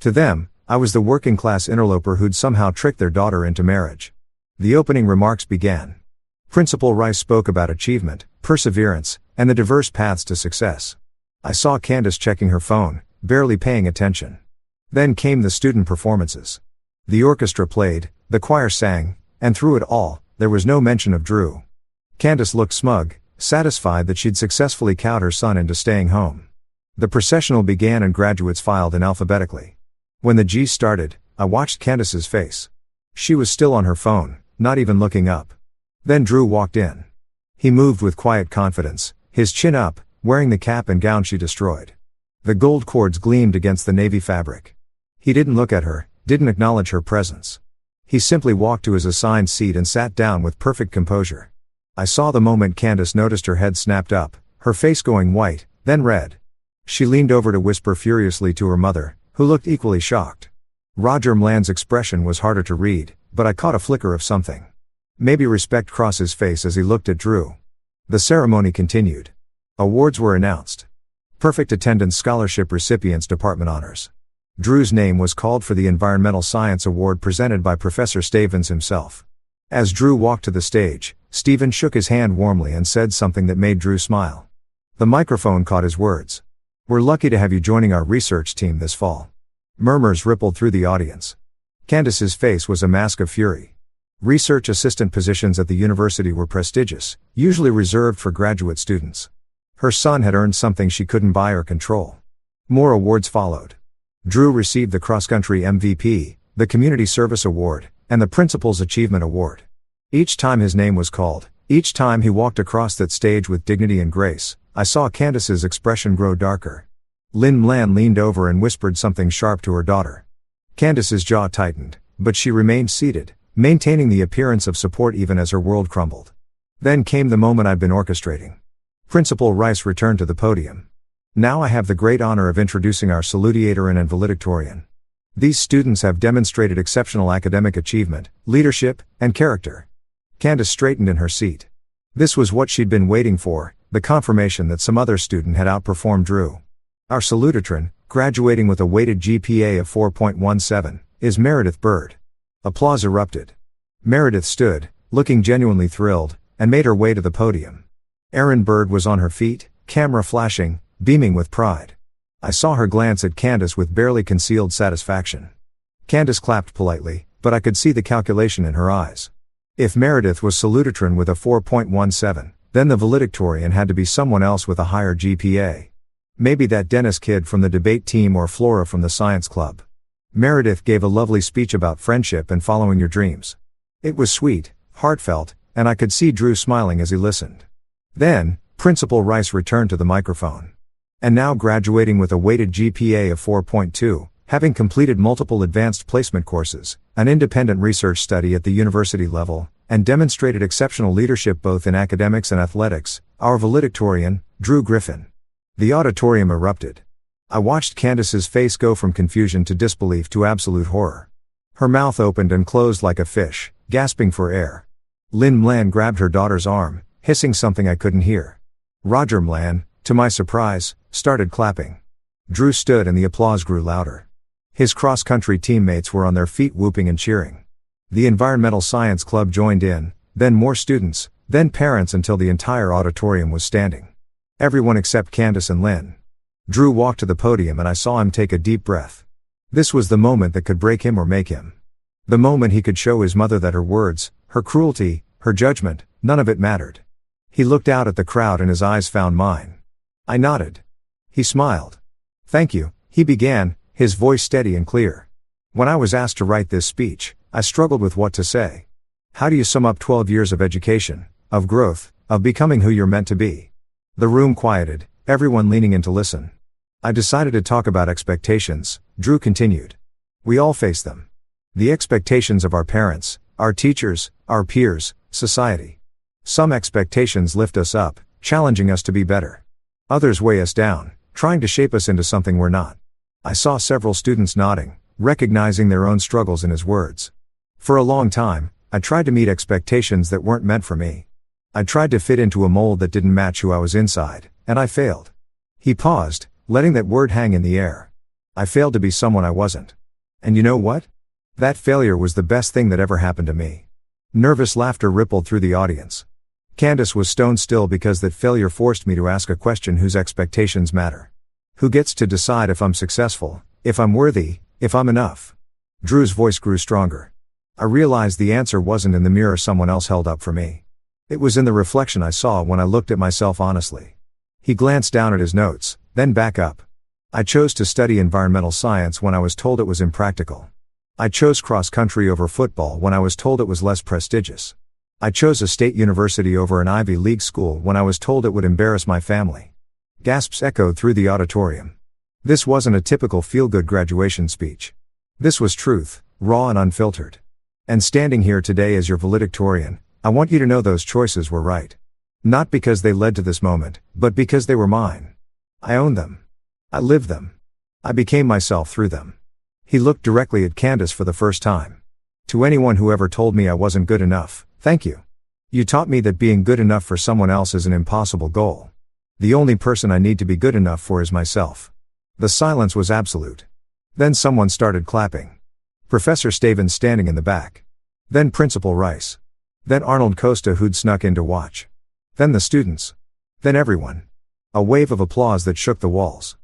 To them, I was the working-class interloper who'd somehow tricked their daughter into marriage. The opening remarks began. Principal Rice spoke about achievement, perseverance, and the diverse paths to success. I saw Candace checking her phone, barely paying attention. Then came the student performances. The orchestra played, the choir sang, and through it all, there was no mention of Drew. Candace looked smug, satisfied that she'd successfully cowed her son into staying home. The processional began and graduates filed in alphabetically. When the G started, I watched Candace's face. She was still on her phone, not even looking up. Then Drew walked in. He moved with quiet confidence, his chin up, wearing the cap and gown she destroyed. The gold cords gleamed against the navy fabric. He didn't look at her, didn't acknowledge her presence. He simply walked to his assigned seat and sat down with perfect composure. I saw the moment Candace noticed her head snapped up, her face going white, then red. She leaned over to whisper furiously to her mother, who looked equally shocked. Roger Mland's expression was harder to read, but I caught a flicker of something. Maybe respect crossed his face as he looked at Drew. The ceremony continued. Awards were announced. Perfect attendance scholarship recipients department honors. Drew's name was called for the Environmental Science Award presented by Professor Stavens himself. As Drew walked to the stage, Steven shook his hand warmly and said something that made Drew smile. The microphone caught his words. "We're lucky to have you joining our research team this fall." Murmurs rippled through the audience. Candace's face was a mask of fury. Research assistant positions at the university were prestigious, usually reserved for graduate students. Her son had earned something she couldn't buy or control. More awards followed. Drew received the cross-country MVP, the Community Service Award, and the Principal's Achievement Award. Each time his name was called, each time he walked across that stage with dignity and grace, I saw Candace's expression grow darker. Lynn Mland leaned over and whispered something sharp to her daughter. Candace's jaw tightened, but she remained seated, maintaining the appearance of support even as her world crumbled. Then came the moment I'd been orchestrating. Principal Rice returned to the podium. "Now I have the great honor of introducing our salutatorian and valedictorian. These students have demonstrated exceptional academic achievement, leadership, and character." Candace straightened in her seat. This was what she'd been waiting for, the confirmation that some other student had outperformed Drew. Our salutatorian, graduating with a weighted GPA of 4.17, is Meredith Bird. Applause erupted. Meredith stood, looking genuinely thrilled, and made her way to the podium. Erin Bird was on her feet, camera flashing, beaming with pride. I saw her glance at Candace with barely concealed satisfaction. Candace clapped politely, but I could see the calculation in her eyes. If Meredith was salutatorian with a 4.17, then the valedictorian had to be someone else with a higher GPA. Maybe that Dennis kid from the debate team or Flora from the science club. Meredith gave a lovely speech about friendship and following your dreams. It was sweet, heartfelt, and I could see Drew smiling as he listened. Then, Principal Rice returned to the microphone. "And now graduating with a weighted GPA of 4.2, having completed multiple advanced placement courses, an independent research study at the university level, and demonstrated exceptional leadership both in academics and athletics, our valedictorian, Drew Griffin." The auditorium erupted. I watched Candace's face go from confusion to disbelief to absolute horror. Her mouth opened and closed like a fish, gasping for air. Lynn Mland grabbed her daughter's arm, hissing something I couldn't hear. Roger Mland, to my surprise, started clapping. Drew stood and the applause grew louder. His cross-country teammates were on their feet whooping and cheering. The Environmental Science Club joined in, then more students, then parents until the entire auditorium was standing. Everyone except Candace and Lynn. Drew walked to the podium and I saw him take a deep breath. This was the moment that could break him or make him. The moment he could show his mother that her words, her cruelty, her judgment, none of it mattered. He looked out at the crowd and his eyes found mine. I nodded. He smiled. "Thank you," he began, his voice steady and clear. "When I was asked to write this speech, I struggled with what to say. How do you sum up 12 years of education, of growth, of becoming who you're meant to be?" The room quieted, everyone leaning in to listen. "I decided to talk about expectations," Drew continued. "We all face them. The expectations of our parents, our teachers, our peers, society. Some expectations lift us up, challenging us to be better. Others weigh us down, trying to shape us into something we're not." I saw several students nodding, recognizing their own struggles in his words. For a long time, I tried to meet expectations that weren't meant for me. I tried to fit into a mold that didn't match who I was inside, and I failed. He paused, letting that word hang in the air. I failed to be someone I wasn't. And you know what? That failure was the best thing that ever happened to me. Nervous laughter rippled through the audience. Candace was stone still because that failure forced me to ask a question whose expectations matter. Who gets to decide if I'm successful, if I'm worthy, if I'm enough? Drew's voice grew stronger. I realized the answer wasn't in the mirror someone else held up for me. It was in the reflection I saw when I looked at myself honestly. He glanced down at his notes, then back up. I chose to study environmental science when I was told it was impractical. I chose cross-country over football when I was told it was less prestigious. I chose a state university over an Ivy League school when I was told it would embarrass my family. Gasps echoed through the auditorium. This wasn't a typical feel-good graduation speech. This was truth, raw and unfiltered. And standing here today as your valedictorian, I want you to know those choices were right. Not because they led to this moment, but because they were mine. I owned them. I lived them. I became myself through them. He looked directly at Candace for the first time. To anyone who ever told me I wasn't good enough, thank you. You taught me that being good enough for someone else is an impossible goal. The only person I need to be good enough for is myself. The silence was absolute. Then someone started clapping. Professor Stavins standing in the back. Then Principal Rice. Then Arnold Costa, who'd snuck in to watch. Then the students. Then everyone. A wave of applause that shook the walls.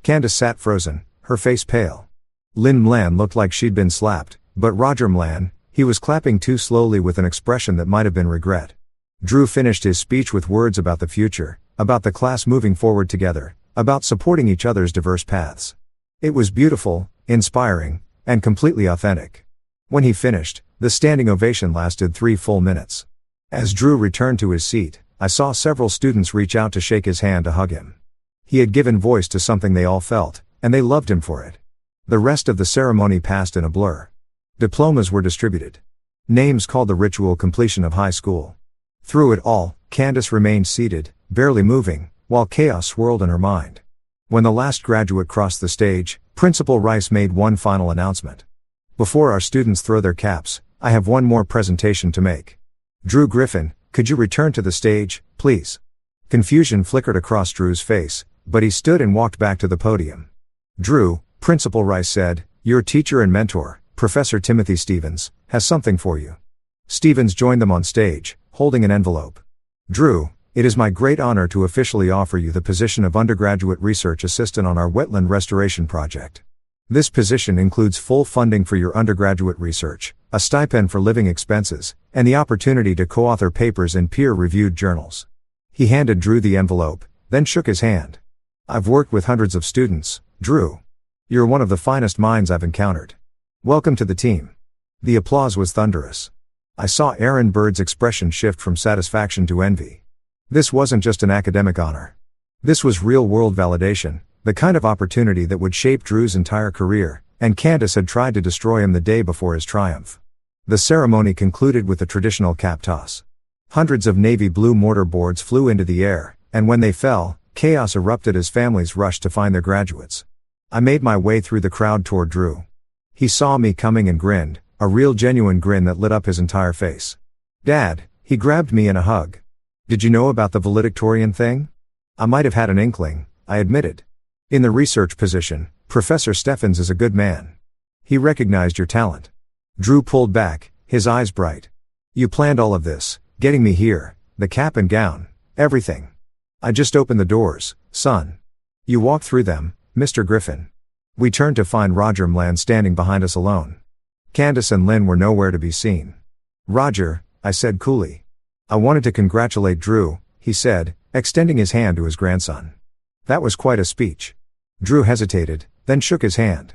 Candace sat frozen, her face pale. Lynn Mlan looked like she'd been slapped, but Roger Mlan, he was clapping too slowly with an expression that might have been regret. Drew finished his speech with words about the future, about the class moving forward together, about supporting each other's diverse paths. It was beautiful, inspiring, and completely authentic. When he finished, the standing ovation lasted 3 full minutes. As Drew returned to his seat, I saw several students reach out to shake his hand to hug him. He had given voice to something they all felt, and they loved him for it. The rest of the ceremony passed in a blur. Diplomas were distributed. Names called the ritual completion of high school. Through it all, Candace remained seated, barely moving, while chaos swirled in her mind. When the last graduate crossed the stage, Principal Rice made one final announcement. Before our students throw their caps, I have one more presentation to make. Drew Griffin, could you return to the stage, please? Confusion flickered across Drew's face, but he stood and walked back to the podium. Drew, Principal Rice said, your teacher and mentor, Professor Timothy Stavins, has something for you. Stavins joined them on stage, holding an envelope. Drew, it is my great honor to officially offer you the position of undergraduate research assistant on our wetland restoration project. This position includes full funding for your undergraduate research, a stipend for living expenses, and the opportunity to co-author papers in peer-reviewed journals. He handed Drew the envelope, then shook his hand. I've worked with hundreds of students, Drew. You're one of the finest minds I've encountered. Welcome to the team. The applause was thunderous. I saw Aaron Bird's expression shift from satisfaction to envy. This wasn't just an academic honor. This was real-world validation, the kind of opportunity that would shape Drew's entire career, and Candace had tried to destroy him the day before his triumph. The ceremony concluded with the traditional cap toss. Hundreds of navy blue mortar boards flew into the air, and when they fell, chaos erupted as families rushed to find their graduates. I made my way through the crowd toward Drew. He saw me coming and grinned, a real genuine grin that lit up his entire face. Dad, he grabbed me in a hug. Did you know about the valedictorian thing? I might have had an inkling, I admitted. In the research position, Professor Steffens is a good man. He recognized your talent. Drew pulled back, his eyes bright. You planned all of this, getting me here, the cap and gown, everything. I just opened the doors, son. You walked through them, Mr. Griffin. We turned to find Roger Mlan standing behind us alone. Candace and Lynn were nowhere to be seen. Roger, I said coolly. I wanted to congratulate Drew, he said, extending his hand to his grandson. That was quite a speech. Drew hesitated, then shook his hand.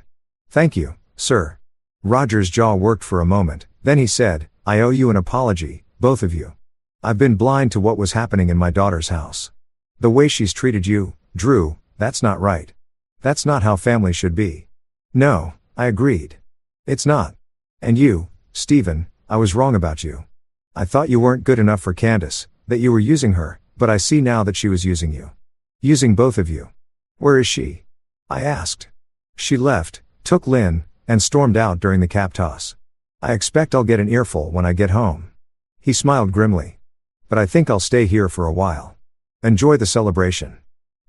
Thank you, sir. Roger's jaw worked for a moment, then he said, I owe you an apology, both of you. I've been blind to what was happening in my daughter's house. The way she's treated you, Drew, that's not right. That's not how family should be. No, I agreed. It's not. And you, Stephen, I was wrong about you. I thought you weren't good enough for Candace, that you were using her, but I see now that she was using you. Using both of you. Where is she? I asked. She left, took Lynn, and stormed out during the cap toss. I expect I'll get an earful when I get home. He smiled grimly. But I think I'll stay here for a while. Enjoy the celebration.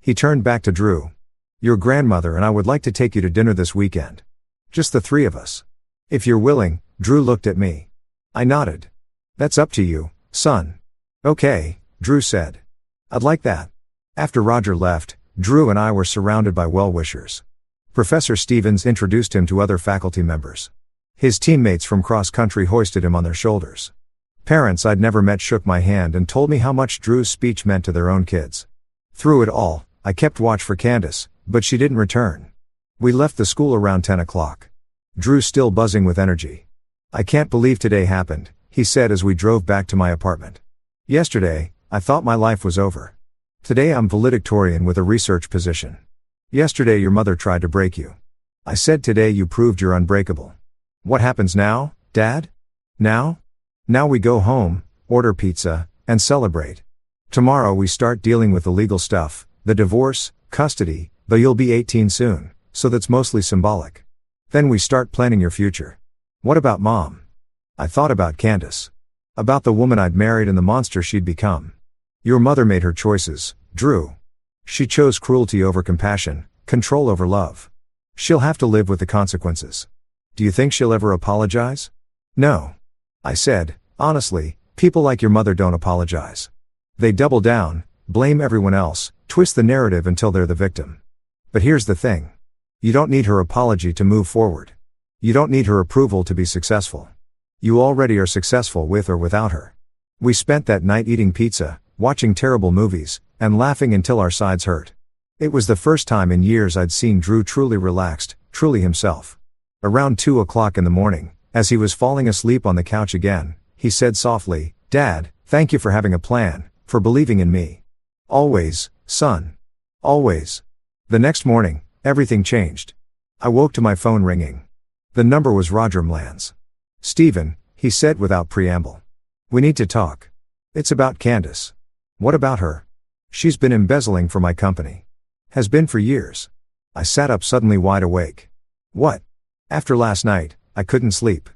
He turned back to Drew. Your grandmother and I would like to take you to dinner this weekend. Just the 3 of us. If you're willing, Drew looked at me. I nodded. That's up to you, son. Okay, Drew said. I'd like that. After Roger left, Drew and I were surrounded by well-wishers. Professor Stavins introduced him to other faculty members. His teammates from cross-country hoisted him on their shoulders. Parents I'd never met shook my hand and told me how much Drew's speech meant to their own kids. Through it all, I kept watch for Candace, but she didn't return. We left the school around 10 o'clock. Drew still buzzing with energy. I can't believe today happened, he said as we drove back to my apartment. Yesterday, I thought my life was over. Today I'm valedictorian with a research position. Yesterday your mother tried to break you. I said today you proved you're unbreakable. What happens now, Dad? Now? Now we go home, order pizza, and celebrate. Tomorrow we start dealing with the legal stuff, the divorce, custody, though you'll be 18 soon, so that's mostly symbolic. Then we start planning your future. What about Mom? I thought about Candace. About the woman I'd married and the monster she'd become. Your mother made her choices, Drew. She chose cruelty over compassion, control over love. She'll have to live with the consequences. Do you think she'll ever apologize? No. I said, honestly, people like your mother don't apologize. They double down, blame everyone else, twist the narrative until they're the victim. But here's the thing. You don't need her apology to move forward. You don't need her approval to be successful. You already are successful with or without her. We spent that night eating pizza, watching terrible movies, and laughing until our sides hurt. It was the first time in years I'd seen Drew truly relaxed, truly himself. Around 2 o'clock in the morning, as he was falling asleep on the couch again, he said softly, "Dad, thank you for having a plan, for believing in me. Always, son. Always." The next morning, everything changed. I woke to my phone ringing. The number was Roger Mlan's. "Stephen," he said without preamble. "We need to talk. It's about Candace." "What about her?" "She's been embezzling for my company. Has been for years." I sat up suddenly wide awake. "What?" "After last night, I couldn't sleep.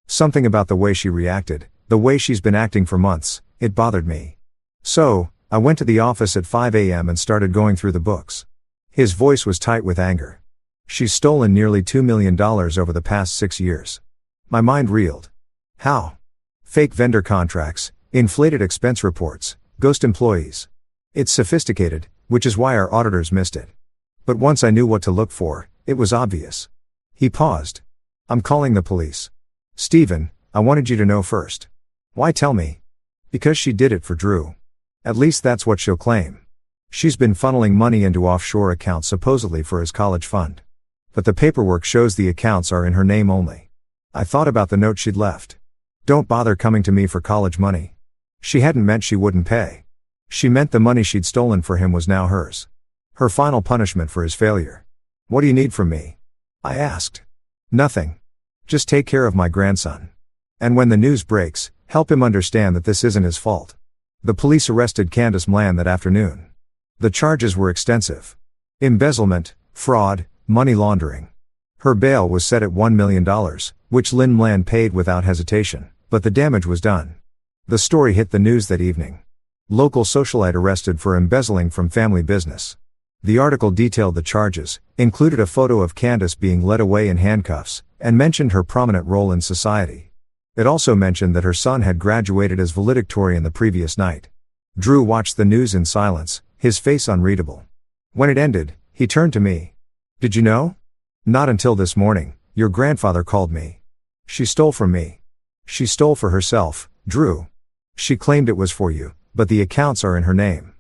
Something about the way she reacted, the way she's been acting for months, it bothered me. So, I went to the office at 5 a.m. and started going through the books." His voice was tight with anger. "She's stolen nearly $2 million over the past 6 years." My mind reeled. How? Fake vendor contracts, inflated expense reports, ghost employees. It's sophisticated, which is why our auditors missed it. But once I knew what to look for, it was obvious. He paused. "I'm calling the police." "Stephen, I wanted you to know first." "Why tell me?" "Because she did it for Drew. At least that's what she'll claim. She's been funneling money into offshore accounts supposedly for his college fund. But the paperwork shows the accounts are in her name only." I thought about the note she'd left. "Don't bother coming to me for college money." She hadn't meant she wouldn't pay. She meant the money she'd stolen for him was now hers. Her final punishment for his failure. "What do you need from me?" I asked. "Nothing. Just take care of my grandson. And when the news breaks, help him understand that this isn't his fault." The police arrested Candace Mlan that afternoon. The charges were extensive. Embezzlement, fraud, money laundering. Her bail was set at $1 million, which Lynn Mlan paid without hesitation, but the damage was done. The story hit the news that evening. Local socialite arrested for embezzling from family business. The article detailed the charges, included a photo of Candace being led away in handcuffs, and mentioned her prominent role in society. It also mentioned that her son had graduated as valedictorian the previous night. Drew watched the news in silence, his face unreadable. When it ended, he turned to me. "Did you know?" "Not until this morning. Your grandfather called me. She stole from me." "She stole for herself, Drew. She claimed it was for you, but the accounts are in her name.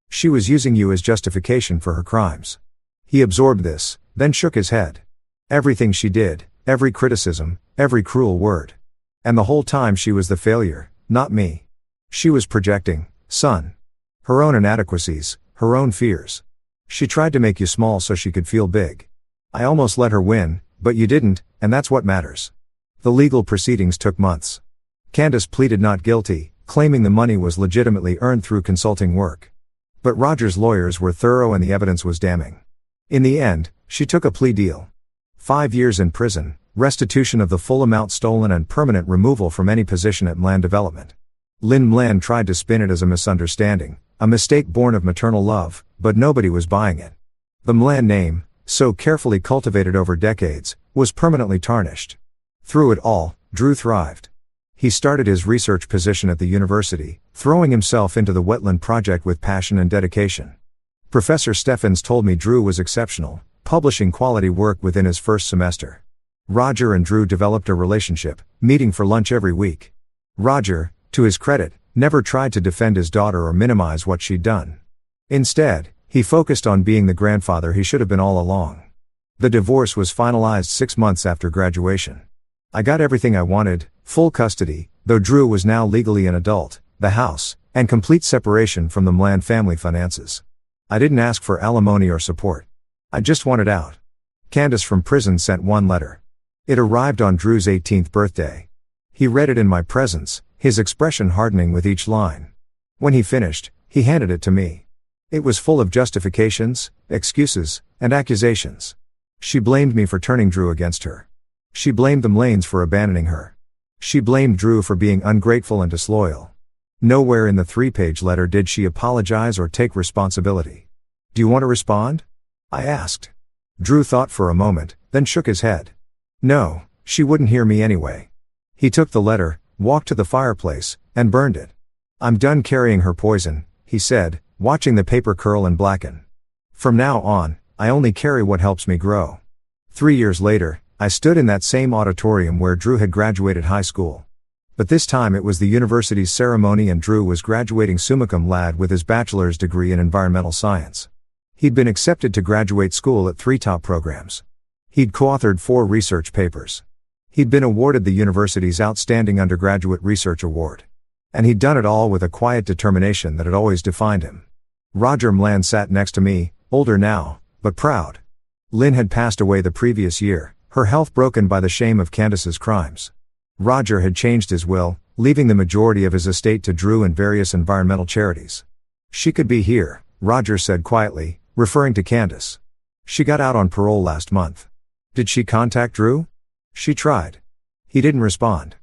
She was using you as justification for her crimes." He absorbed this, then shook his head. "Everything she did, every criticism, every cruel word. And the whole time she was the failure, not me. She was projecting, son. Her own inadequacies, her own fears. She tried to make you small so she could feel big. I almost let her win, but you didn't, and that's what matters." The legal proceedings took months. Candace pleaded not guilty, claiming the money was legitimately earned through consulting work. But Roger's lawyers were thorough and the evidence was damning. In the end, she took a plea deal. 5 years in prison, restitution of the full amount stolen and permanent removal from any position at Mlan Development. Lynn Mlan tried to spin it as a misunderstanding, a mistake born of maternal love, but nobody was buying it. The Mlan name, so carefully cultivated over decades, was permanently tarnished. Through it all, Drew thrived. He started his research position at the university, throwing himself into the wetland project with passion and dedication. Professor Steffens told me Drew was exceptional, publishing quality work within his first semester. Roger and Drew developed a relationship, meeting for lunch every week. Roger, to his credit, never tried to defend his daughter or minimize what she'd done. Instead, he focused on being the grandfather he should have been all along. The divorce was finalized 6 months after graduation. I got everything I wanted, full custody, though Drew was now legally an adult, the house, and complete separation from the Mlan family finances. I didn't ask for alimony or support. I just wanted out. Candace from prison sent one letter. It arrived on Drew's 18th birthday. He read it in my presence, his expression hardening with each line. When he finished, He handed it to me. It was full of justifications, excuses, and accusations. She blamed me for turning Drew against her. She blamed the Lanes for abandoning her. She blamed Drew for being ungrateful and disloyal. Nowhere in the 3-page letter did she apologize or take responsibility. "Do you want to respond?" I asked. Drew thought for a moment, then shook his head. No, she wouldn't hear me anyway. He took the letter, walked to the fireplace, and burned it. "I'm done carrying her poison," he said, watching the paper curl and blacken. "From now on, I only carry what helps me grow." 3 years later, I stood in that same auditorium where Drew had graduated high school. But this time it was the university's ceremony and Drew was graduating summa cum laude with his bachelor's degree in environmental science. He'd been accepted to graduate school at 3 top programs. He'd co-authored 4 research papers. He'd been awarded the university's Outstanding Undergraduate Research Award. And he'd done it all with a quiet determination that had always defined him. Roger Mlan sat next to me, older now, but proud. Lynn had passed away the previous year, her health broken by the shame of Candace's crimes. Roger had changed his will, leaving the majority of his estate to Drew and various environmental charities. "She could be here," Roger said quietly, referring to Candace. "She got out on parole last month." "Did she contact Drew?" "She tried." He didn't respond.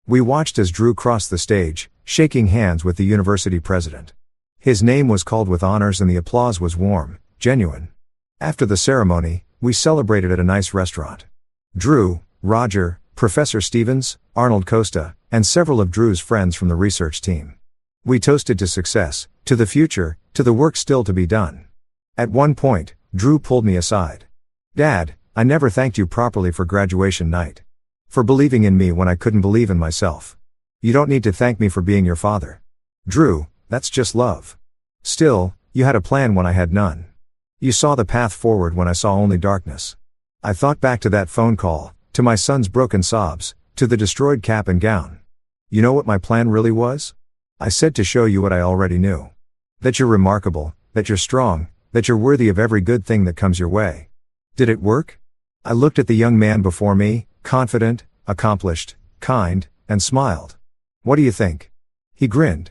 We watched as Drew crossed the stage, shaking hands with the university president. His name was called with honors and the applause was warm, genuine. After the ceremony, we celebrated at a nice restaurant. Drew, Roger, Professor Stevens, Arnold Costa, and several of Drew's friends from the research team. We toasted to success, to the future, to the work still to be done. At one point, Drew pulled me aside. "Dad, I never thanked you properly for graduation night. For believing in me when I couldn't believe in myself. You don't need to thank me for being your father. Drew, that's just love. Still, you had a plan when I had none. You saw the path forward when I saw only darkness." I thought back to that phone call, to my son's broken sobs, to the destroyed cap and gown. "You know what my plan really was?" I said, "To show you what I already knew. That you're remarkable, that you're strong, that you're worthy of every good thing that comes your way." Did it work? I looked at the young man before me, confident, accomplished, kind, and smiled. "What do you think?" He grinned.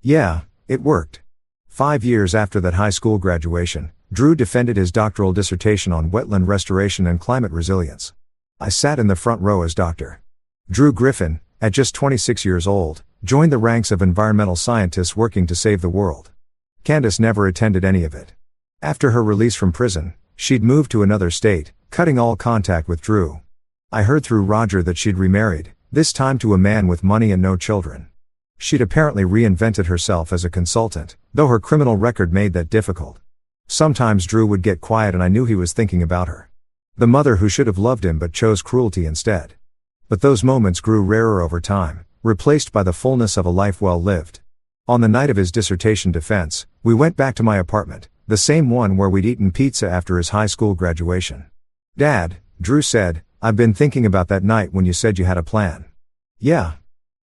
"Yeah, it worked." 5 years after that high school graduation, Drew defended his doctoral dissertation on wetland restoration and climate resilience. I sat in the front row as Dr. Drew Griffin, at just 26 years old, joined the ranks of environmental scientists working to save the world. Candace never attended any of it. After her release from prison, she'd moved to another state, cutting all contact with Drew. I heard through Roger that she'd remarried, this time to a man with money and no children. She'd apparently reinvented herself as a consultant, though her criminal record made that difficult. Sometimes Drew would get quiet and I knew he was thinking about her. The mother who should have loved him but chose cruelty instead. But those moments grew rarer over time, replaced by the fullness of a life well lived. On the night of his dissertation defense, we went back to my apartment, the same one where we'd eaten pizza after his high school graduation. "Dad," Drew said, "I've been thinking about that night when you said you had a plan." "Yeah.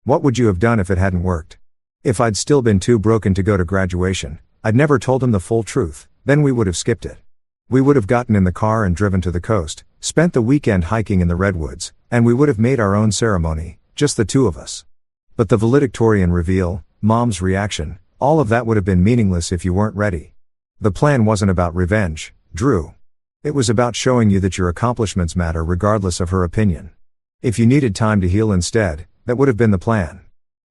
What would you have done if it hadn't worked?" "If I'd still been too broken to go to graduation, I'd never told him the full truth, then we would have skipped it. We would have gotten in the car and driven to the coast, spent the weekend hiking in the redwoods, and we would have made our own ceremony, just the two of us. But the valedictorian reveal, Mom's reaction, all of that would have been meaningless if you weren't ready. The plan wasn't about revenge, Drew. It was about showing you that your accomplishments matter regardless of her opinion. If you needed time to heal instead, that would have been the plan."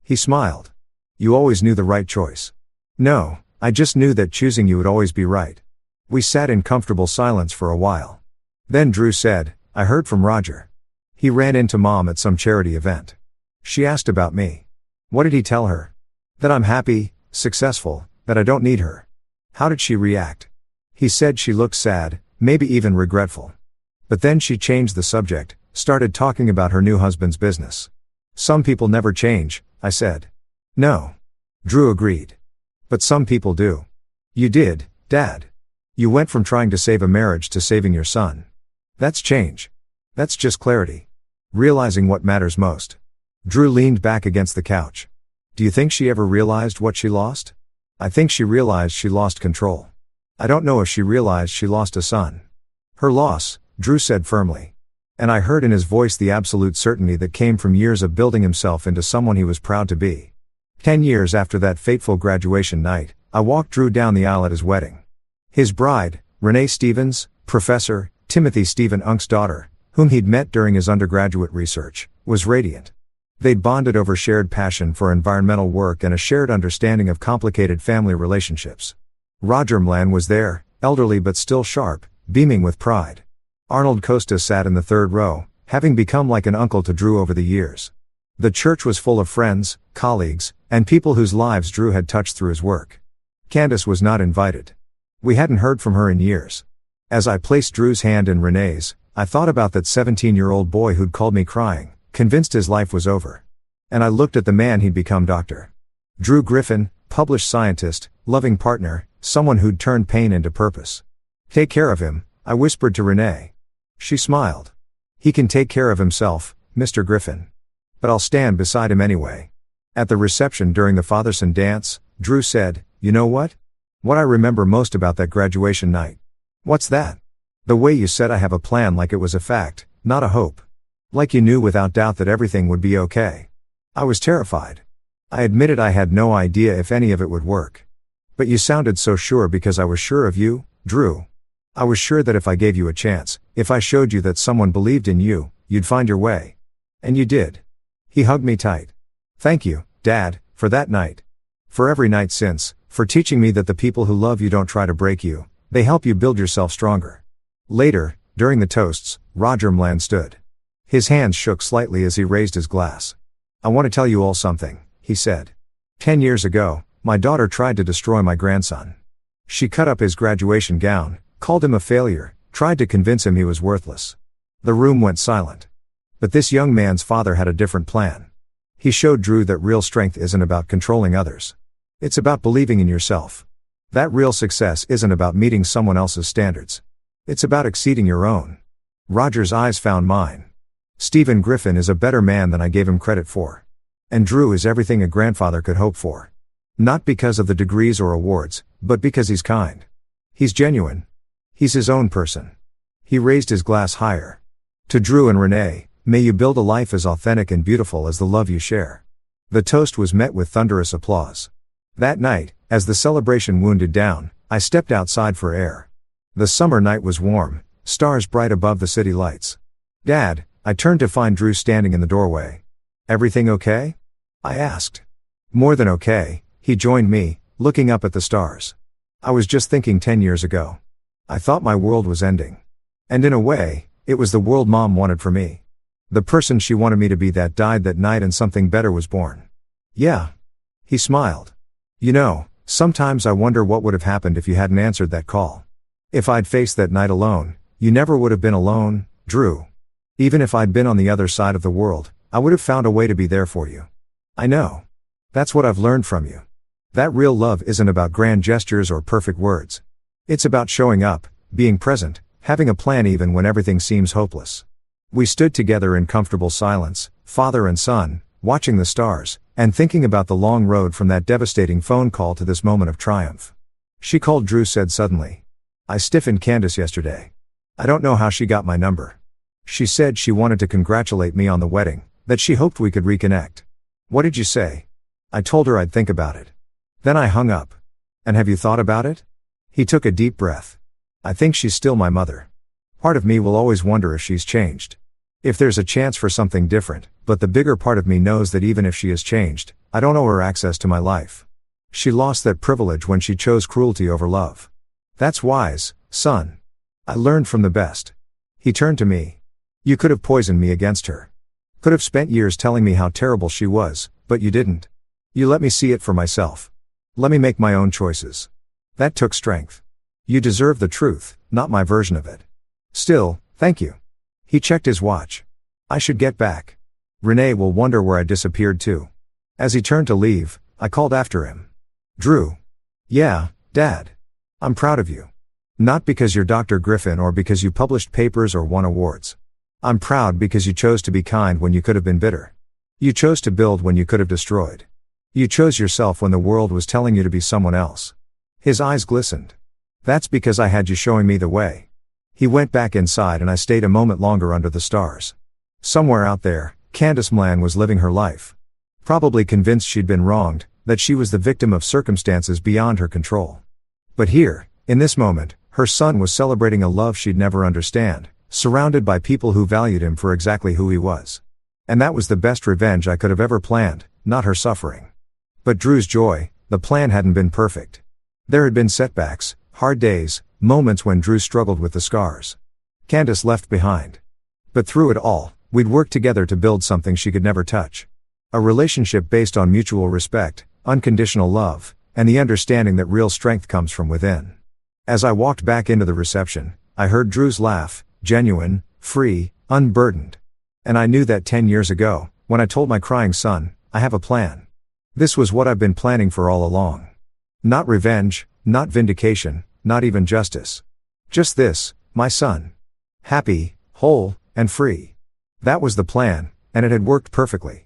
He smiled. "You always knew the right choice." "No, I just knew that choosing you would always be right." We sat in comfortable silence for a while. Then Drew said, "I heard from Roger. He ran into Mom at some charity event. She asked about me." "What did he tell her?" "That I'm happy, successful, that I don't need her." "How did she react?" "He said she looked sad, maybe even regretful. But then she changed the subject, started talking about her new husband's business." "Some people never change," I said. "No." Drew agreed. "But some people do. You did, Dad. You went from trying to save a marriage to saving your son. That's change. That's just clarity. Realizing what matters most." Drew leaned back against the couch. "Do you think she ever realized what she lost?" "I think she realized she lost control. I don't know if she realized she lost a son." "Her loss," Drew said firmly. And I heard in his voice the absolute certainty that came from years of building himself into someone he was proud to be. 10 years after that fateful graduation night, I walked Drew down the aisle at his wedding. His bride, Renee Stevens, Professor Timothy Stephen Unk's daughter, whom he'd met during his undergraduate research, was radiant. They'd bonded over shared passion for environmental work and a shared understanding of complicated family relationships. Roger Mlan was there, elderly but still sharp, beaming with pride. Arnold Costa sat in the third row, having become like an uncle to Drew over the years. The church was full of friends, colleagues, and people whose lives Drew had touched through his work. Candace was not invited. We hadn't heard from her in years. As I placed Drew's hand in Renee's, I thought about that 17-year-old boy who'd called me crying, convinced his life was over. And I looked at the man he'd become, Dr. Drew Griffin, published scientist, loving partner, someone who'd turned pain into purpose. Take care of him, I whispered to Renee. She smiled. He can take care of himself, Mr. Griffin. But I'll stand beside him anyway. At the reception during the father-son dance, Drew said, "You know what? What I remember most about that graduation night." "What's that?" "The way you said I have a plan, like it was a fact, not a hope. Like you knew without doubt that everything would be okay." I was terrified. I admitted I had no idea if any of it would work. "But you sounded so sure because I was sure of you, Drew. I was sure that if I gave you a chance, if I showed you that someone believed in you, you'd find your way. And you did." He hugged me tight. "Thank you, Dad, for that night. For every night since, for teaching me that the people who love you don't try to break you, they help you build yourself stronger." Later, during the toasts, Roger Mlan stood. His hands shook slightly as he raised his glass. "I want to tell you all something," he said. 10 years ago, my daughter tried to destroy my grandson. She cut up his graduation gown, called him a failure, tried to convince him he was worthless. The room went silent. But this young man's father had a different plan. He showed Drew that real strength isn't about controlling others. It's about believing in yourself. That real success isn't about meeting someone else's standards. It's about exceeding your own. Roger's eyes found mine. Stephen Griffin is a better man than I gave him credit for. And Drew is everything a grandfather could hope for. Not because of the degrees or awards, but because he's kind. He's genuine. He's his own person. He raised his glass higher. To Drew and Renee, may you build a life as authentic and beautiful as the love you share. The toast was met with thunderous applause. That night, as the celebration wound down, I stepped outside for air. The summer night was warm, stars bright above the city lights. "Dad," I turned to find Drew standing in the doorway. "Everything okay?" I asked. "More than okay," he joined me, looking up at the stars. "I was just thinking 10 years ago. I thought my world was ending. And in a way, it was the world Mom wanted for me. The person she wanted me to be that died that night and something better was born." "Yeah." He smiled. "You know, sometimes I wonder what would have happened if you hadn't answered that call. If I'd faced that night alone, you never would have been alone, Drew. Even if I'd been on the other side of the world, I would have found a way to be there for you. I know. That's what I've learned from you. That real love isn't about grand gestures or perfect words. It's about showing up, being present, having a plan even when everything seems hopeless." We stood together in comfortable silence, father and son, watching the stars, and thinking about the long road from that devastating phone call to this moment of triumph. "She called," Drew said suddenly. "I stiffened Candace yesterday. I don't know how she got my number. She said she wanted to congratulate me on the wedding, that she hoped we could reconnect." "What did you say?" I told her I'd think about it. Then I hung up. "And have you thought about it?" He took a deep breath. "I think she's still my mother. Part of me will always wonder if she's changed. If there's a chance for something different, but the bigger part of me knows that even if she has changed, I don't owe her access to my life. She lost that privilege when she chose cruelty over love. That's wise, son. I learned from the best." He turned to me. "You could have poisoned me against her. Could have spent years telling me how terrible she was, but you didn't. You let me see it for myself. Let me make my own choices. That took strength. You deserve the truth, not my version of it. Still, thank you." He checked his watch. "I should get back. Renee will wonder where I disappeared to." As he turned to leave, I called after him. "Drew." "Yeah, Dad. I'm proud of you. Not because you're Dr. Griffin or because you published papers or won awards. I'm proud because you chose to be kind when you could have been bitter. You chose to build when you could have destroyed. You chose yourself when the world was telling you to be someone else." His eyes glistened. "That's because I had you showing me the way." He went back inside and I stayed a moment longer under the stars. Somewhere out there, Candace Mlan was living her life. Probably convinced she'd been wronged, that she was the victim of circumstances beyond her control. But here, in this moment, her son was celebrating a love she'd never understand, surrounded by people who valued him for exactly who he was. And that was the best revenge I could have ever planned, not her suffering. But Drew's joy, the plan hadn't been perfect. There had been setbacks, hard days, moments when Drew struggled with the scars Candace left behind. But through it all, we'd worked together to build something she could never touch. A relationship based on mutual respect, unconditional love, and the understanding that real strength comes from within. As I walked back into the reception, I heard Drew's laugh, genuine, free, unburdened. And I knew that 10 years ago, when I told my crying son, I have a plan. This was what I've been planning for all along. Not revenge, not vindication, not even justice. Just this, my son. Happy, whole, and free. That was the plan, and it had worked perfectly.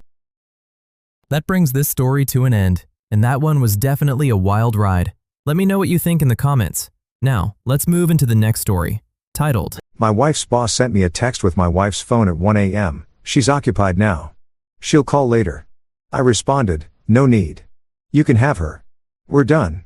That brings this story to an end, and that one was definitely a wild ride. Let me know what you think in the comments. Now, let's move into the next story, titled, My wife's boss sent me a text with my wife's phone at 1 a.m. She's occupied now. She'll call later. I responded, no need. You can have her. We're done.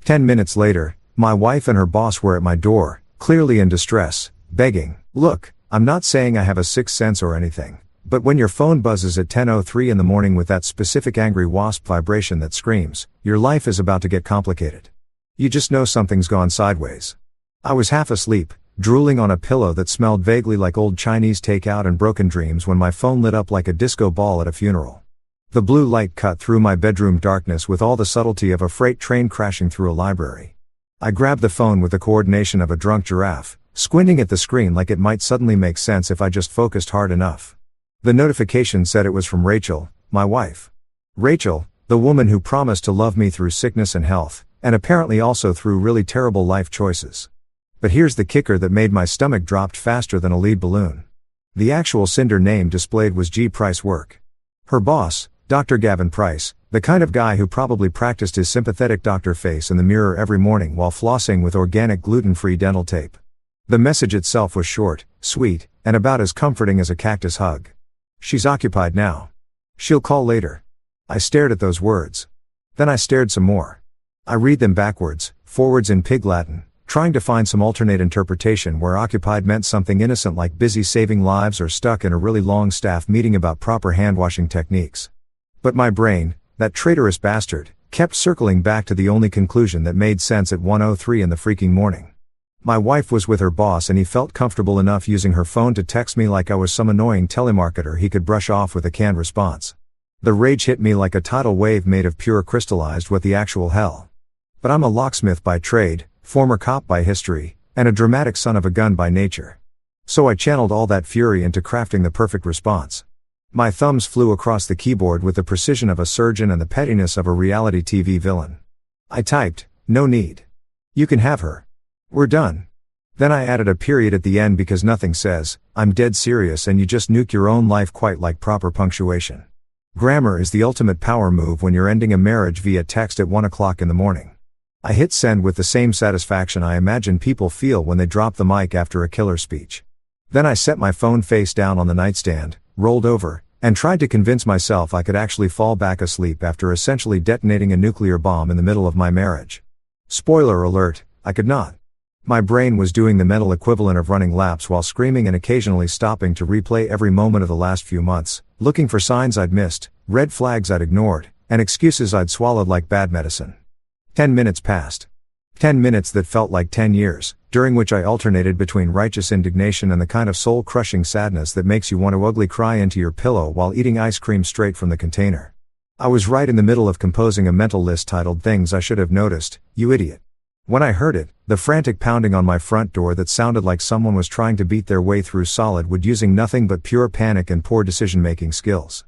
10 minutes later, my wife and her boss were at my door, clearly in distress, begging, look, I'm not saying I have a sixth sense or anything, but when your phone buzzes at 10:03 in the morning with that specific angry wasp vibration that screams, your life is about to get complicated. You just know something's gone sideways. I was half asleep, drooling on a pillow that smelled vaguely like old Chinese takeout and broken dreams when my phone lit up like a disco ball at a funeral. The blue light cut through my bedroom darkness with all the subtlety of a freight train crashing through a library. I grabbed the phone with the coordination of a drunk giraffe, squinting at the screen like it might suddenly make sense if I just focused hard enough. The notification said it was from Rachel, my wife. Rachel, the woman who promised to love me through sickness and health, and apparently also through really terrible life choices. But here's the kicker that made my stomach drop faster than a lead balloon. The actual sender name displayed was G. Price Work. Her boss, Dr. Gavin Price, the kind of guy who probably practiced his sympathetic doctor face in the mirror every morning while flossing with organic gluten-free dental tape. The message itself was short, sweet, and about as comforting as a cactus hug. She's occupied now. She'll call later. I stared at those words. Then I stared some more. I read them backwards, forwards in Pig Latin, trying to find some alternate interpretation where occupied meant something innocent like busy saving lives or stuck in a really long staff meeting about proper hand-washing techniques. But my brain, that traitorous bastard, kept circling back to the only conclusion that made sense at 1:03 in the freaking morning. My wife was with her boss and he felt comfortable enough using her phone to text me like I was some annoying telemarketer he could brush off with a canned response. The rage hit me like a tidal wave made of pure crystallized what the actual hell. But I'm a locksmith by trade, former cop by history, and a dramatic son of a gun by nature. So I channeled all that fury into crafting the perfect response. My thumbs flew across the keyboard with the precision of a surgeon and the pettiness of a reality TV villain. I typed, no need. You can have her. We're done. Then I added a period at the end because nothing says, I'm dead serious and you just nuke your own life quite like proper punctuation. Grammar is the ultimate power move when you're ending a marriage via text at 1 o'clock in the morning. I hit send with the same satisfaction I imagine people feel when they drop the mic after a killer speech. Then I set my phone face down on the nightstand, rolled over, and tried to convince myself I could actually fall back asleep after essentially detonating a nuclear bomb in the middle of my marriage. Spoiler alert, I could not. My brain was doing the mental equivalent of running laps while screaming and occasionally stopping to replay every moment of the last few months, looking for signs I'd missed, red flags I'd ignored, and excuses I'd swallowed like bad medicine. 10 minutes passed. 10 minutes that felt like 10 years, during which I alternated between righteous indignation and the kind of soul-crushing sadness that makes you want to ugly cry into your pillow while eating ice cream straight from the container. I was right in the middle of composing a mental list titled Things I Should Have Noticed, You Idiot. When I heard it, the frantic pounding on my front door that sounded like someone was trying to beat their way through solid wood using nothing but pure panic and poor decision-making skills.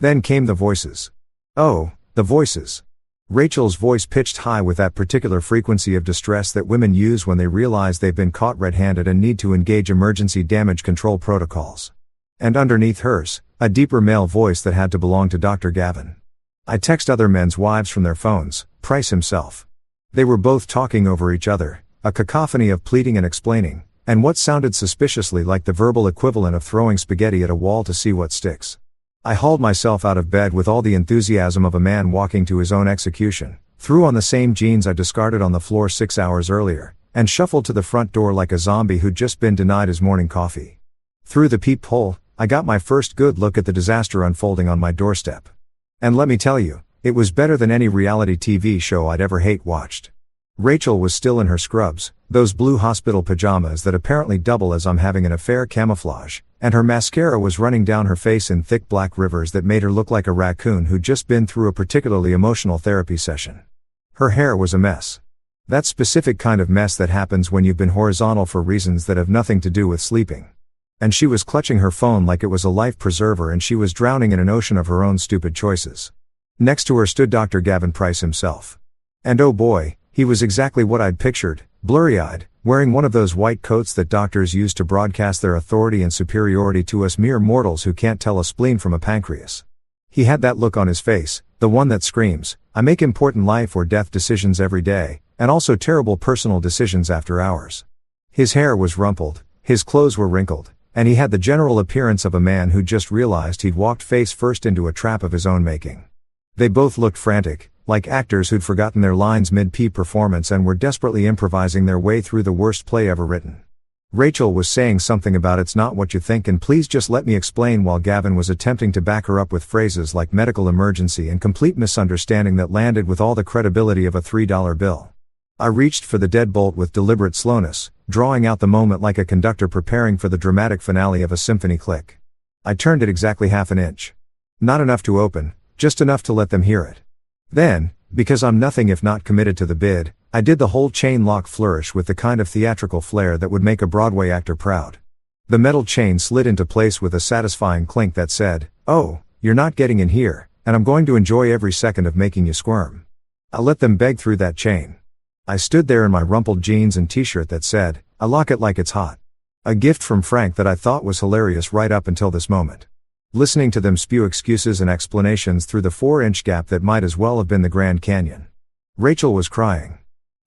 Then came the voices. Oh, the voices. Rachel's voice pitched high with that particular frequency of distress that women use when they realize they've been caught red-handed and need to engage emergency damage control protocols. And underneath hers, a deeper male voice that had to belong to Dr. Gavin. I text other men's wives from their phones, Price himself. They were both talking over each other, a cacophony of pleading and explaining, and what sounded suspiciously like the verbal equivalent of throwing spaghetti at a wall to see what sticks. I hauled myself out of bed with all the enthusiasm of a man walking to his own execution, threw on the same jeans I discarded on the floor 6 hours earlier, and shuffled to the front door like a zombie who'd just been denied his morning coffee. Through the peephole, I got my first good look at the disaster unfolding on my doorstep. And let me tell you, it was better than any reality TV show I'd ever watched. Rachel was still in her scrubs, those blue hospital pajamas that apparently double as I'm having an affair camouflage, and her mascara was running down her face in thick black rivers that made her look like a raccoon who'd just been through a particularly emotional therapy session. Her hair was a mess. That specific kind of mess that happens when you've been horizontal for reasons that have nothing to do with sleeping. And she was clutching her phone like it was a life preserver, and she was drowning in an ocean of her own stupid choices. Next to her stood Dr. Gavin Price himself. And oh boy, he was exactly what I'd pictured, blurry-eyed, wearing one of those white coats that doctors use to broadcast their authority and superiority to us mere mortals who can't tell a spleen from a pancreas. He had that look on his face, the one that screams, I make important life or death decisions every day, and also terrible personal decisions after hours. His hair was rumpled, his clothes were wrinkled, and he had the general appearance of a man who just realized he'd walked face first into a trap of his own making. They both looked frantic, like actors who'd forgotten their lines mid-performance and were desperately improvising their way through the worst play ever written. Rachel was saying something about "it's not what you think and please just let me explain," while Gavin was attempting to back her up with phrases like medical emergency and complete misunderstanding that landed with all the credibility of a $3 bill. I reached for the deadbolt with deliberate slowness, drawing out the moment like a conductor preparing for the dramatic finale of a symphony click. I turned it exactly half an inch. Not enough to open, just enough to let them hear it. Then, because I'm nothing if not committed to the bid, I did the whole chain lock flourish with the kind of theatrical flair that would make a Broadway actor proud. The metal chain slid into place with a satisfying clink that said, "Oh, you're not getting in here, and I'm going to enjoy every second of making you squirm." I let them beg through that chain. I stood there in my rumpled jeans and t-shirt that said, "I lock it like it's hot." A gift from Frank that I thought was hilarious right up until this moment. Listening to them spew excuses and explanations through the 4-inch gap that might as well have been the Grand Canyon. Rachel was crying.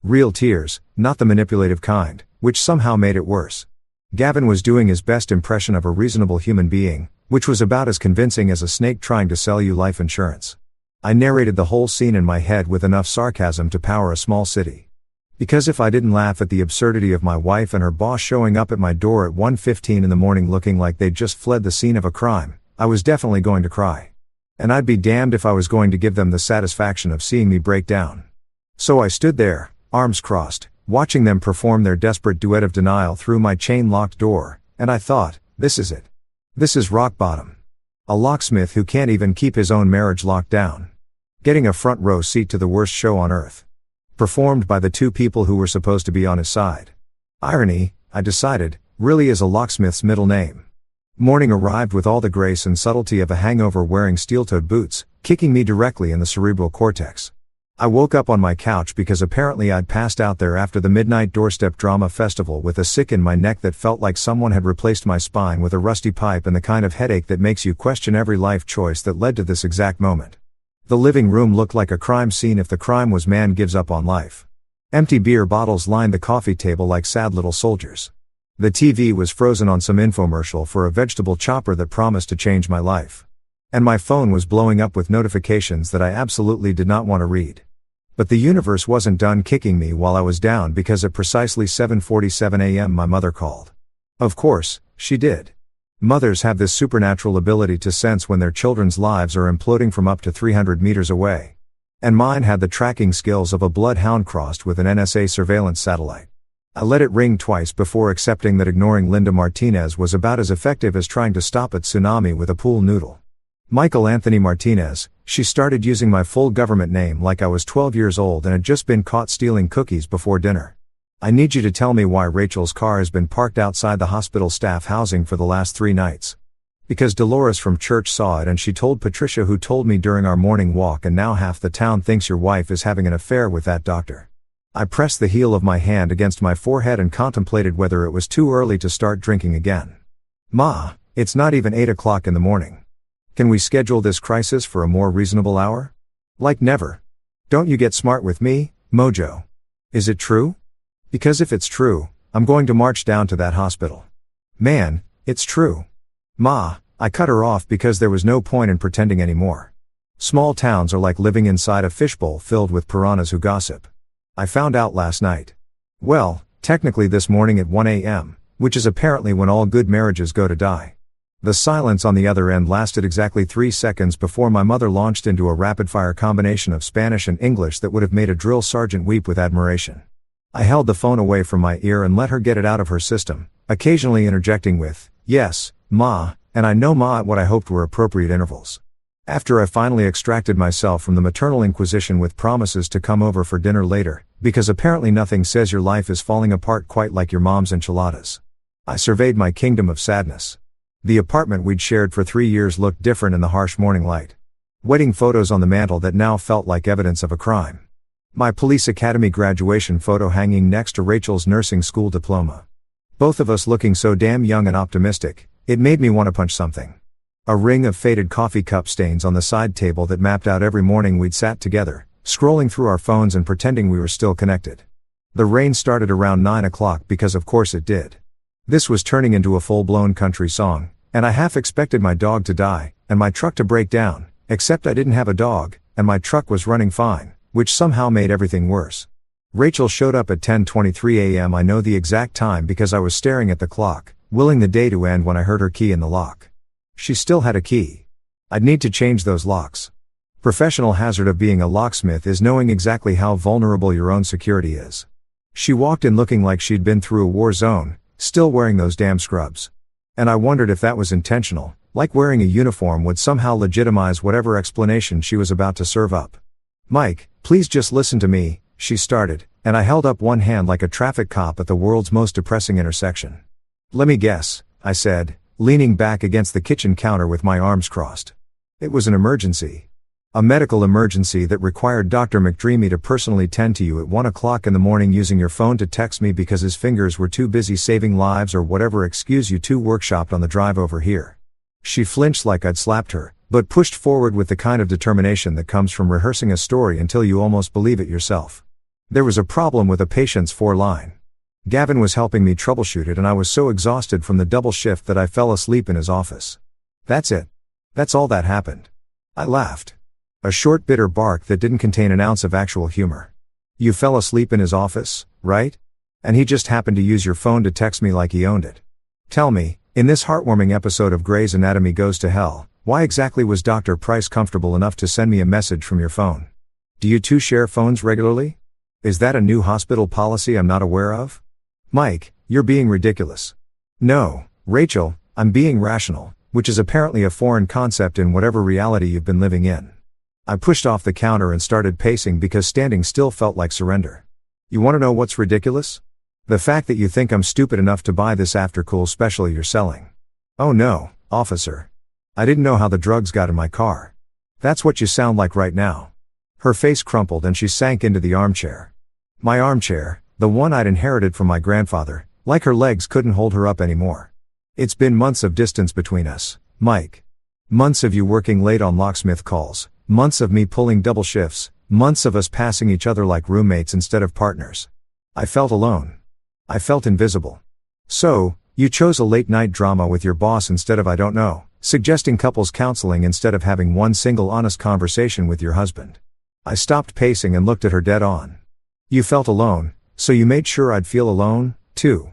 Real tears, not the manipulative kind, which somehow made it worse. Gavin was doing his best impression of a reasonable human being, which was about as convincing as a snake trying to sell you life insurance. I narrated the whole scene in my head with enough sarcasm to power a small city. Because if I didn't laugh at the absurdity of my wife and her boss showing up at my door at 1:15 in the morning looking like they'd just fled the scene of a crime, I was definitely going to cry. And I'd be damned if I was going to give them the satisfaction of seeing me break down. So I stood there, arms crossed, watching them perform their desperate duet of denial through my chain-locked door, and I thought, this is it. This is rock bottom. A locksmith who can't even keep his own marriage locked down. Getting a front row seat to the worst show on earth. Performed by the two people who were supposed to be on his side. Irony, I decided, really is a locksmith's middle name. Morning arrived with all the grace and subtlety of a hangover wearing steel-toed boots, kicking me directly in the cerebral cortex. I woke up on my couch because apparently I'd passed out there after the midnight doorstep drama festival with a sick in my neck that felt like someone had replaced my spine with a rusty pipe and the kind of headache that makes you question every life choice that led to this exact moment. The living room looked like a crime scene if the crime was man gives up on life. Empty beer bottles lined the coffee table like sad little soldiers. The TV was frozen on some infomercial for a vegetable chopper that promised to change my life. And my phone was blowing up with notifications that I absolutely did not want to read. But the universe wasn't done kicking me while I was down because at precisely 7:47 a.m. my mother called. Of course, she did. Mothers have this supernatural ability to sense when their children's lives are imploding from up to 300 meters away. And mine had the tracking skills of a bloodhound crossed with an NSA surveillance satellite. I let it ring twice before accepting that ignoring Linda Martinez was about as effective as trying to stop a tsunami with a pool noodle. Michael Anthony Martinez, she started using my full government name like I was 12 years old and had just been caught stealing cookies before dinner. I need you to tell me why Rachel's car has been parked outside the hospital staff housing for the last 3 nights. Because Dolores from church saw it and she told Patricia, who told me during our morning walk, and now half the town thinks your wife is having an affair with that doctor. I pressed the heel of my hand against my forehead and contemplated whether it was too early to start drinking again. Ma, it's not even 8 o'clock in the morning. Can we schedule this crisis for a more reasonable hour? Like never. Don't you get smart with me, Mojo. Is it true? Because if it's true, I'm going to march down to that hospital. Man, it's true. Ma, I cut her off because there was no point in pretending anymore. Small towns are like living inside a fishbowl filled with piranhas who gossip. I found out last night. Well, technically this morning at 1 a.m., which is apparently when all good marriages go to die. The silence on the other end lasted exactly 3 seconds before my mother launched into a rapid-fire combination of Spanish and English that would have made a drill sergeant weep with admiration. I held the phone away from my ear and let her get it out of her system, occasionally interjecting with, "Yes, Ma," and "I know Ma" at what I hoped were appropriate intervals. After I finally extracted myself from the maternal inquisition with promises to come over for dinner later, because apparently nothing says your life is falling apart quite like your mom's enchiladas, I surveyed my kingdom of sadness. The apartment we'd shared for 3 years looked different in the harsh morning light. Wedding photos on the mantel that now felt like evidence of a crime. My police academy graduation photo hanging next to Rachel's nursing school diploma. Both of us looking so damn young and optimistic, it made me want to punch something. A ring of faded coffee cup stains on the side table that mapped out every morning we'd sat together, scrolling through our phones and pretending we were still connected. The rain started around 9 o'clock because of course it did. This was turning into a full-blown country song, and I half expected my dog to die, and my truck to break down, except I didn't have a dog, and my truck was running fine, which somehow made everything worse. Rachel showed up at 10:23 a.m. I know the exact time because I was staring at the clock, willing the day to end when I heard her key in the lock. She still had a key. I'd need to change those locks. Professional hazard of being a locksmith is knowing exactly how vulnerable your own security is. She walked in looking like she'd been through a war zone, still wearing those damn scrubs. And I wondered if that was intentional, like wearing a uniform would somehow legitimize whatever explanation she was about to serve up. "Mike, please just listen to me," she started, and I held up one hand like a traffic cop at the world's most depressing intersection. "Let me guess," I said, leaning back against the kitchen counter with my arms crossed. "It was an emergency. A medical emergency that required Dr. McDreamy to personally tend to you at 1 o'clock in the morning using your phone to text me because his fingers were too busy saving lives or whatever excuse you two workshopped on the drive over here." She flinched like I'd slapped her, but pushed forward with the kind of determination that comes from rehearsing a story until you almost believe it yourself. "There was a problem with a patient's 4-line. Gavin was helping me troubleshoot it and I was so exhausted from the double shift that I fell asleep in his office. That's it. That's all that happened." I laughed. A short bitter bark that didn't contain an ounce of actual humor. "You fell asleep in his office, right? And he just happened to use your phone to text me like he owned it. Tell me, in this heartwarming episode of Grey's Anatomy Goes to Hell, why exactly was Dr. Price comfortable enough to send me a message from your phone? Do you two share phones regularly? Is that a new hospital policy I'm not aware of? Mike, you're being ridiculous." "No, Rachel, I'm being rational, which is apparently a foreign concept in whatever reality you've been living in." I pushed off the counter and started pacing because standing still felt like surrender. "You want to know what's ridiculous? The fact that you think I'm stupid enough to buy this after-cool special you're selling." "Oh no, officer. I didn't know how the drugs got in my car." "That's what you sound like right now." Her face crumpled and she sank into the armchair. My armchair, the one I'd inherited from my grandfather, like her legs couldn't hold her up anymore. "It's been months of distance between us, Mike. Months of you working late on locksmith calls. Months of me pulling double shifts, months of us passing each other like roommates instead of partners. I felt alone. I felt invisible. So, you chose a late-night drama with your boss instead of I don't know, suggesting couples counseling instead of having one single honest conversation with your husband." I stopped pacing and looked at her dead on. "You felt alone, so you made sure I'd feel alone, too.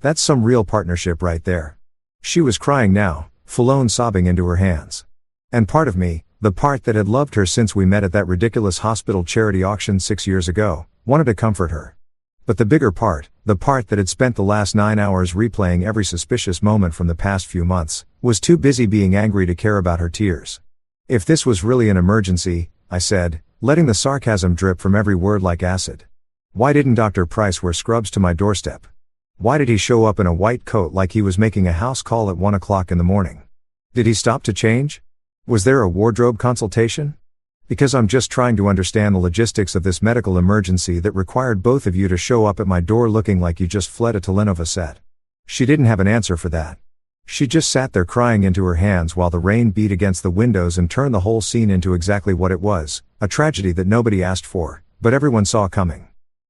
That's some real partnership right there." She was crying now, full-on sobbing into her hands. And part of me, the part that had loved her since we met at that ridiculous hospital charity auction 6 years ago, wanted to comfort her. But the bigger part, the part that had spent the last 9 hours replaying every suspicious moment from the past few months, was too busy being angry to care about her tears. "If this was really an emergency," I said, letting the sarcasm drip from every word like acid, "why didn't Dr. Price wear scrubs to my doorstep? Why did he show up in a white coat like he was making a house call at 1 o'clock in the morning? Did he stop to change? Was there a wardrobe consultation? Because I'm just trying to understand the logistics of this medical emergency that required both of you to show up at my door looking like you just fled a telenovela set." She didn't have an answer for that. She just sat there crying into her hands while the rain beat against the windows and turned the whole scene into exactly what it was, a tragedy that nobody asked for, but everyone saw coming.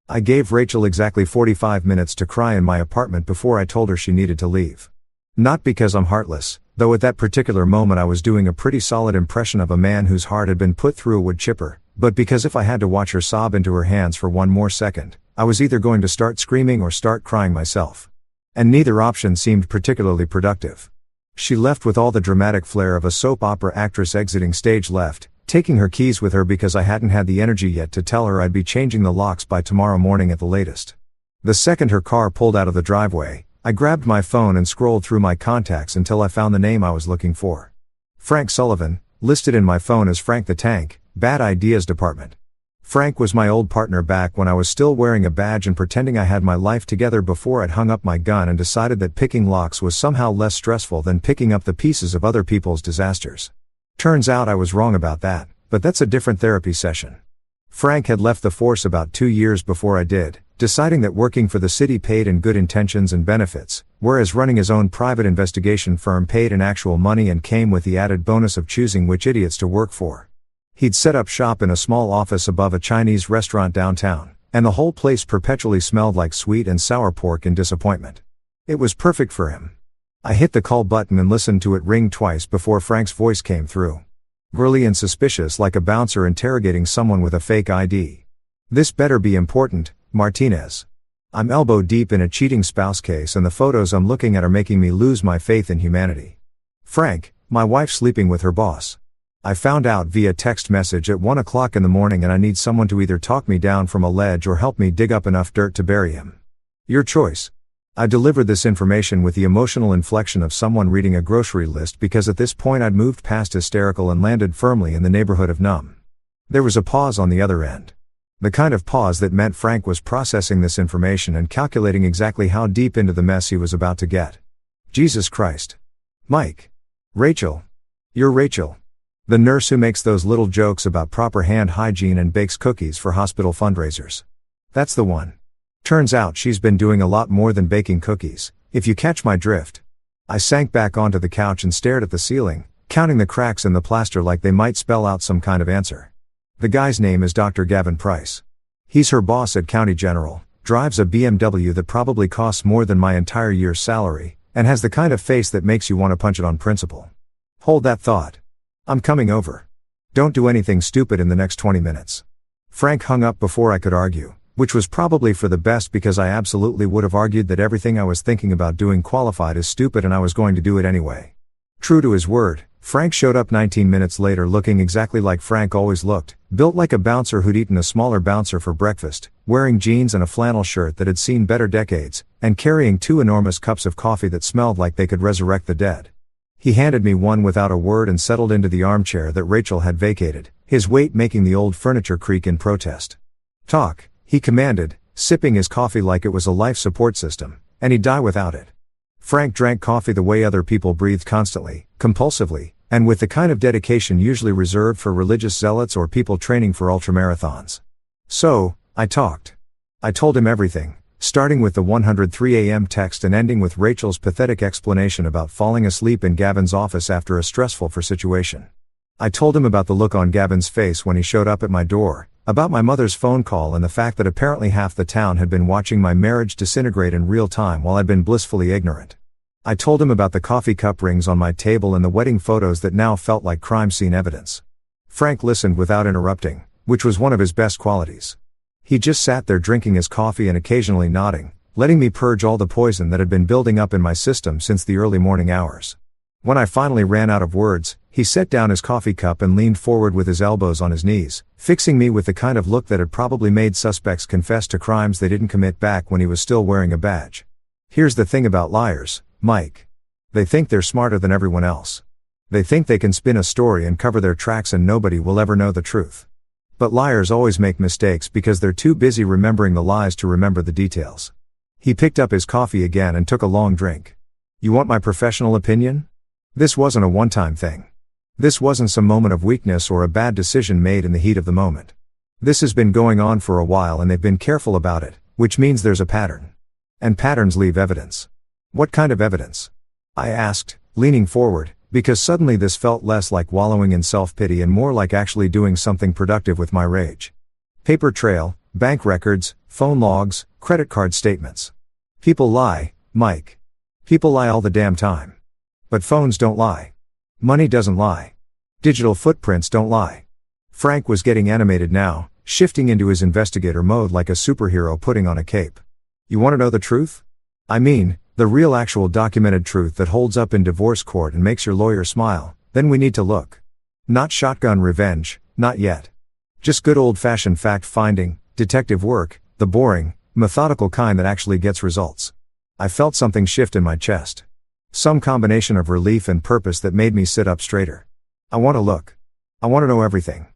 I gave Rachel exactly 45 minutes to cry in my apartment before I told her she needed to leave. Not because I'm heartless, though at that particular moment I was doing a pretty solid impression of a man whose heart had been put through a wood chipper, but because if I had to watch her sob into her hands for one more second, I was either going to start screaming or start crying myself. And neither option seemed particularly productive. She left with all the dramatic flair of a soap opera actress exiting stage left, taking her keys with her because I hadn't had the energy yet to tell her I'd be changing the locks by tomorrow morning at the latest. The second her car pulled out of the driveway, I grabbed my phone and scrolled through my contacts until I found the name I was looking for. Frank Sullivan, listed in my phone as Frank the Tank, Bad Ideas Department. Frank was my old partner back when I was still wearing a badge and pretending I had my life together before I'd hung up my gun and decided that picking locks was somehow less stressful than picking up the pieces of other people's disasters. Turns out I was wrong about that, but that's a different therapy session. Frank had left the force about 2 years before I did, deciding that working for the city paid in good intentions and benefits, whereas running his own private investigation firm paid in actual money and came with the added bonus of choosing which idiots to work for. He'd set up shop in a small office above a Chinese restaurant downtown, and the whole place perpetually smelled like sweet and sour pork in disappointment. It was perfect for him. I hit the call button and listened to it ring twice before Frank's voice came through. Burly and suspicious, like a bouncer interrogating someone with a fake ID. "This better be important, Martinez. I'm elbow deep in a cheating spouse case and the photos I'm looking at are making me lose my faith in humanity. Frank, my wife's sleeping with her boss. I found out via text message at 1 o'clock in the morning and I need someone to either talk me down from a ledge or help me dig up enough dirt to bury him. Your choice." I delivered this information with the emotional inflection of someone reading a grocery list because at this point I'd moved past hysterical and landed firmly in the neighborhood of numb. There was a pause on the other end. The kind of pause that meant Frank was processing this information and calculating exactly how deep into the mess he was about to get. Jesus Christ. Mike. Rachel. You're Rachel. The nurse who makes those little jokes about proper hand hygiene and bakes cookies for hospital fundraisers. That's the one. Turns out she's been doing a lot more than baking cookies, if you catch my drift. I sank back onto the couch and stared at the ceiling, counting the cracks in the plaster like they might spell out some kind of answer. The guy's name is Dr. Gavin Price. He's her boss at County General, drives a BMW that probably costs more than my entire year's salary, and has the kind of face that makes you want to punch it on principle. Hold that thought. I'm coming over. Don't do anything stupid in the next 20 minutes. Frank hung up before I could argue, which was probably for the best because I absolutely would have argued that everything I was thinking about doing qualified as stupid and I was going to do it anyway. True to his word, Frank showed up 19 minutes later looking exactly like Frank always looked, built like a bouncer who'd eaten a smaller bouncer for breakfast, wearing jeans and a flannel shirt that had seen better decades, and carrying 2 enormous cups of coffee that smelled like they could resurrect the dead. He handed me one without a word and settled into the armchair that Rachel had vacated, his weight making the old furniture creak in protest. "Talk," he commanded, sipping his coffee like it was a life support system, and he'd die without it. Frank drank coffee the way other people breathed constantly, compulsively, and with the kind of dedication usually reserved for religious zealots or people training for ultramarathons. So, I talked. I told him everything, starting with the 103 a.m. text and ending with Rachel's pathetic explanation about falling asleep in Gavin's office after a stressful situation. I told him about the look on Gavin's face when he showed up at my door, about my mother's phone call and the fact that apparently half the town had been watching my marriage disintegrate in real time while I'd been blissfully ignorant. I told him about the coffee cup rings on my table and the wedding photos that now felt like crime scene evidence. Frank listened without interrupting, which was one of his best qualities. He just sat there drinking his coffee and occasionally nodding, letting me purge all the poison that had been building up in my system since the early morning hours. When I finally ran out of words, he set down his coffee cup and leaned forward with his elbows on his knees, fixing me with the kind of look that had probably made suspects confess to crimes they didn't commit back when he was still wearing a badge. Here's the thing about liars, Mike. They think they're smarter than everyone else. They think they can spin a story and cover their tracks and nobody will ever know the truth. But liars always make mistakes because they're too busy remembering the lies to remember the details. He picked up his coffee again and took a long drink. You want my professional opinion? This wasn't a one-time thing. This wasn't some moment of weakness or a bad decision made in the heat of the moment. This has been going on for a while and they've been careful about it, which means there's a pattern. And patterns leave evidence. What kind of evidence? I asked, leaning forward, because suddenly this felt less like wallowing in self-pity and more like actually doing something productive with my rage. Paper trail, bank records, phone logs, credit card statements. People lie, Mike. People lie all the damn time. But phones don't lie. Money doesn't lie. Digital footprints don't lie. Frank was getting animated now, shifting into his investigator mode like a superhero putting on a cape. You want to know the truth? I mean, the real actual documented truth that holds up in divorce court and makes your lawyer smile. Then we need to look. Not shotgun revenge, not yet. Just good old-fashioned fact-finding, detective work, the boring, methodical kind that actually gets results. I felt something shift in my chest. Some combination of relief and purpose that made me sit up straighter. I want to look. I want to know everything.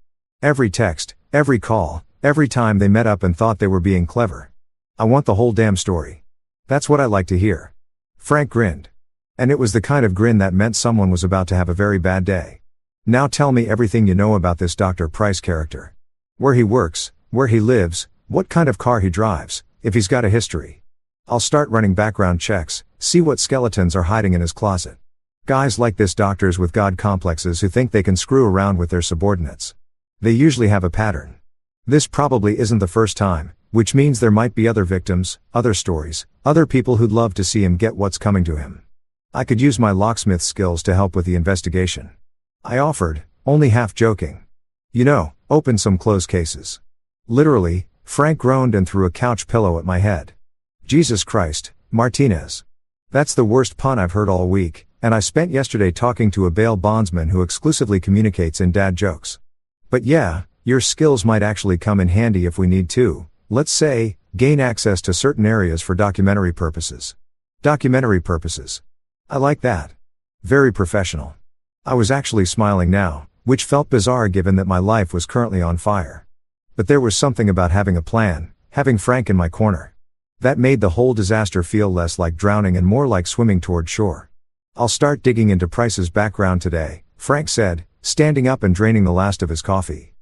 Every text, every call, every time they met up and thought they were being clever. I want the whole damn story. That's what I like to hear. Frank grinned. And it was the kind of grin that meant someone was about to have a very bad day. Now tell me everything you know about this Dr. Price character. Where he works, where he lives, what kind of car he drives, if he's got a history. I'll start running background checks, see what skeletons are hiding in his closet. Guys like this, doctors with God complexes who think they can screw around with their subordinates. They usually have a pattern. This probably isn't the first time, which means there might be other victims, other stories, other people who'd love to see him get what's coming to him. I could use my locksmith skills to help with the investigation. I offered, only half joking. You know, open some closed cases. Literally, Frank groaned and threw a couch pillow at my head. Jesus Christ, Martinez. That's the worst pun I've heard all week, and I spent yesterday talking to a bail bondsman who exclusively communicates in dad jokes. But yeah, your skills might actually come in handy if we need to, let's say, gain access to certain areas for documentary purposes. Documentary purposes. I like that. Very professional. I was actually smiling now, which felt bizarre given that my life was currently on fire. But there was something about having a plan, having Frank in my corner. That made the whole disaster feel less like drowning and more like swimming toward shore. I'll start digging into Price's background today, Frank said, standing up and draining the last of his coffee.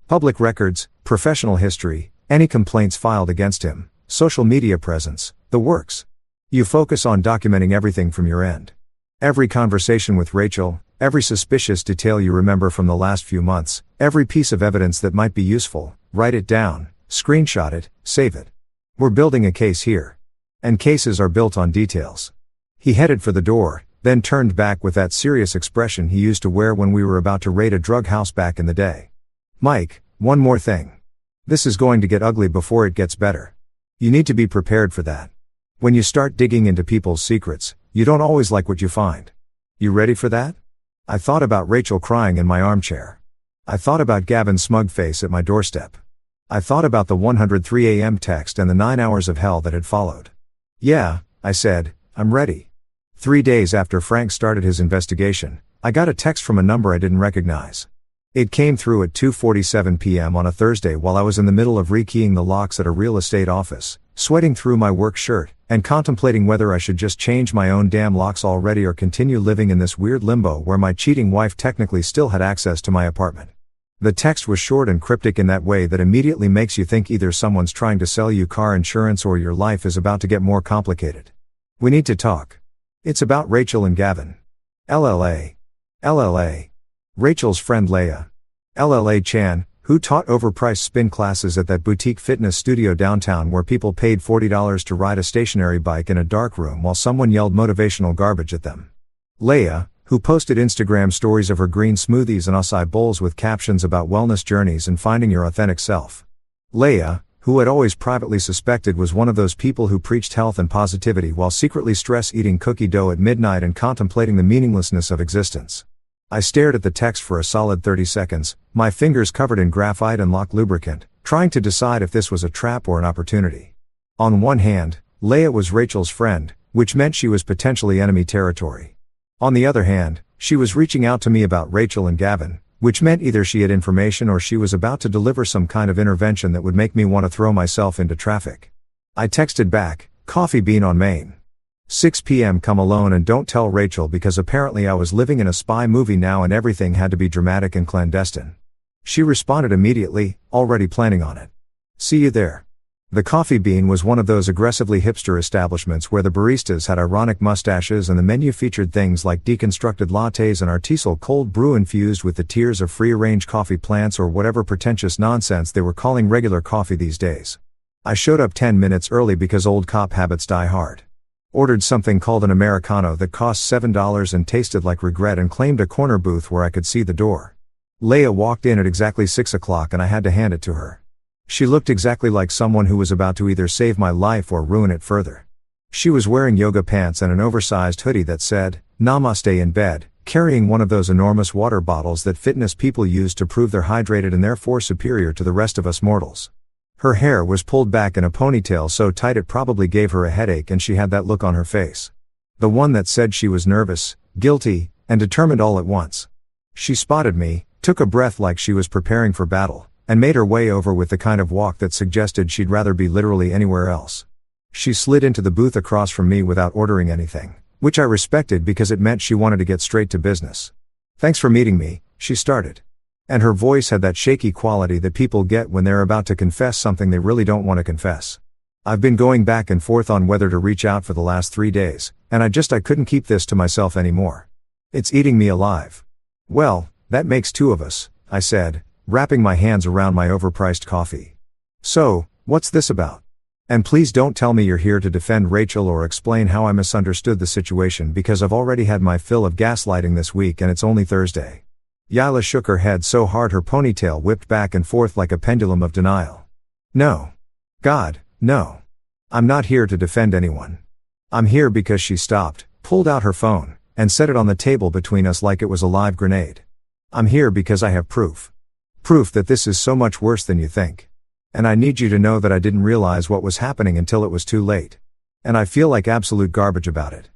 Public records, professional history, any complaints filed against him, social media presence, the works. You focus on documenting everything from your end. Every conversation with Rachel, every suspicious detail you remember from the last few months, every piece of evidence that might be useful, write it down, screenshot it, save it. We're building a case here. And cases are built on details. He headed for the door, then turned back with that serious expression he used to wear when we were about to raid a drug house back in the day. Mike, one more thing. This is going to get ugly before it gets better. You need to be prepared for that. When you start digging into people's secrets, you don't always like what you find. You ready for that? I thought about Rachel crying in my armchair. I thought about Gavin's smug face at my doorstep. I thought about the 103 a.m. text and the 9 hours of hell that had followed. Yeah, I said, I'm ready. 3 days after Frank started his investigation, I got a text from a number I didn't recognize. It came through at 2:47 p.m. on a Thursday while I was in the middle of rekeying the locks at a real estate office, sweating through my work shirt, and contemplating whether I should just change my own damn locks already or continue living in this weird limbo where my cheating wife technically still had access to my apartment. The text was short and cryptic in that way that immediately makes you think either someone's trying to sell you car insurance or your life is about to get more complicated. We need to talk. It's about Rachel and Gavin. LLA. LLA. Rachel's friend Leah. LLA Chan, who taught overpriced spin classes at that boutique fitness studio downtown where people paid $40 to ride a stationary bike in a dark room while someone yelled motivational garbage at them. Leah, who posted Instagram stories of her green smoothies and acai bowls with captions about wellness journeys and finding your authentic self. Leah, who had always privately suspected was one of those people who preached health and positivity while secretly stress-eating cookie dough at midnight and contemplating the meaninglessness of existence. I stared at the text for a solid 30 seconds, my fingers covered in graphite and lock lubricant, trying to decide if this was a trap or an opportunity. On one hand, Leah was Rachel's friend, which meant she was potentially enemy territory. On the other hand, she was reaching out to me about Rachel and Gavin, which meant either she had information or she was about to deliver some kind of intervention that would make me want to throw myself into traffic. I texted back, coffee bean on Main. 6 p.m. Come alone and don't tell Rachel because apparently I was living in a spy movie now and everything had to be dramatic and clandestine. She responded immediately, already planning on it. See you there. The Coffee Bean was one of those aggressively hipster establishments where the baristas had ironic mustaches and the menu featured things like deconstructed lattes and artisanal cold brew infused with the tears of free-range coffee plants or whatever pretentious nonsense they were calling regular coffee these days. I showed up 10 minutes early because old cop habits die hard. Ordered something called an Americano that cost $7 and tasted like regret and claimed a corner booth where I could see the door. Leia walked in at exactly 6 o'clock and I had to hand it to her. She looked exactly like someone who was about to either save my life or ruin it further. She was wearing yoga pants and an oversized hoodie that said, "Namaste" in bed, carrying one of those enormous water bottles that fitness people use to prove they're hydrated and therefore superior to the rest of us mortals. Her hair was pulled back in a ponytail so tight it probably gave her a headache, and she had that look on her face. The one that said she was nervous, guilty, and determined all at once. She spotted me, took a breath like she was preparing for battle, and made her way over with the kind of walk that suggested she'd rather be literally anywhere else. She slid into the booth across from me without ordering anything, which I respected because it meant she wanted to get straight to business. "Thanks for meeting me," she started. And her voice had that shaky quality that people get when they're about to confess something they really don't want to confess. I've been going back and forth on whether to reach out for the last 3 days, and I couldn't keep this to myself anymore. It's eating me alive. "Well, that makes 2 of us," I said, wrapping my hands around my overpriced coffee. "So, what's this about? And please don't tell me you're here to defend Rachel or explain how I misunderstood the situation, because I've already had my fill of gaslighting this week and it's only Thursday." Yila shook her head so hard her ponytail whipped back and forth like a pendulum of denial. "No. God, no. I'm not here to defend anyone. I'm here because," she stopped, pulled out her phone, and set it on the table between us like it was a live grenade. "I'm here because I have proof. Proof that this is so much worse than you think. And I need you to know that I didn't realize what was happening until it was too late. And I feel like absolute garbage about it."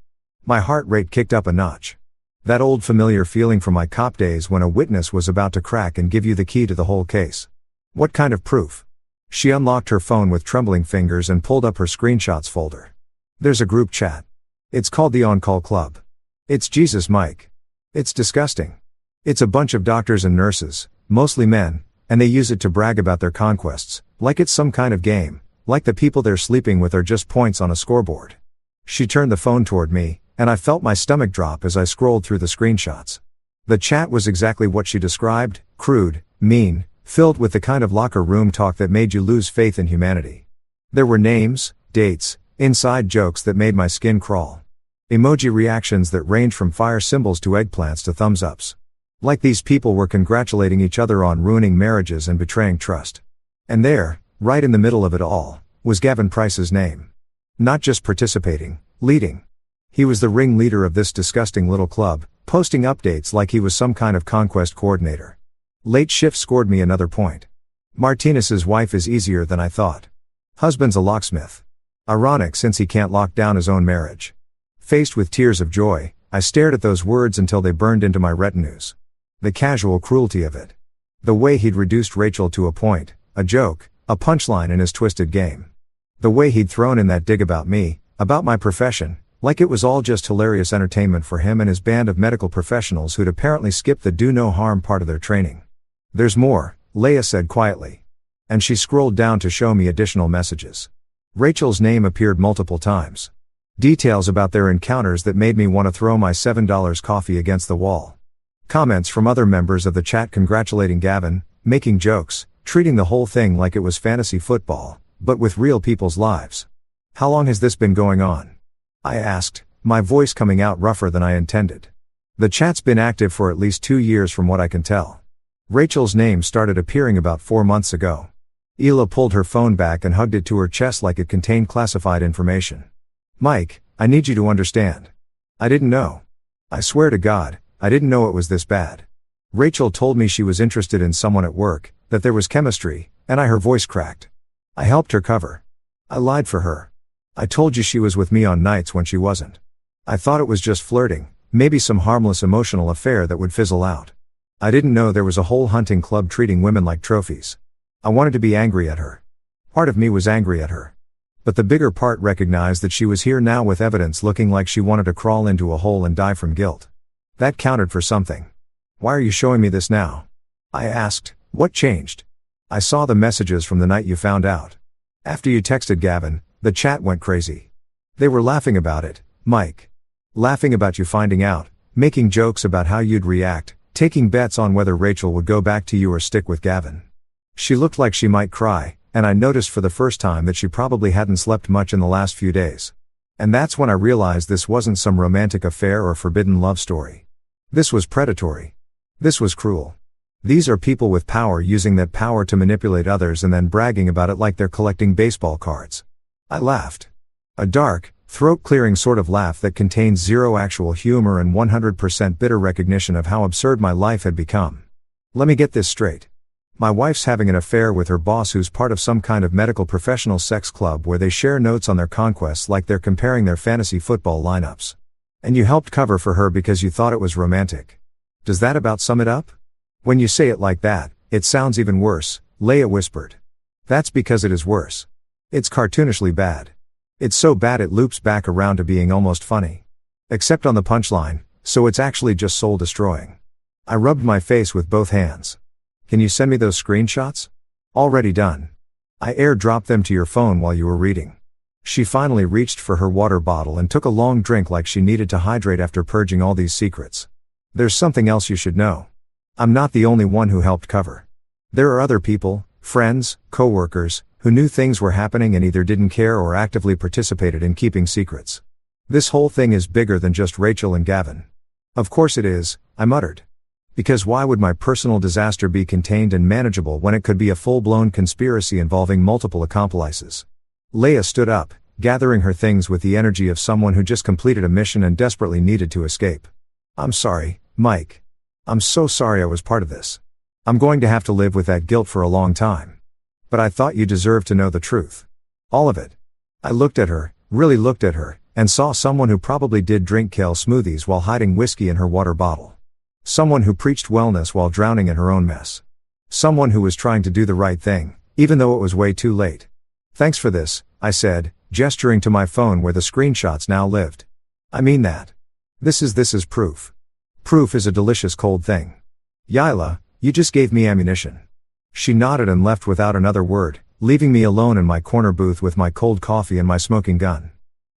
My heart rate kicked up a notch. That old familiar feeling from my cop days when a witness was about to crack and give you the key to the whole case. "What kind of proof?" She unlocked her phone with trembling fingers and pulled up her screenshots folder. "There's a group chat. It's called the On-Call Club. It's Jesus, Mike. It's disgusting. It's a bunch of doctors and nurses, mostly men, and they use it to brag about their conquests, like it's some kind of game, like the people they're sleeping with are just points on a scoreboard." She turned the phone toward me, and I felt my stomach drop as I scrolled through the screenshots. The chat was exactly what she described: crude, mean, filled with the kind of locker room talk that made you lose faith in humanity. There were names, dates, inside jokes that made my skin crawl. Emoji reactions that ranged from fire symbols to eggplants to thumbs ups. Like these people were congratulating each other on ruining marriages and betraying trust. And there, right in the middle of it all, was Gavin Price's name. Not just participating, leading. He was the ringleader of this disgusting little club, posting updates like he was some kind of conquest coordinator. Late shift scored me another point. Martinez's wife is easier than I thought. Husband's a locksmith. Ironic since he can't lock down his own marriage. Faced with tears of joy, I stared at those words until they burned into my retinas. The casual cruelty of it. The way he'd reduced Rachel to a point, a joke, a punchline in his twisted game. The way he'd thrown in that dig about me, about my profession, like it was all just hilarious entertainment for him and his band of medical professionals who'd apparently skipped the do no harm part of their training. "There's more," Leia said quietly. And she scrolled down to show me additional messages. Rachel's name appeared multiple times. Details about their encounters that made me want to throw my $7 coffee against the wall. Comments from other members of the chat congratulating Gavin, making jokes, treating the whole thing like it was fantasy football, but with real people's lives. "How long has this been going on?" I asked, my voice coming out rougher than I intended. "The chat's been active for at least 2 years from what I can tell. Rachel's name started appearing about 4 months ago." Hila pulled her phone back and hugged it to her chest like it contained classified information. "Mike, I need you to understand. I didn't know. I swear to God, I didn't know it was this bad. Rachel told me she was interested in someone at work, that there was chemistry, and her voice cracked. I helped her cover. I lied for her. I told you she was with me on nights when she wasn't. I thought it was just flirting, maybe some harmless emotional affair that would fizzle out. I didn't know there was a whole hunting club treating women like trophies. I wanted to be angry at her. Part of me was angry at her. But the bigger part recognized that she was here now with evidence looking like she wanted to crawl into a hole and die from guilt. That counted for something. Why are you showing me this now?" I asked. "What changed?" "I saw the messages from the night you found out. After you texted Gavin, the chat went crazy. They were laughing about it, Mike. Laughing about you finding out, making jokes about how you'd react, taking bets on whether Rachel would go back to you or stick with Gavin." She looked like she might cry, and I noticed for the first time that she probably hadn't slept much in the last few days. And that's when I realized this wasn't some romantic affair or forbidden love story. This was predatory. This was cruel. These are people with power using that power to manipulate others and then bragging about it like they're collecting baseball cards. I laughed. A dark, throat-clearing sort of laugh that contains zero actual humor and 100% bitter recognition of how absurd my life had become. Let me get this straight. My wife's having an affair with her boss who's part of some kind of medical professional sex club where they share notes on their conquests like they're comparing their fantasy football lineups. And you helped cover for her because you thought it was romantic. Does that about sum it up? When you say it like that, it sounds even worse, Leia whispered. That's because it is worse. It's cartoonishly bad. It's so bad it loops back around to being almost funny. Except on the punchline, so it's actually just soul-destroying. I rubbed my face with both hands. Can you send me those screenshots? Already done. I airdropped them to your phone while you were reading. She finally reached for her water bottle and took a long drink like she needed to hydrate after purging all these secrets. There's something else you should know. I'm not the only one who helped cover. There are other people, friends, co-workers, who knew things were happening and either didn't care or actively participated in keeping secrets. This whole thing is bigger than just Rachel and Gavin. Of course it is, I muttered. Because why would my personal disaster be contained and manageable when it could be a full-blown conspiracy involving multiple accomplices? Leia stood up, gathering her things with the energy of someone who just completed a mission and desperately needed to escape. I'm sorry, Mike. I'm so sorry I was part of this. I'm going to have to live with that guilt for a long time. But I thought you deserved to know the truth. All of it. I looked at her, really looked at her, and saw someone who probably did drink kale smoothies while hiding whiskey in her water bottle. Someone who preached wellness while drowning in her own mess. Someone who was trying to do the right thing, even though it was way too late. Thanks for this, I said, gesturing to my phone where the screenshots now lived. I mean that. This is proof. Proof is a delicious cold thing. Yaila, you just gave me ammunition. She nodded and left without another word, leaving me alone in my corner booth with my cold coffee and my smoking gun.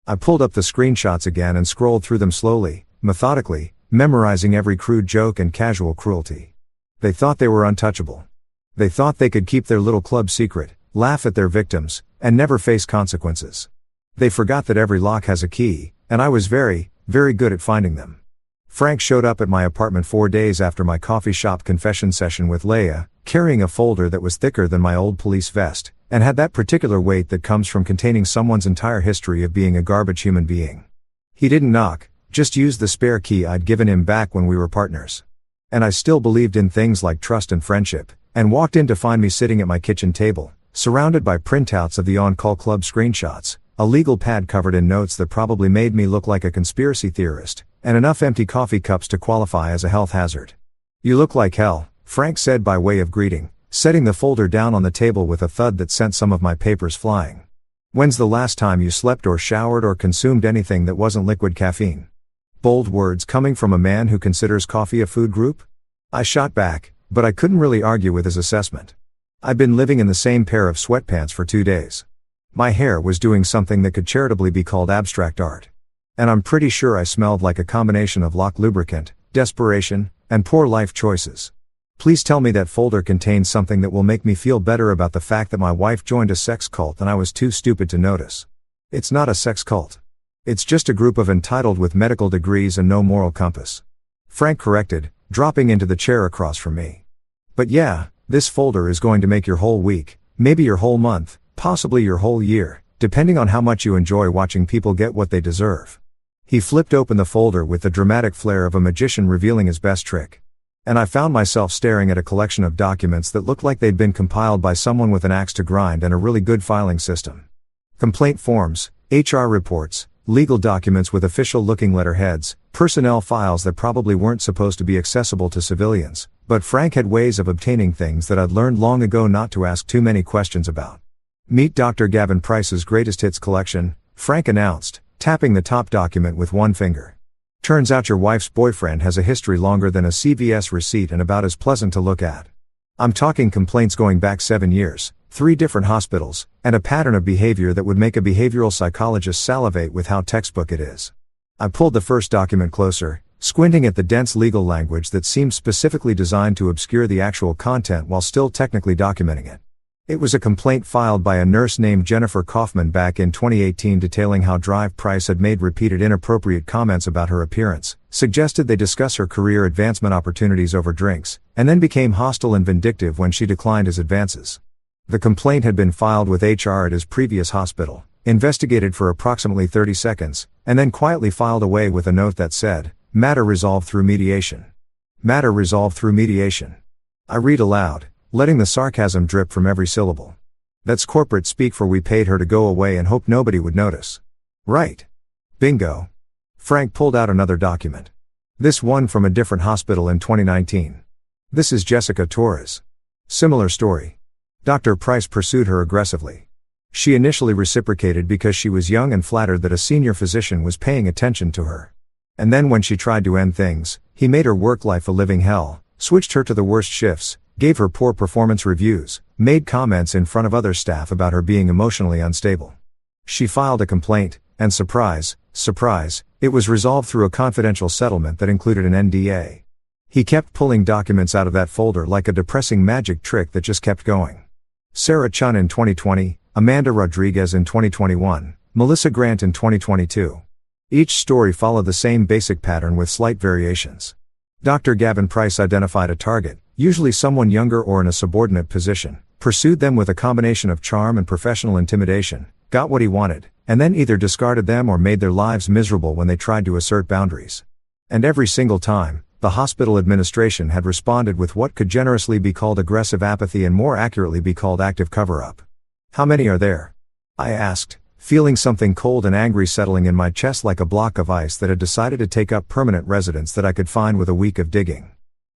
I pulled up the screenshots again and scrolled through them slowly, methodically, memorizing every crude joke and casual cruelty. They thought they were untouchable. They thought they could keep their little club secret, laugh at their victims, and never face consequences. They forgot that every lock has a key, and I was very, very good at finding them. Frank showed up at my apartment 4 days after my coffee shop confession session with Leia, carrying a folder that was thicker than my old police vest, and had that particular weight that comes from containing someone's entire history of being a garbage human being. He didn't knock, just used the spare key I'd given him back when we were partners. And I still believed in things like trust and friendship, and walked in to find me sitting at my kitchen table, surrounded by printouts of the On-Call Club screenshots, a legal pad covered in notes that probably made me look like a conspiracy theorist, and enough empty coffee cups to qualify as a health hazard. You look like hell, Frank said by way of greeting, setting the folder down on the table with a thud that sent some of my papers flying. When's the last time you slept or showered or consumed anything that wasn't liquid caffeine? Bold words coming from a man who considers coffee a food group? I shot back, but I couldn't really argue with his assessment. I'd been living in the same pair of sweatpants for 2 days. My hair was doing something that could charitably be called abstract art. And I'm pretty sure I smelled like a combination of lock lubricant, desperation, and poor life choices. Please tell me that folder contains something that will make me feel better about the fact that my wife joined a sex cult and I was too stupid to notice. It's not a sex cult. It's just a group of entitled with medical degrees and no moral compass. Frank corrected, dropping into the chair across from me. But yeah, this folder is going to make your whole week, maybe your whole month, possibly your whole year, depending on how much you enjoy watching people get what they deserve. He flipped open the folder with the dramatic flair of a magician revealing his best trick. And I found myself staring at a collection of documents that looked like they'd been compiled by someone with an axe to grind and a really good filing system. Complaint forms, HR reports, legal documents with official-looking letterheads, personnel files that probably weren't supposed to be accessible to civilians, but Frank had ways of obtaining things that I'd learned long ago not to ask too many questions about. Meet Dr. Gavin Price's greatest hits collection, Frank announced, tapping the top document with one finger. Turns out your wife's boyfriend has a history longer than a CVS receipt and about as pleasant to look at. I'm talking complaints going back 7 years, 3 different hospitals, and a pattern of behavior that would make a behavioral psychologist salivate with how textbook it is. I pulled the first document closer, squinting at the dense legal language that seemed specifically designed to obscure the actual content while still technically documenting it. It was a complaint filed by a nurse named Jennifer Kaufman back in 2018 detailing how Drive Price had made repeated inappropriate comments about her appearance, suggested they discuss her career advancement opportunities over drinks, and then became hostile and vindictive when she declined his advances. The complaint had been filed with HR at his previous hospital, investigated for approximately 30 seconds, and then quietly filed away with a note that said, "Matter resolved through mediation." Matter resolved through mediation. I read aloud, letting the sarcasm drip from every syllable. That's corporate speak for we paid her to go away and hoped nobody would notice. Right. Bingo. Frank pulled out another document. This one from a different hospital in 2019. This is Jessica Torres. Similar story. Dr. Price pursued her aggressively. She initially reciprocated because she was young and flattered that a senior physician was paying attention to her. And then when she tried to end things, he made her work life a living hell, switched her to the worst shifts, gave her poor performance reviews, made comments in front of other staff about her being emotionally unstable. She filed a complaint, and surprise, surprise, it was resolved through a confidential settlement that included an NDA. He kept pulling documents out of that folder like a depressing magic trick that just kept going. Sarah Chun in 2020, Amanda Rodriguez in 2021, Melissa Grant in 2022. Each story followed the same basic pattern with slight variations. Dr. Gavin Price identified a target, usually someone younger or in a subordinate position, pursued them with a combination of charm and professional intimidation, got what he wanted, and then either discarded them or made their lives miserable when they tried to assert boundaries. And every single time, the hospital administration had responded with what could generously be called aggressive apathy and more accurately be called active cover-up. How many are there? I asked, feeling something cold and angry settling in my chest like a block of ice that had decided to take up permanent residence that I could find with a week of digging.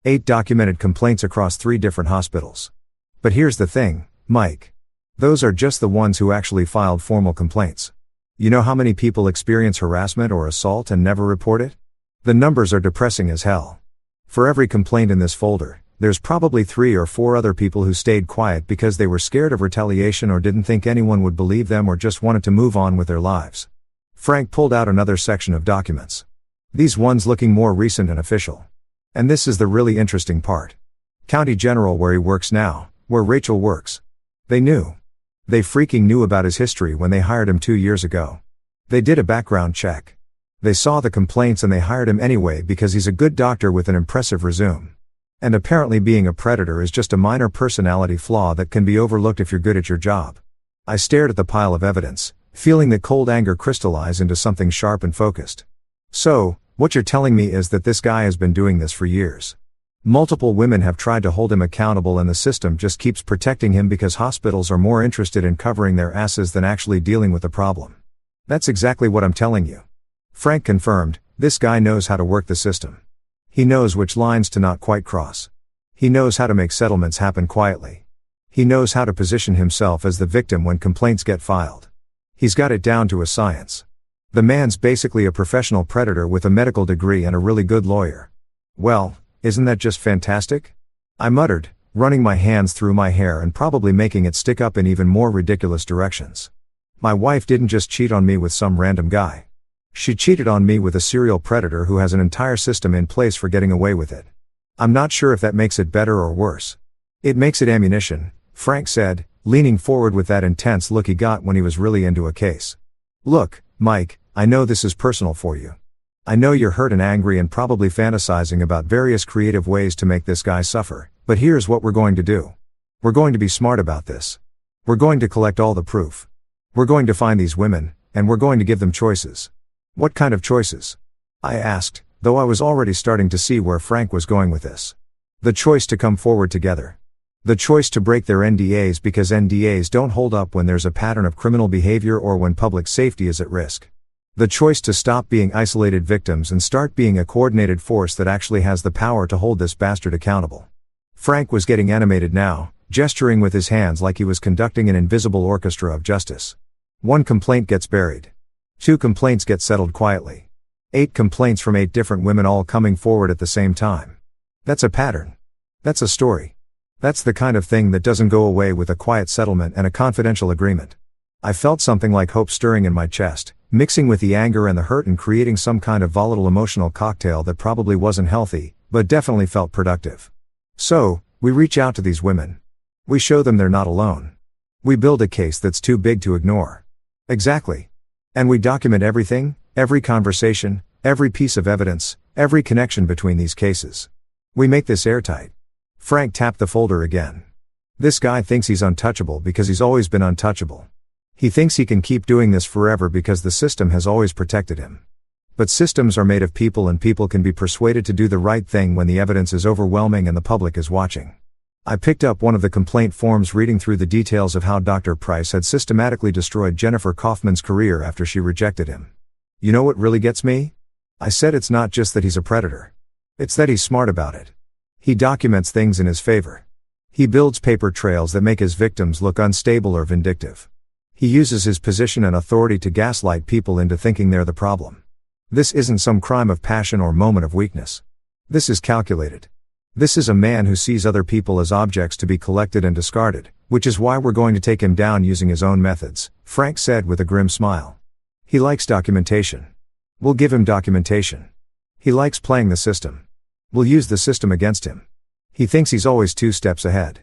8 documented complaints across 3 different hospitals. But here's the thing, Mike. Those are just the ones who actually filed formal complaints. You know how many people experience harassment or assault and never report it? The numbers are depressing as hell. For every complaint in this folder, there's probably 3 or 4 other people who stayed quiet because they were scared of retaliation or didn't think anyone would believe them or just wanted to move on with their lives. Frank pulled out another section of documents. These ones looking more recent and official. And this is the really interesting part. County General where he works now, where Rachel works. They knew. They freaking knew about his history when they hired him 2 years ago. They did a background check. They saw the complaints and they hired him anyway because he's a good doctor with an impressive resume. And apparently being a predator is just a minor personality flaw that can be overlooked if you're good at your job. I stared at the pile of evidence, feeling that cold anger crystallize into something sharp and focused. So, what you're telling me is that this guy has been doing this for years. Multiple women have tried to hold him accountable and the system just keeps protecting him because hospitals are more interested in covering their asses than actually dealing with the problem. That's exactly what I'm telling you. Frank confirmed, this guy knows how to work the system. He knows which lines to not quite cross. He knows how to make settlements happen quietly. He knows how to position himself as the victim when complaints get filed. He's got it down to a science. The man's basically a professional predator with a medical degree and a really good lawyer. Well, isn't that just fantastic? I muttered, running my hands through my hair and probably making it stick up in even more ridiculous directions. My wife didn't just cheat on me with some random guy. She cheated on me with a serial predator who has an entire system in place for getting away with it. I'm not sure if that makes it better or worse. It makes it ammunition, Frank said, leaning forward with that intense look he got when he was really into a case. Look, Mike, I know this is personal for you. I know you're hurt and angry and probably fantasizing about various creative ways to make this guy suffer, but here's what we're going to do. We're going to be smart about this. We're going to collect all the proof. We're going to find these women, and we're going to give them choices. What kind of choices? I asked, though I was already starting to see where Frank was going with this. The choice to come forward together. The choice to break their NDAs because NDAs don't hold up when there's a pattern of criminal behavior or when public safety is at risk. The choice to stop being isolated victims and start being a coordinated force that actually has the power to hold this bastard accountable. Frank was getting animated now, gesturing with his hands like he was conducting an invisible orchestra of justice. 1 complaint gets buried. 2 complaints get settled quietly. 8 complaints from 8 different women all coming forward at the same time. That's a pattern. That's a story. That's the kind of thing that doesn't go away with a quiet settlement and a confidential agreement. I felt something like hope stirring in my chest, mixing with the anger and the hurt and creating some kind of volatile emotional cocktail that probably wasn't healthy, but definitely felt productive. So, we reach out to these women. We show them they're not alone. We build a case that's too big to ignore. Exactly. And we document everything, every conversation, every piece of evidence, every connection between these cases. We make this airtight. Frank tapped the folder again. This guy thinks he's untouchable because he's always been untouchable. He thinks he can keep doing this forever because the system has always protected him. But systems are made of people, and people can be persuaded to do the right thing when the evidence is overwhelming and the public is watching. I picked up one of the complaint forms, reading through the details of how Dr. Price had systematically destroyed Jennifer Kaufman's career after she rejected him. You know what really gets me? I said it's not just that he's a predator. It's that he's smart about it. He documents things in his favor. He builds paper trails that make his victims look unstable or vindictive. He uses his position and authority to gaslight people into thinking they're the problem. This isn't some crime of passion or moment of weakness. This is calculated. This is a man who sees other people as objects to be collected and discarded, which is why we're going to take him down using his own methods, Frank said with a grim smile. He likes documentation. We'll give him documentation. He likes playing the system. We'll use the system against him. He thinks he's always 2 steps ahead.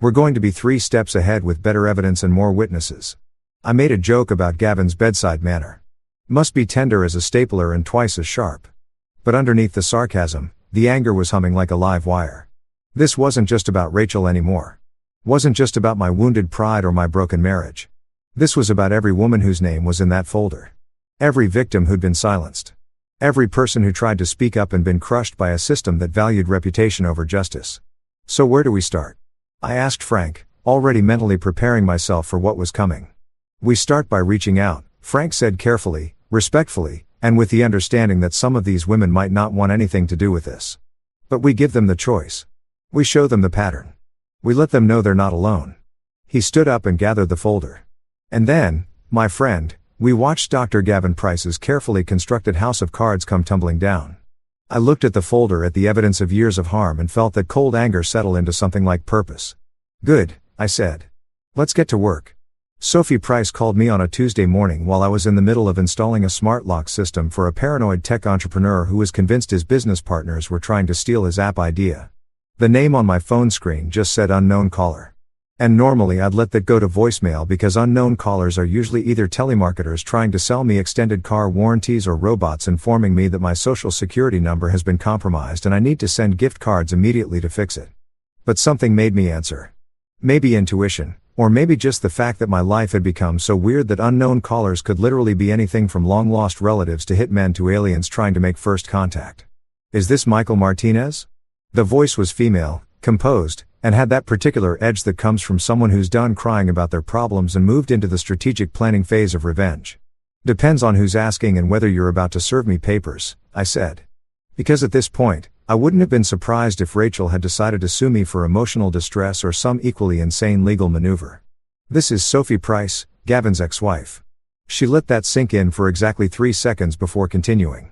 We're going to be 3 steps ahead with better evidence and more witnesses. I made a joke about Gavin's bedside manner. Must be tender as a stapler and twice as sharp. But underneath the sarcasm, the anger was humming like a live wire. This wasn't just about Rachel anymore. Wasn't just about my wounded pride or my broken marriage. This was about every woman whose name was in that folder. Every victim who'd been silenced. Every person who tried to speak up and been crushed by a system that valued reputation over justice. So where do we start? I asked Frank, already mentally preparing myself for what was coming. We start by reaching out, Frank said carefully, respectfully, and with the understanding that some of these women might not want anything to do with this. But we give them the choice. We show them the pattern. We let them know they're not alone. He stood up and gathered the folder. And then, my friend, we watched Dr. Gavin Price's carefully constructed house of cards come tumbling down. I looked at the folder, at the evidence of years of harm, and felt that cold anger settle into something like purpose. Good, I said. Let's get to work. Sophie Price called me on a Tuesday morning while I was in the middle of installing a smart lock system for a paranoid tech entrepreneur who was convinced his business partners were trying to steal his app idea. The name on my phone screen just said unknown caller. And normally I'd let that go to voicemail because unknown callers are usually either telemarketers trying to sell me extended car warranties or robots informing me that my social security number has been compromised and I need to send gift cards immediately to fix it. But something made me answer. Maybe intuition. Or maybe just the fact that my life had become so weird that unknown callers could literally be anything from long-lost relatives to hitmen to aliens trying to make first contact. Is this Michael Martinez? The voice was female, composed, and had that particular edge that comes from someone who's done crying about their problems and moved into the strategic planning phase of revenge. Depends on who's asking and whether you're about to serve me papers, I said. Because at this point, I wouldn't have been surprised if Rachel had decided to sue me for emotional distress or some equally insane legal maneuver. This is Sophie Price, Gavin's ex-wife. She let that sink in for exactly 3 seconds before continuing.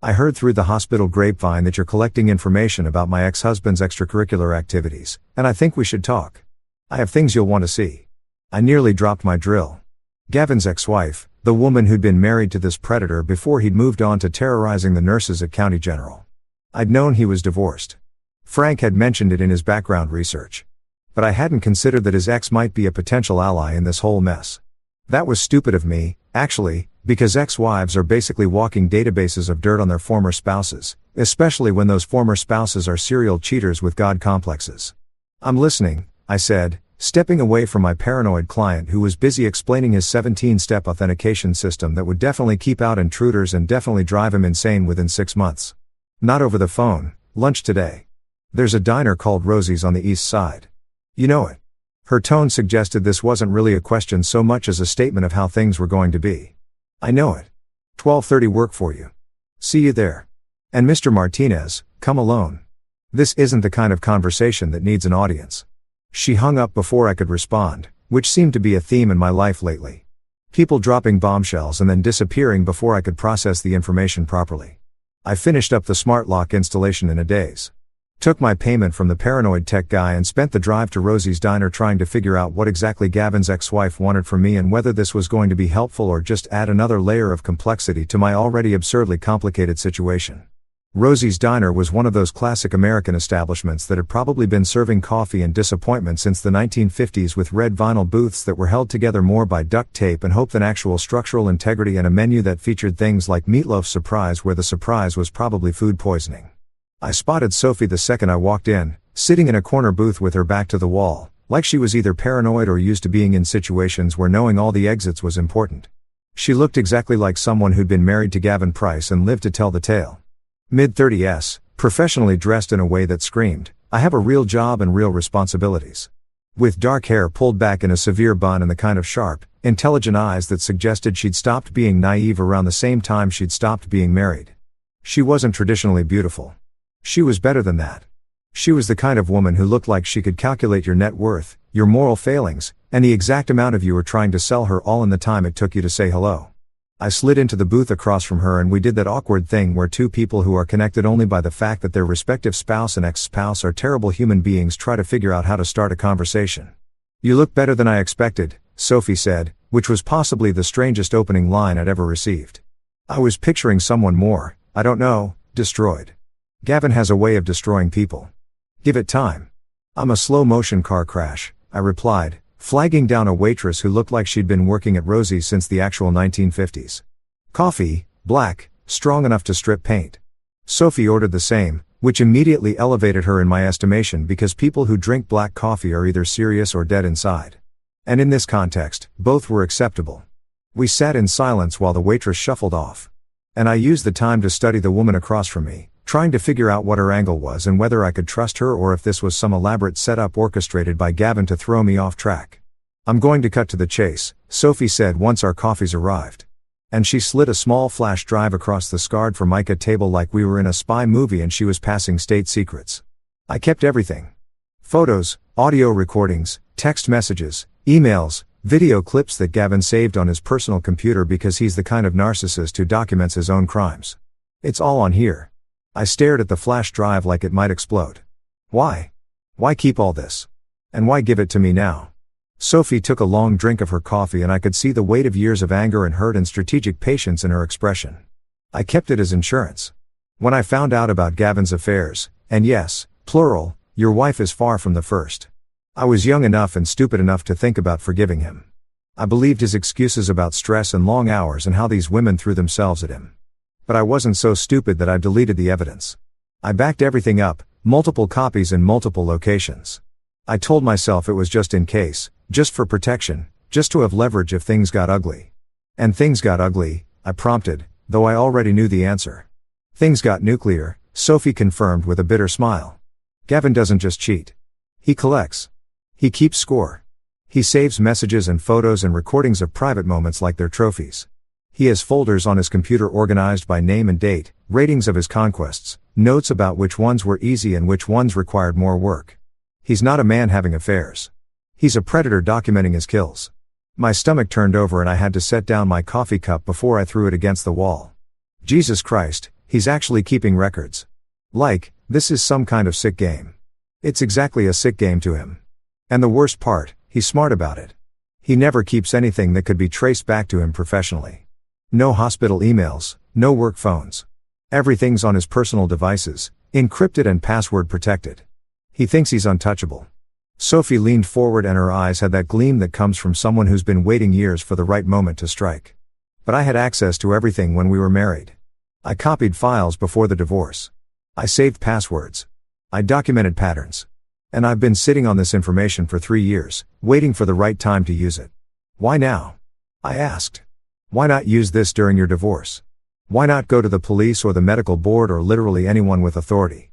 I heard through the hospital grapevine that you're collecting information about my ex-husband's extracurricular activities, and I think we should talk. I have things you'll want to see. I nearly dropped my drill. Gavin's ex-wife, the woman who'd been married to this predator before he'd moved on to terrorizing the nurses at County General. I'd known he was divorced. Frank had mentioned it in his background research. But I hadn't considered that his ex might be a potential ally in this whole mess. That was stupid of me, actually, because ex-wives are basically walking databases of dirt on their former spouses, especially when those former spouses are serial cheaters with God complexes. I'm listening, I said, stepping away from my paranoid client who was busy explaining his 17-step authentication system that would definitely keep out intruders and definitely drive him insane within 6 months. Not over the phone, lunch today. There's a diner called Rosie's on the east side. You know it. Her tone suggested this wasn't really a question so much as a statement of how things were going to be. I know it. 12:30 work for you. See you there. And Mr. Martinez, come alone. This isn't the kind of conversation that needs an audience. She hung up before I could respond, which seemed to be a theme in my life lately. People dropping bombshells and then disappearing before I could process the information properly. I finished up the smart lock installation in a daze. Took my payment from the paranoid tech guy and spent the drive to Rosie's diner trying to figure out what exactly Gavin's ex-wife wanted from me and whether this was going to be helpful or just add another layer of complexity to my already absurdly complicated situation. Rosie's Diner was one of those classic American establishments that had probably been serving coffee and disappointment since the 1950s, with red vinyl booths that were held together more by duct tape and hope than actual structural integrity, and a menu that featured things like meatloaf surprise, where the surprise was probably food poisoning. I spotted Sophie the second I walked in, sitting in a corner booth with her back to the wall, like she was either paranoid or used to being in situations where knowing all the exits was important. She looked exactly like someone who'd been married to Gavin Price and lived to tell the tale. Mid-30s, professionally dressed in a way that screamed, "I have a real job and real responsibilities." With dark hair pulled back in a severe bun and the kind of sharp, intelligent eyes that suggested she'd stopped being naive around the same time she'd stopped being married. She wasn't traditionally beautiful. She was better than that. She was the kind of woman who looked like she could calculate your net worth, your moral failings, and the exact amount of you were trying to sell her all in the time it took you to say hello. I slid into the booth across from her and we did that awkward thing where two people who are connected only by the fact that their respective spouse and ex-spouse are terrible human beings try to figure out how to start a conversation. "You look better than I expected," Sophie said, which was possibly the strangest opening line I'd ever received. I was picturing someone more, I don't know, destroyed. Gavin has a way of destroying people. Give it time. "I'm a slow-motion car crash," I replied, flagging down a waitress who looked like she'd been working at Rosie's since the actual 1950s. "Coffee, black, strong enough to strip paint." Sophie ordered the same, which immediately elevated her in my estimation because people who drink black coffee are either serious or dead inside. And in this context, both were acceptable. We sat in silence while the waitress shuffled off. And I used the time to study the woman across from me, trying to figure out what her angle was and whether I could trust her or if this was some elaborate setup orchestrated by Gavin to throw me off track. "I'm going to cut to the chase," Sophie said once our coffees arrived. And she slid a small flash drive across the scarred Formica table like we were in a spy movie and she was passing state secrets. I kept everything. Photos, audio recordings, text messages, emails, video clips that Gavin saved on his personal computer because he's the kind of narcissist who documents his own crimes. It's all on here. I stared at the flash drive like it might explode. Why? Why keep all this? And why give it to me now? Sophie took a long drink of her coffee and I could see the weight of years of anger and hurt and strategic patience in her expression. I kept it as insurance. When I found out about Gavin's affairs, and yes, plural, your wife is far from the first. I was young enough and stupid enough to think about forgiving him. I believed his excuses about stress and long hours and how these women threw themselves at him. But I wasn't so stupid that I deleted the evidence. I backed everything up, multiple copies in multiple locations. I told myself it was just in case, just for protection, just to have leverage if things got ugly. And things got ugly, I prompted, though I already knew the answer. Things got nuclear, Sophie confirmed with a bitter smile. Gavin doesn't just cheat. He collects. He keeps score. He saves messages and photos and recordings of private moments like they're trophies. He has folders on his computer organized by name and date, ratings of his conquests, notes about which ones were easy and which ones required more work. He's not a man having affairs. He's a predator documenting his kills. My stomach turned over and I had to set down my coffee cup before I threw it against the wall. Jesus Christ, he's actually keeping records. Like, this is some kind of sick game. It's exactly a sick game to him. And the worst part, he's smart about it. He never keeps anything that could be traced back to him professionally. No hospital emails, no work phones. Everything's on his personal devices, encrypted and password protected. He thinks he's untouchable. Sophie leaned forward and her eyes had that gleam that comes from someone who's been waiting years for the right moment to strike. But I had access to everything when we were married. I copied files before the divorce. I saved passwords. I documented patterns. And I've been sitting on this information for 3 years, waiting for the right time to use it. Why now? I asked. Why not use this during your divorce? Why not go to the police or the medical board or literally anyone with authority?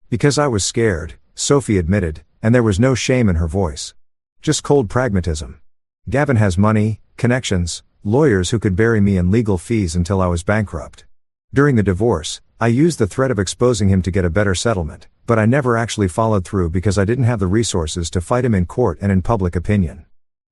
Because I was scared, Sophie admitted, and there was no shame in her voice. Just cold pragmatism. Gavin has money, connections, lawyers who could bury me in legal fees until I was bankrupt. During the divorce, I used the threat of exposing him to get a better settlement, but I never actually followed through because I didn't have the resources to fight him in court and in public opinion.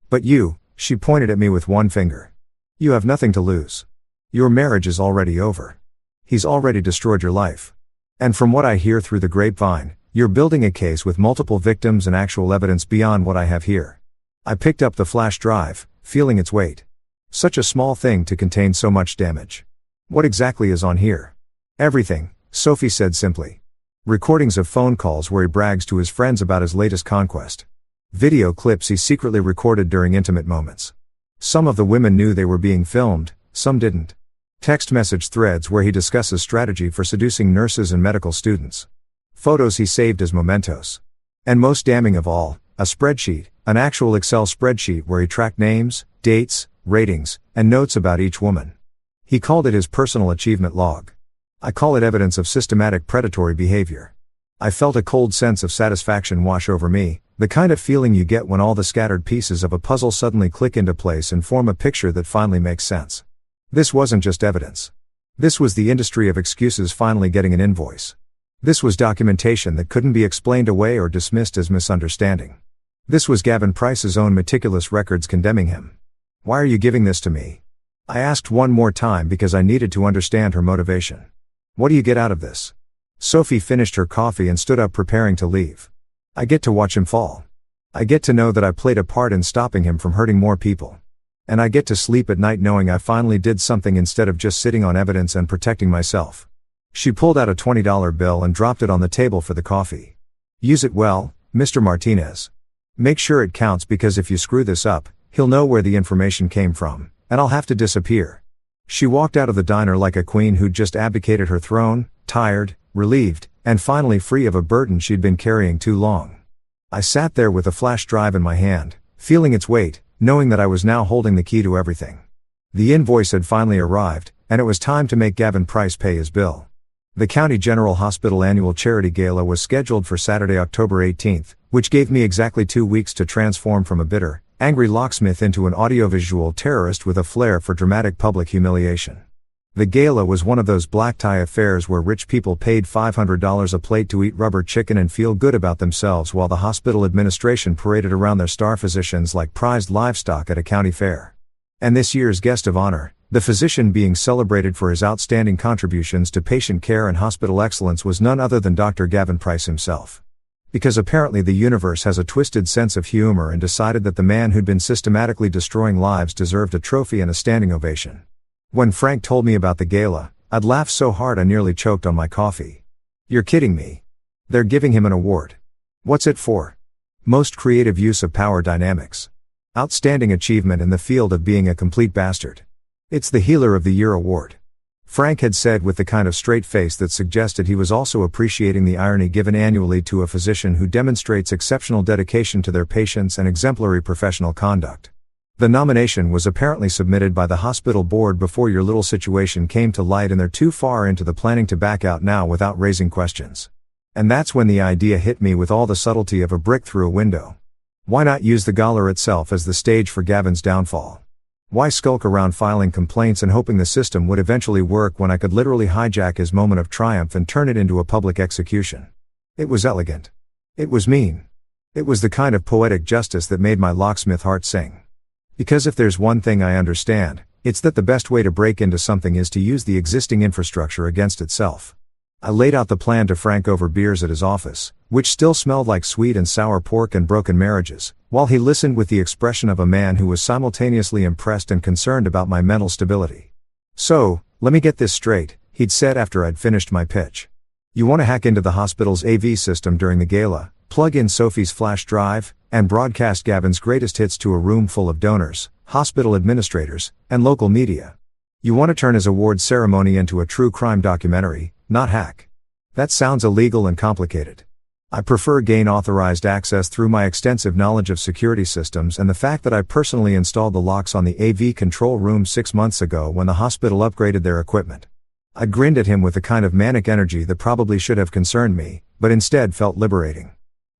But you, she pointed at me with one finger. You have nothing to lose. Your marriage is already over. He's already destroyed your life. And from what I hear through the grapevine, you're building a case with multiple victims and actual evidence beyond what I have here. I picked up the flash drive, feeling its weight. Such a small thing to contain so much damage. What exactly is on here? Everything, Sophie said simply. Recordings of phone calls where he brags to his friends about his latest conquest. Video clips he secretly recorded during intimate moments. Some of the women knew they were being filmed, some didn't. Text message threads where he discusses strategy for seducing nurses and medical students. Photos he saved as mementos. And most damning of all, a spreadsheet, an actual Excel spreadsheet where he tracked names, dates, ratings, and notes about each woman. He called it his personal achievement log. I call it evidence of systematic predatory behavior. I felt a cold sense of satisfaction wash over me, the kind of feeling you get when all the scattered pieces of a puzzle suddenly click into place and form a picture that finally makes sense. This wasn't just evidence. This was the industry of excuses finally getting an invoice. This was documentation that couldn't be explained away or dismissed as misunderstanding. This was Gavin Price's own meticulous records condemning him. Why are you giving this to me? I asked one more time because I needed to understand her motivation. What do you get out of this? Sophie finished her coffee and stood up preparing to leave. I get to watch him fall. I get to know that I played a part in stopping him from hurting more people. And I get to sleep at night knowing I finally did something instead of just sitting on evidence and protecting myself. She pulled out a $20 bill and dropped it on the table for the coffee. Use it well, Mr. Martinez. Make sure it counts because if you screw this up, he'll know where the information came from, and I'll have to disappear. She walked out of the diner like a queen who'd just abdicated her throne, tired, relieved, and finally free of a burden she'd been carrying too long. I sat there with a flash drive in my hand, feeling its weight, knowing that I was now holding the key to everything. The invoice had finally arrived, and it was time to make Gavin Price pay his bill. The County General Hospital Annual Charity Gala was scheduled for Saturday, October 18th, which gave me exactly 2 weeks to transform from a bitter, angry locksmith into an audiovisual terrorist with a flair for dramatic public humiliation. The gala was one of those black tie affairs where rich people paid $500 a plate to eat rubber chicken and feel good about themselves while the hospital administration paraded around their star physicians like prized livestock at a county fair. And this year's guest of honor, the physician being celebrated for his outstanding contributions to patient care and hospital excellence, was none other than Dr. Gavin Price himself. Because apparently the universe has a twisted sense of humor and decided that the man who'd been systematically destroying lives deserved a trophy and a standing ovation. When Frank told me about the gala, I'd laughed so hard I nearly choked on my coffee. You're kidding me. They're giving him an award. What's it for? Most creative use of power dynamics. Outstanding achievement in the field of being a complete bastard. It's the Healer of the Year award. Frank had said with the kind of straight face that suggested he was also appreciating the irony given annually to a physician who demonstrates exceptional dedication to their patients and exemplary professional conduct. The nomination was apparently submitted by the hospital board before your little situation came to light and they're too far into the planning to back out now without raising questions. And that's when the idea hit me with all the subtlety of a brick through a window. Why not use the gala itself as the stage for Gavin's downfall? Why skulk around filing complaints and hoping the system would eventually work when I could literally hijack his moment of triumph and turn it into a public execution? It was elegant. It was mean. It was the kind of poetic justice that made my locksmith heart sing. Because if there's one thing I understand, it's that the best way to break into something is to use the existing infrastructure against itself. I laid out the plan to Frank over beers at his office, which still smelled like sweet and sour pork and broken marriages, while he listened with the expression of a man who was simultaneously impressed and concerned about my mental stability. So, let me get this straight, he'd said after I'd finished my pitch. You want to hack into the hospital's AV system during the gala, plug in Sophie's flash drive, and broadcast Gavin's greatest hits to a room full of donors, hospital administrators, and local media. You want to turn his awards ceremony into a true crime documentary, not hack. That sounds illegal and complicated. I prefer gain authorized access through my extensive knowledge of security systems and the fact that I personally installed the locks on the AV control room 6 months ago when the hospital upgraded their equipment. I grinned at him with the kind of manic energy that probably should have concerned me, but instead felt liberating.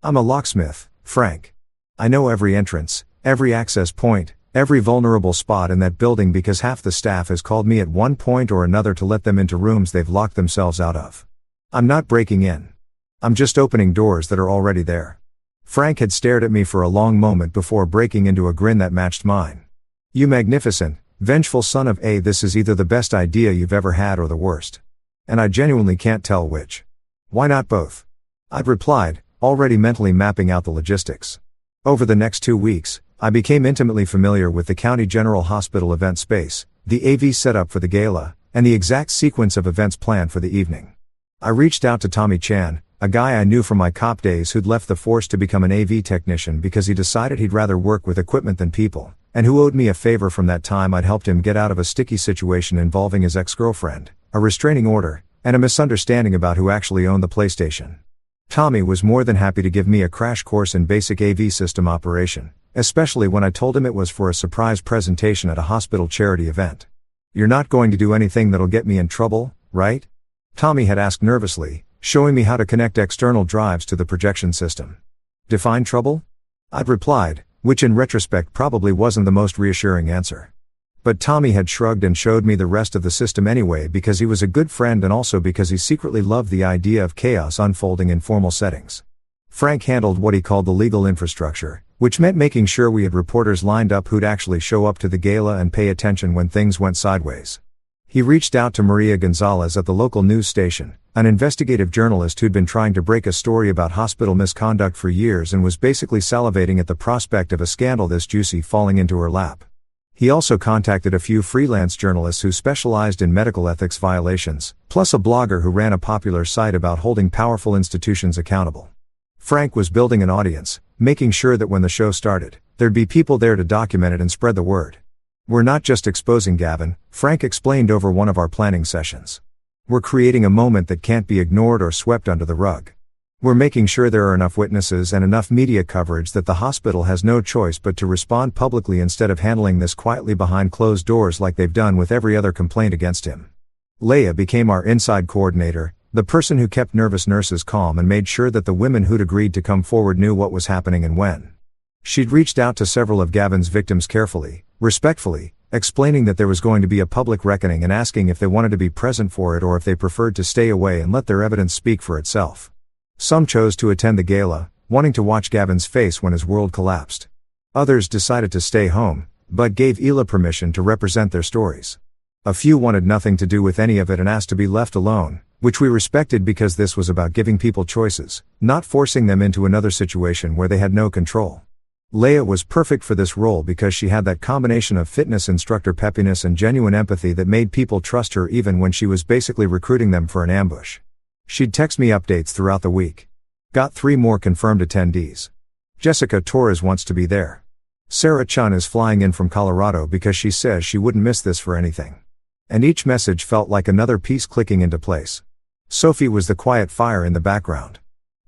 I'm a locksmith, Frank. I know every entrance, every access point, every vulnerable spot in that building because half the staff has called me at one point or another to let them into rooms they've locked themselves out of. I'm not breaking in. I'm just opening doors that are already there. Frank had stared at me for a long moment before breaking into a grin that matched mine. You magnificent, vengeful son of a, this is either the best idea you've ever had or the worst. And I genuinely can't tell which. Why not both? I'd replied, already mentally mapping out the logistics. Over the next 2 weeks, I became intimately familiar with the County General Hospital event space, the AV setup for the gala, and the exact sequence of events planned for the evening. I reached out to Tommy Chan, a guy I knew from my cop days who'd left the force to become an AV technician because he decided he'd rather work with equipment than people, and who owed me a favor from that time I'd helped him get out of a sticky situation involving his ex-girlfriend, a restraining order, and a misunderstanding about who actually owned the PlayStation. Tommy was more than happy to give me a crash course in basic AV system operation, especially when I told him it was for a surprise presentation at a hospital charity event. "You're not going to do anything that'll get me in trouble, right?" Tommy had asked nervously, showing me how to connect external drives to the projection system. "Define trouble?" I'd replied, which in retrospect probably wasn't the most reassuring answer. But Tommy had shrugged and showed me the rest of the system anyway because he was a good friend and also because he secretly loved the idea of chaos unfolding in formal settings. Frank handled what he called the legal infrastructure, which meant making sure we had reporters lined up who'd actually show up to the gala and pay attention when things went sideways. He reached out to Maria Gonzalez at the local news station, an investigative journalist who'd been trying to break a story about hospital misconduct for years and was basically salivating at the prospect of a scandal this juicy falling into her lap. He also contacted a few freelance journalists who specialized in medical ethics violations, plus a blogger who ran a popular site about holding powerful institutions accountable. Frank was building an audience, making sure that when the show started, there'd be people there to document it and spread the word. "We're not just exposing Gavin," Frank explained over one of our planning sessions. "We're creating a moment that can't be ignored or swept under the rug. We're making sure there are enough witnesses and enough media coverage that the hospital has no choice but to respond publicly instead of handling this quietly behind closed doors like they've done with every other complaint against him." Leia became our inside coordinator, the person who kept nervous nurses calm and made sure that the women who'd agreed to come forward knew what was happening and when. She'd reached out to several of Gavin's victims carefully, respectfully, explaining that there was going to be a public reckoning and asking if they wanted to be present for it or if they preferred to stay away and let their evidence speak for itself. Some chose to attend the gala, wanting to watch Gavin's face when his world collapsed. Others decided to stay home, but gave Ela permission to represent their stories. A few wanted nothing to do with any of it and asked to be left alone, which we respected because this was about giving people choices, not forcing them into another situation where they had no control. Leia was perfect for this role because she had that combination of fitness instructor peppiness and genuine empathy that made people trust her even when she was basically recruiting them for an ambush. She'd text me updates throughout the week. "Got 3 more confirmed attendees. Jessica Torres wants to be there. Sarah Chun is flying in from Colorado because she says she wouldn't miss this for anything." And each message felt like another piece clicking into place. Sophie was the quiet fire in the background.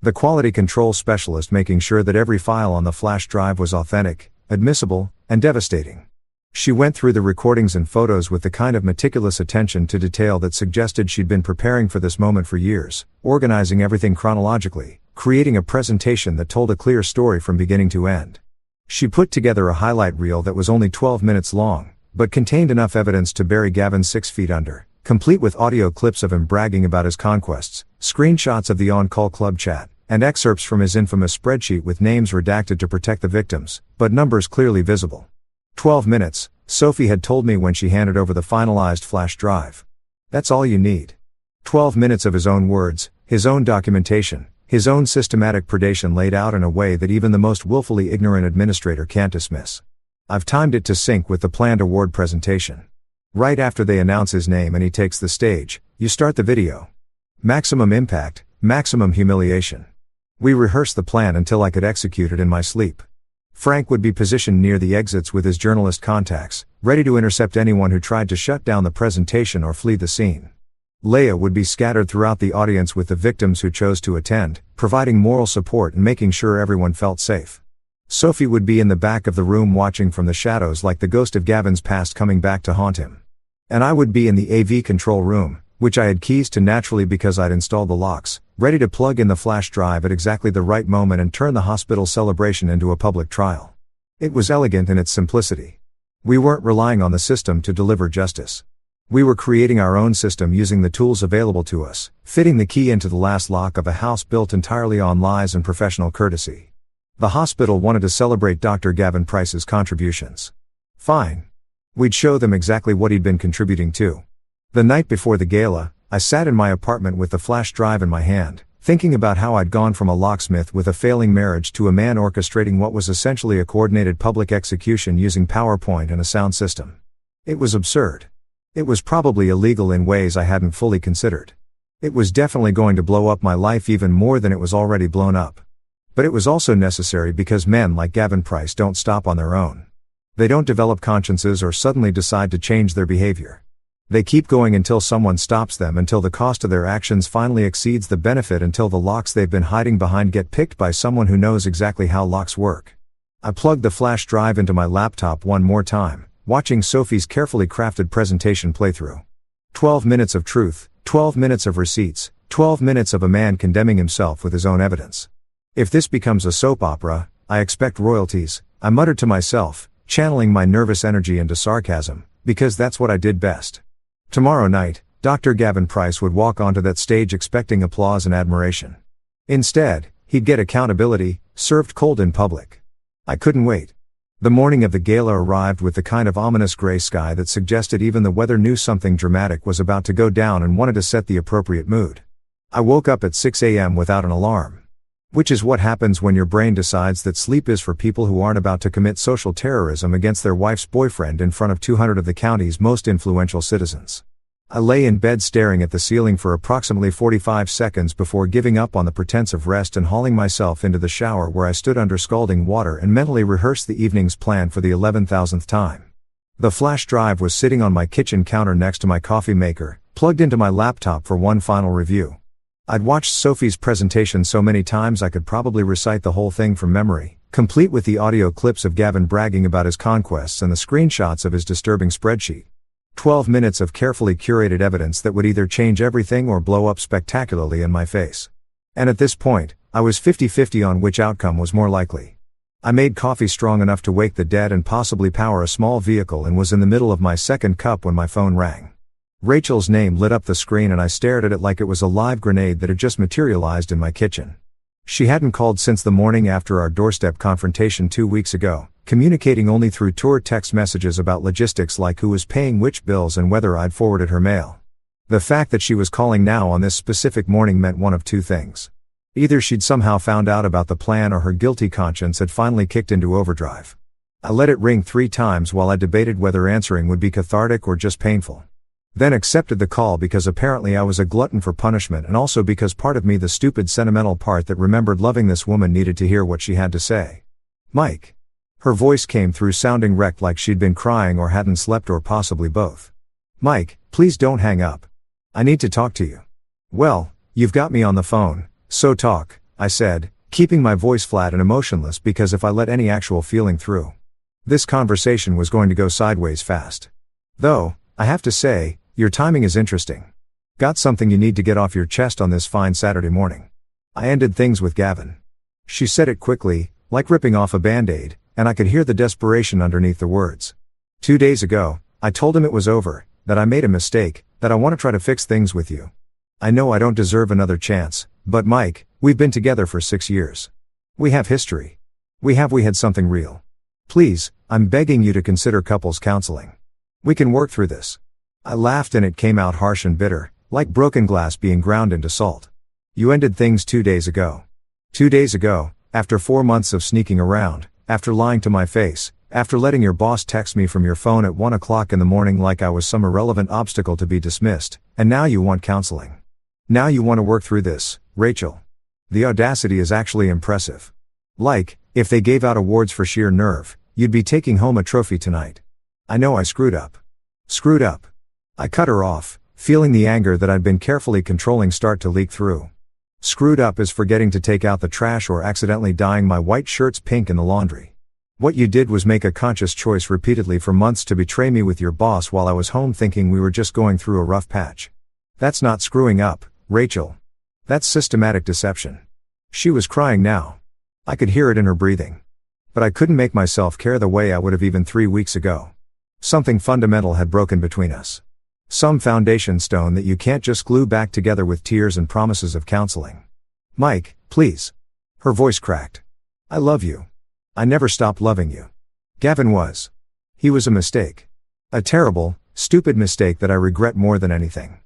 The quality control specialist making sure that every file on the flash drive was authentic, admissible, and devastating. She went through the recordings and photos with the kind of meticulous attention to detail that suggested she'd been preparing for this moment for years, organizing everything chronologically, creating a presentation that told a clear story from beginning to end. She put together a highlight reel that was only 12 minutes long, but contained enough evidence to bury Gavin 6 feet under, complete with audio clips of him bragging about his conquests, screenshots of the on-call club chat, and excerpts from his infamous spreadsheet with names redacted to protect the victims, but numbers clearly visible. 12 minutes, Sophie had told me when she handed over the finalized flash drive. That's all you need. 12 minutes of his own words, his own documentation, his own systematic predation laid out in a way that even the most willfully ignorant administrator can't dismiss. I've timed it to sync with the planned award presentation. Right after they announce his name and he takes the stage, you start the video. Maximum impact, maximum humiliation. We rehearsed the plan until I could execute it in my sleep. Frank would be positioned near the exits with his journalist contacts, ready to intercept anyone who tried to shut down the presentation or flee the scene. Leia would be scattered throughout the audience with the victims who chose to attend, providing moral support and making sure everyone felt safe. Sophie would be in the back of the room watching from the shadows like the ghost of Gavin's past coming back to haunt him. And I would be in the AV control room, which I had keys to naturally because I'd installed the locks, ready to plug in the flash drive at exactly the right moment and turn the hospital celebration into a public trial. It was elegant in its simplicity. We weren't relying on the system to deliver justice. We were creating our own system using the tools available to us, fitting the key into the last lock of a house built entirely on lies and professional courtesy. The hospital wanted to celebrate Dr. Gavin Price's contributions. Fine. We'd show them exactly what he'd been contributing to. The night before the gala, I sat in my apartment with the flash drive in my hand, thinking about how I'd gone from a locksmith with a failing marriage to a man orchestrating what was essentially a coordinated public execution using PowerPoint and a sound system. It was absurd. It was probably illegal in ways I hadn't fully considered. It was definitely going to blow up my life even more than it was already blown up. But it was also necessary because men like Gavin Price don't stop on their own. They don't develop consciences or suddenly decide to change their behavior. They keep going until someone stops them, until the cost of their actions finally exceeds the benefit, until the locks they've been hiding behind get picked by someone who knows exactly how locks work. I plugged the flash drive into my laptop one more time, watching Sophie's carefully crafted presentation playthrough. 12 minutes of truth, 12 minutes of receipts, 12 minutes of a man condemning himself with his own evidence. If this becomes a soap opera, I expect royalties, I muttered to myself, channeling my nervous energy into sarcasm, because that's what I did best. Tomorrow night, Dr. Gavin Price would walk onto that stage expecting applause and admiration. Instead, he'd get accountability, served cold in public. I couldn't wait. The morning of the gala arrived with the kind of ominous gray sky that suggested even the weather knew something dramatic was about to go down and wanted to set the appropriate mood. I woke up at 6 a.m. without an alarm. Which is what happens when your brain decides that sleep is for people who aren't about to commit social terrorism against their wife's boyfriend in front of 200 of the county's most influential citizens. I lay in bed staring at the ceiling for approximately 45 seconds before giving up on the pretense of rest and hauling myself into the shower, where I stood under scalding water and mentally rehearsed the evening's plan for the 11,000th time. The flash drive was sitting on my kitchen counter next to my coffee maker, plugged into my laptop for one final review. I'd watched Sophie's presentation so many times I could probably recite the whole thing from memory, complete with the audio clips of Gavin bragging about his conquests and the screenshots of his disturbing spreadsheet. 12 minutes of carefully curated evidence that would either change everything or blow up spectacularly in my face. And at this point, I was 50-50 on which outcome was more likely. I made coffee strong enough to wake the dead and possibly power a small vehicle, and was in the middle of my second cup when my phone rang. Rachel's name lit up the screen and I stared at it like it was a live grenade that had just materialized in my kitchen. She hadn't called since the morning after our doorstep confrontation 2 weeks ago, communicating only through tour text messages about logistics like who was paying which bills and whether I'd forwarded her mail. The fact that she was calling now on this specific morning meant one of two things. Either she'd somehow found out about the plan, or her guilty conscience had finally kicked into overdrive. I let it ring 3 times while I debated whether answering would be cathartic or just painful. Then accepted the call because apparently I was a glutton for punishment, and also because part of me, the stupid sentimental part that remembered loving this woman, needed to hear what she had to say. Mike. Her voice came through sounding wrecked, like she'd been crying or hadn't slept, or possibly both. Mike, please don't hang up. I need to talk to you. Well, you've got me on the phone, so talk, I said, keeping my voice flat and emotionless, because if I let any actual feeling through, this conversation was going to go sideways fast. Though, I have to say, your timing is interesting. Got something you need to get off your chest on this fine Saturday morning? I ended things with Gavin. She said it quickly, like ripping off a band-aid, and I could hear the desperation underneath the words. 2 days ago, I told him it was over, that I made a mistake, that I want to try to fix things with you. I know I don't deserve another chance, but Mike, we've been together for 6 years. We have history. We had something real. Please, I'm begging you to consider couples counseling. We can work through this. I laughed and it came out harsh and bitter, like broken glass being ground into salt. You ended things 2 days ago. 2 days ago, after 4 months of sneaking around, after lying to my face, after letting your boss text me from your phone at 1 o'clock in the morning like I was some irrelevant obstacle to be dismissed, and now you want counseling. Now you want to work through this, Rachel. The audacity is actually impressive. Like, if they gave out awards for sheer nerve, you'd be taking home a trophy tonight. I know I screwed up. Screwed up. I cut her off, feeling the anger that I'd been carefully controlling start to leak through. Screwed up is forgetting to take out the trash or accidentally dyeing my white shirts pink in the laundry. What you did was make a conscious choice repeatedly for months to betray me with your boss while I was home, thinking we were just going through a rough patch. That's not screwing up, Rachel. That's systematic deception. She was crying now. I could hear it in her breathing. But I couldn't make myself care the way I would have even 3 weeks ago. Something fundamental had broken between us. Some foundation stone that you can't just glue back together with tears and promises of counseling. Mike, please. Her voice cracked. I love you. I never stopped loving you. Gavin was. He was a mistake. A terrible, stupid mistake that I regret more than anything.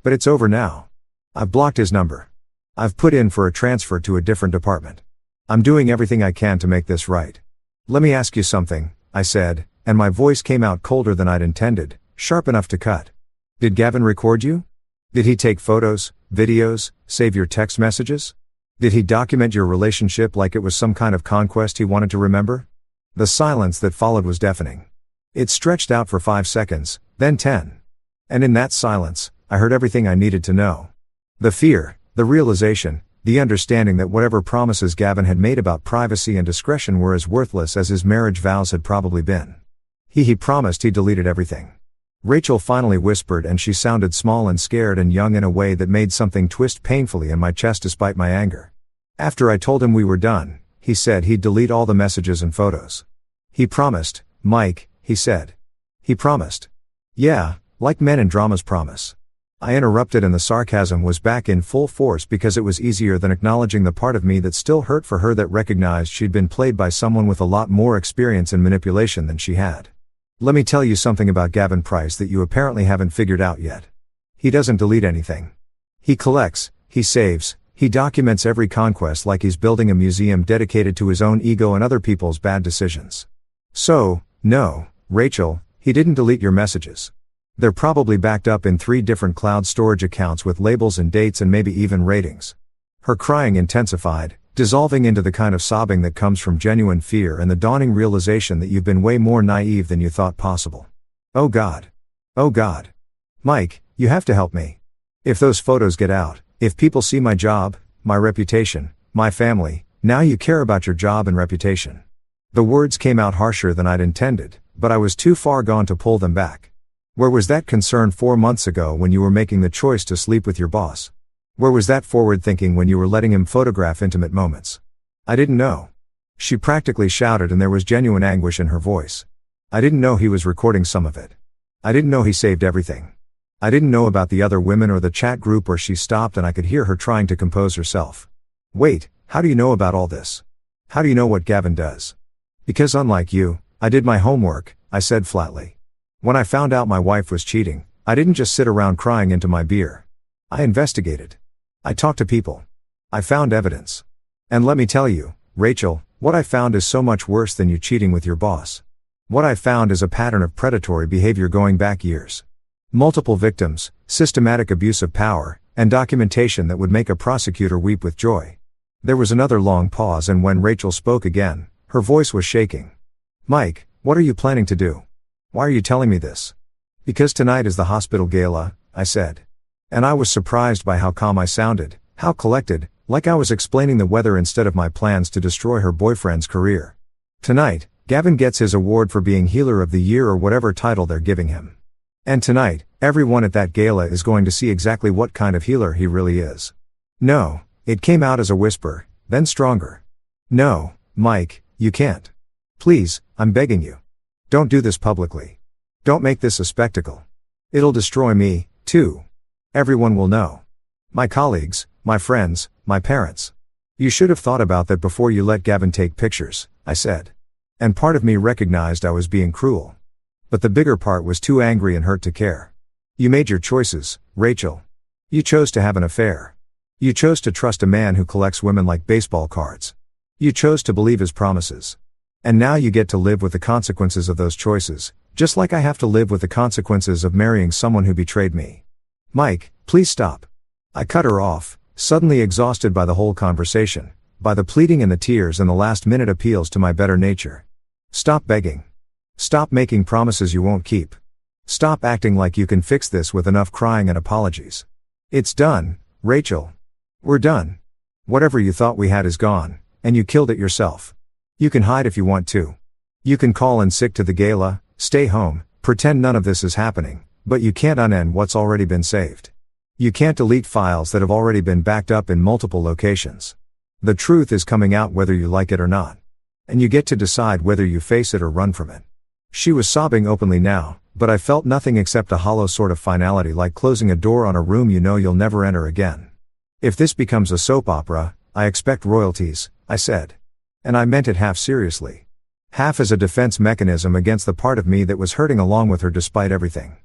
But it's over now. I've blocked his number. I've put in for a transfer to a different department. I'm doing everything I can to make this right. Let me ask you something, I said, and my voice came out colder than I'd intended, sharp enough to cut. Did Gavin record you? Did he take photos, videos, save your text messages? Did he document your relationship like it was some kind of conquest he wanted to remember? The silence that followed was deafening. It stretched out for 5 seconds, then 10. And in that silence, I heard everything I needed to know. The fear, the realization, the understanding that whatever promises Gavin had made about privacy and discretion were as worthless as his marriage vows had probably been. He promised he deleted everything. Rachel finally whispered, and she sounded small and scared and young in a way that made something twist painfully in my chest despite my anger. After I told him we were done, he said he'd delete all the messages and photos. He promised, Mike, he said. He promised. Yeah, like men in dramas promise. I interrupted, and the sarcasm was back in full force because it was easier than acknowledging the part of me that still hurt for her, that recognized she'd been played by someone with a lot more experience in manipulation than she had. Let me tell you something about Gavin Price that you apparently haven't figured out yet. He doesn't delete anything. He collects, he saves, he documents every conquest like he's building a museum dedicated to his own ego and other people's bad decisions. So, no, Rachel, he didn't delete your messages. They're probably backed up in 3 different cloud storage accounts with labels and dates and maybe even ratings. Her crying intensified, dissolving into the kind of sobbing that comes from genuine fear and the dawning realization that you've been way more naive than you thought possible. Oh God. Oh God. Mike, you have to help me. If those photos get out, if people see my job, my reputation, my family, now you care about your job and reputation. The words came out harsher than I'd intended, but I was too far gone to pull them back. Where was that concern 4 months ago when you were making the choice to sleep with your boss? Where was that forward thinking when you were letting him photograph intimate moments? I didn't know. She practically shouted, and there was genuine anguish in her voice. I didn't know he was recording some of it. I didn't know he saved everything. I didn't know about the other women or the chat group where she stopped, and I could hear her trying to compose herself. Wait, how do you know about all this? How do you know what Gavin does? Because unlike you, I did my homework, I said flatly. When I found out my wife was cheating, I didn't just sit around crying into my beer. I investigated. I talked to people. I found evidence. And let me tell you, Rachel, what I found is so much worse than you cheating with your boss. What I found is a pattern of predatory behavior going back years. Multiple victims, systematic abuse of power, and documentation that would make a prosecutor weep with joy. There was another long pause, and when Rachel spoke again, her voice was shaking. Mike, what are you planning to do? Why are you telling me this? Because tonight is the hospital gala, I said. And I was surprised by how calm I sounded, how collected, like I was explaining the weather instead of my plans to destroy her boyfriend's career. Tonight, Gavin gets his award for being Healer of the Year or whatever title they're giving him. And tonight, everyone at that gala is going to see exactly what kind of healer he really is. No, it came out as a whisper, then stronger. No, Mike, you can't. Please, I'm begging you. Don't do this publicly. Don't make this a spectacle. It'll destroy me, too. Everyone will know. My colleagues, my friends, my parents. You should have thought about that before you let Gavin take pictures, I said. And part of me recognized I was being cruel. But the bigger part was too angry and hurt to care. You made your choices, Rachel. You chose to have an affair. You chose to trust a man who collects women like baseball cards. You chose to believe his promises. And now you get to live with the consequences of those choices, just like I have to live with the consequences of marrying someone who betrayed me. Mike, please stop. I cut her off, suddenly exhausted by the whole conversation, by the pleading and the tears and the last-minute appeals to my better nature. Stop begging. Stop making promises you won't keep. Stop acting like you can fix this with enough crying and apologies. It's done, Rachel. We're done. Whatever you thought we had is gone, and you killed it yourself. You can hide if you want to. You can call in sick to the gala, stay home, pretend none of this is happening, but you can't unend what's already been saved. You can't delete files that have already been backed up in multiple locations. The truth is coming out whether you like it or not. And you get to decide whether you face it or run from it. She was sobbing openly now, but I felt nothing except a hollow sort of finality, like closing a door on a room you know you'll never enter again. If this becomes a soap opera, I expect royalties, I said. And I meant it half seriously. Half as a defense mechanism against the part of me that was hurting along with her despite everything.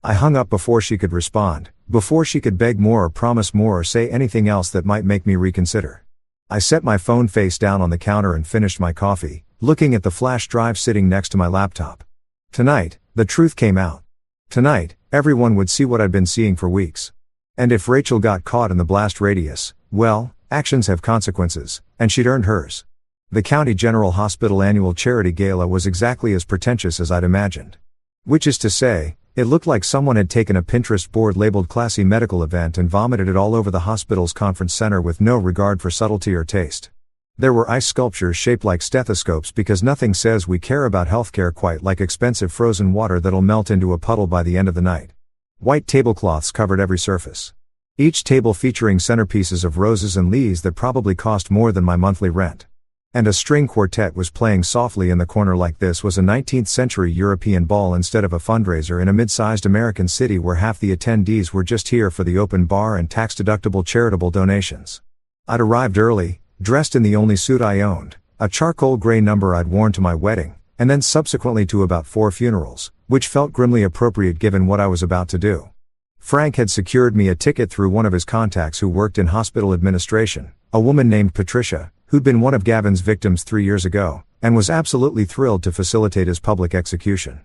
I hung up before she could respond, before she could beg more or promise more or say anything else that might make me reconsider. I set my phone face down on the counter and finished my coffee, looking at the flash drive sitting next to my laptop. Tonight, the truth came out. Tonight, everyone would see what I'd been seeing for weeks. And if Rachel got caught in the blast radius, well, actions have consequences, and she'd earned hers. The County General Hospital annual charity gala was exactly as pretentious as I'd imagined. Which is to say, it looked like someone had taken a Pinterest board labeled classy medical event and vomited it all over the hospital's conference center with no regard for subtlety or taste. There were ice sculptures shaped like stethoscopes because nothing says we care about healthcare quite like expensive frozen water that'll melt into a puddle by the end of the night. White tablecloths covered every surface. Each table featuring centerpieces of roses and leaves that probably cost more than my monthly rent. And a string quartet was playing softly in the corner like this was a 19th century European ball instead of a fundraiser in a mid-sized American city where half the attendees were just here for the open bar and tax-deductible charitable donations. I'd arrived early, dressed in the only suit I owned, a charcoal gray number I'd worn to my wedding, and then subsequently to about 4 funerals, which felt grimly appropriate given what I was about to do. Frank had secured me a ticket through one of his contacts who worked in hospital administration, a woman named Patricia, who'd been one of Gavin's victims 3 years ago, and was absolutely thrilled to facilitate his public execution.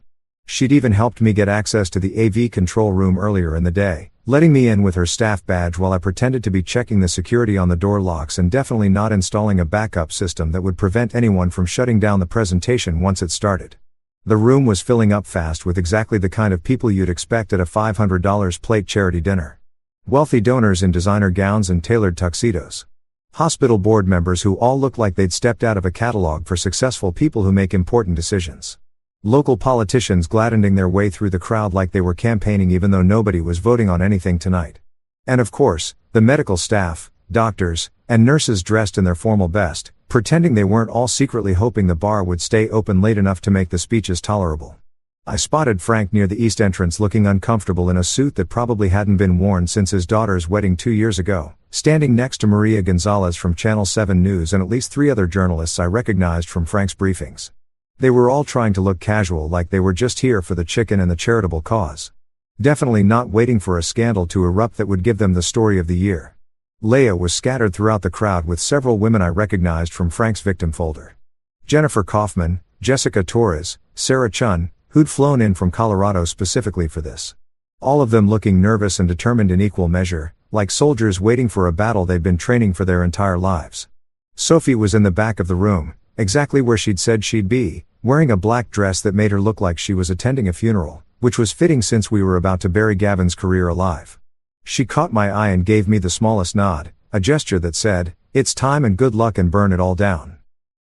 She'd even helped me get access to the AV control room earlier in the day, letting me in with her staff badge while I pretended to be checking the security on the door locks and definitely not installing a backup system that would prevent anyone from shutting down the presentation once it started. The room was filling up fast with exactly the kind of people you'd expect at a $500 plate charity dinner. Wealthy donors in designer gowns and tailored tuxedos. Hospital board members who all looked like they'd stepped out of a catalog for successful people who make important decisions. Local politicians gladdening their way through the crowd like they were campaigning even though nobody was voting on anything tonight. And of course, the medical staff, doctors, and nurses dressed in their formal best, pretending they weren't all secretly hoping the bar would stay open late enough to make the speeches tolerable. I spotted Frank near the east entrance looking uncomfortable in a suit that probably hadn't been worn since his daughter's wedding 2 years ago, standing next to Maria Gonzalez from Channel 7 News and at least 3 other journalists I recognized from Frank's briefings. They were all trying to look casual like they were just here for the chicken and the charitable cause. Definitely not waiting for a scandal to erupt that would give them the story of the year. Leia was scattered throughout the crowd with several women I recognized from Frank's victim folder. Jennifer Kaufman, Jessica Torres, Sarah Chun, who'd flown in from Colorado specifically for this. All of them looking nervous and determined in equal measure, like soldiers waiting for a battle they'd been training for their entire lives. Sophie was in the back of the room, exactly where she'd said she'd be, wearing a black dress that made her look like she was attending a funeral, which was fitting since we were about to bury Gavin's career alive. She caught my eye and gave me the smallest nod, a gesture that said, "It's time and good luck and burn it all down."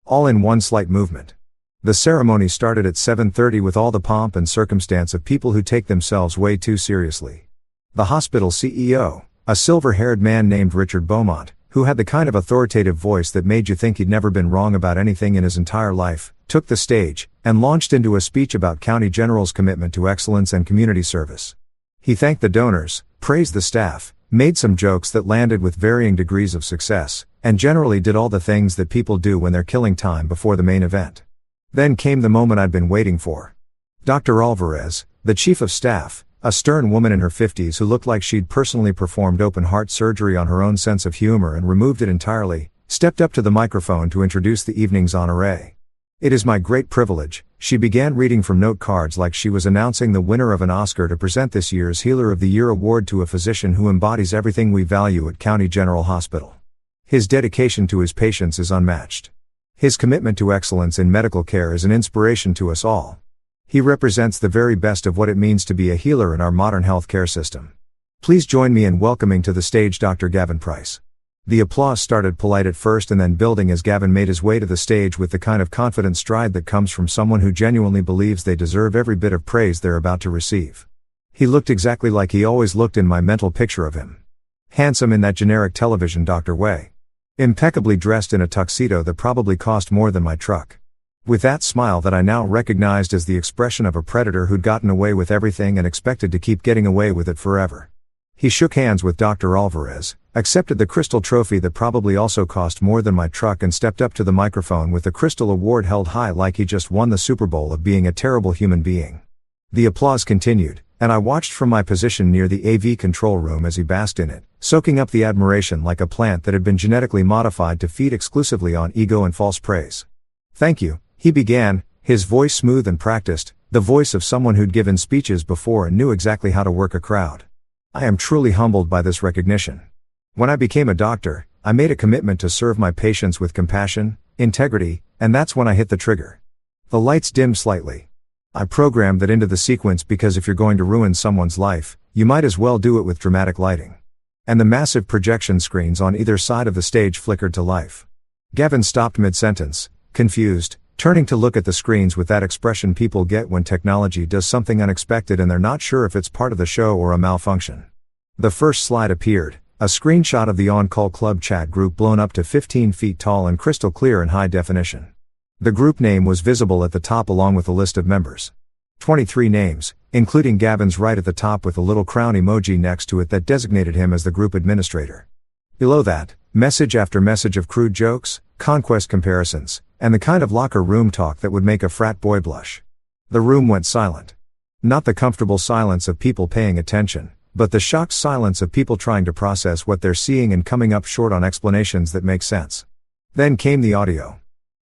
All in one slight movement. The ceremony started at 7:30 with all the pomp and circumstance of people who take themselves way too seriously. The hospital CEO, a silver-haired man named Richard Beaumont, who had the kind of authoritative voice that made you think he'd never been wrong about anything in his entire life, took the stage, and launched into a speech about County General's commitment to excellence and community service. He thanked the donors, praised the staff, made some jokes that landed with varying degrees of success, and generally did all the things that people do when they're killing time before the main event. Then came the moment I'd been waiting for. Dr. Alvarez, the chief of staff, a stern woman in her 50s who looked like she'd personally performed open-heart surgery on her own sense of humor and removed it entirely, stepped up to the microphone to introduce the evening's honoree. "It is my great privilege," she began reading from note cards like she was announcing the winner of an Oscar, to present this year's Healer of the Year award to a physician who embodies everything we value at County General Hospital. His dedication to his patients is unmatched. His commitment to excellence in medical care is an inspiration to us all. He represents the very best of what it means to be a healer in our modern healthcare system. Please join me in welcoming to the stage Dr. Gavin Price. The applause started polite at first and then building as Gavin made his way to the stage with the kind of confident stride that comes from someone who genuinely believes they deserve every bit of praise they're about to receive. He looked exactly like he always looked in my mental picture of him. Handsome in that generic television doctor way. Impeccably dressed in a tuxedo that probably cost more than my truck. With that smile that I now recognized as the expression of a predator who'd gotten away with everything and expected to keep getting away with it forever. He shook hands with Dr. Alvarez, accepted the crystal trophy that probably also cost more than my truck, and stepped up to the microphone with the crystal award held high like he just won the Super Bowl of being a terrible human being. The applause continued, and I watched from my position near the AV control room as he basked in it, soaking up the admiration like a plant that had been genetically modified to feed exclusively on ego and false praise. "Thank you," he began, his voice smooth and practiced, the voice of someone who'd given speeches before and knew exactly how to work a crowd. I am truly humbled by this recognition. When I became a doctor, I made a commitment to serve my patients with compassion, integrity, and that's when I hit the trigger. The lights dimmed slightly. I programmed that into the sequence because if you're going to ruin someone's life, you might as well do it with dramatic lighting. And the massive projection screens on either side of the stage flickered to life. Gavin stopped mid-sentence, confused, turning to look at the screens with that expression people get when technology does something unexpected and they're not sure if it's part of the show or a malfunction. The first slide appeared, a screenshot of the on-call club chat group blown up to 15 feet tall and crystal clear in high definition. The group name was visible at the top along with a list of members. 23 names, including Gavin's right at the top with a little crown emoji next to it that designated him as the group administrator. Below that, message after message of crude jokes, conquest comparisons, and the kind of locker room talk that would make a frat boy blush. The room went silent. Not the comfortable silence of people paying attention, but the shocked silence of people trying to process what they're seeing and coming up short on explanations that make sense. Then came the audio.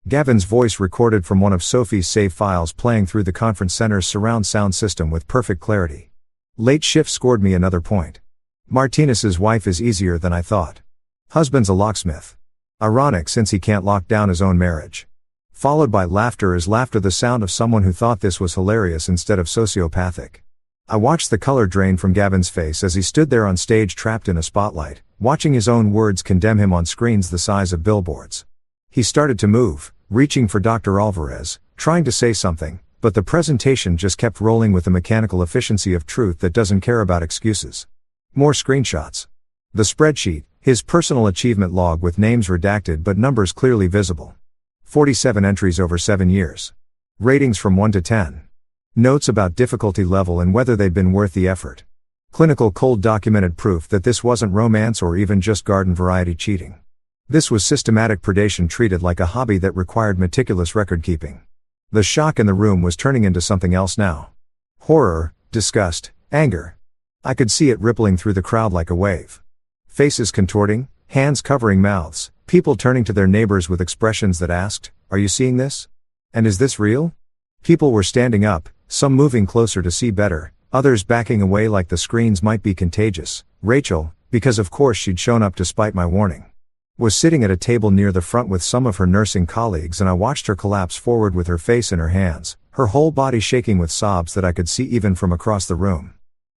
Gavin's voice recorded from one of Sophie's save files playing through the conference center's surround sound system with perfect clarity. Late shift scored me another point. Martinez's wife is easier than I thought. Husband's a locksmith. Ironic since he can't lock down his own marriage. Followed by laughter is laughter, the sound of someone who thought this was hilarious instead of sociopathic. I watched the color drain from Gavin's face as he stood there on stage trapped in a spotlight, watching his own words condemn him on screens the size of billboards. He started to move, reaching for Dr. Alvarez, trying to say something, but the presentation just kept rolling with the mechanical efficiency of truth that doesn't care about excuses. More screenshots. The spreadsheet, his personal achievement log with names redacted but numbers clearly visible. 47 entries over 7 years. Ratings from 1 to 10. Notes about difficulty level and whether they'd been worth the effort. Clinical cold documented proof that this wasn't romance or even just garden variety cheating. This was systematic predation treated like a hobby that required meticulous record keeping. The shock in the room was turning into something else now. Horror, disgust, anger. I could see it rippling through the crowd like a wave. Faces contorting, hands covering mouths, people turning to their neighbors with expressions that asked, "Are you seeing this? And is this real?" People were standing up, some moving closer to see better, others backing away like the screens might be contagious. Rachel, because of course she'd shown up despite my warning, was sitting at a table near the front with some of her nursing colleagues, and I watched her collapse forward with her face in her hands, her whole body shaking with sobs that I could see even from across the room.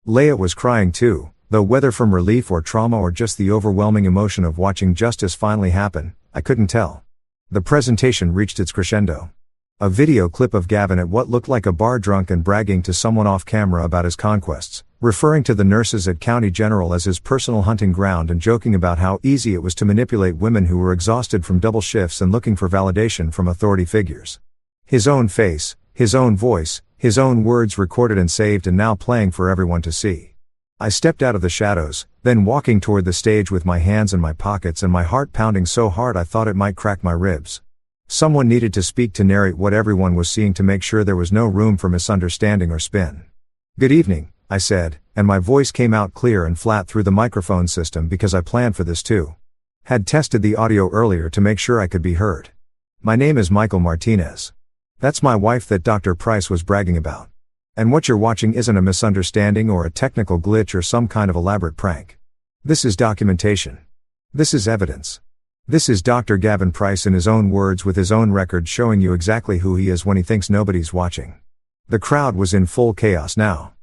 Leia was crying too, though whether from relief or trauma or just the overwhelming emotion of watching justice finally happen, I couldn't tell. The presentation reached its crescendo. A video clip of Gavin at what looked like a bar drunk and bragging to someone off camera about his conquests, referring to the nurses at County General as his personal hunting ground and joking about how easy it was to manipulate women who were exhausted from double shifts and looking for validation from authority figures. His own face, his own voice, his own words recorded and saved and now playing for everyone to see. I stepped out of the shadows, then walking toward the stage with my hands in my pockets and my heart pounding so hard I thought it might crack my ribs. Someone needed to speak to narrate what everyone was seeing to make sure there was no room for misunderstanding or spin. "Good evening," I said, and my voice came out clear and flat through the microphone system because I planned for this too. Had tested the audio earlier to make sure I could be heard. "My name is Michael Martinez. That's my wife that Dr. Price was bragging about. And what you're watching isn't a misunderstanding or a technical glitch or some kind of elaborate prank. This is documentation. This is evidence. This is Dr. Gavin Price in his own words with his own record showing you exactly who he is when he thinks nobody's watching." The crowd was in full chaos now.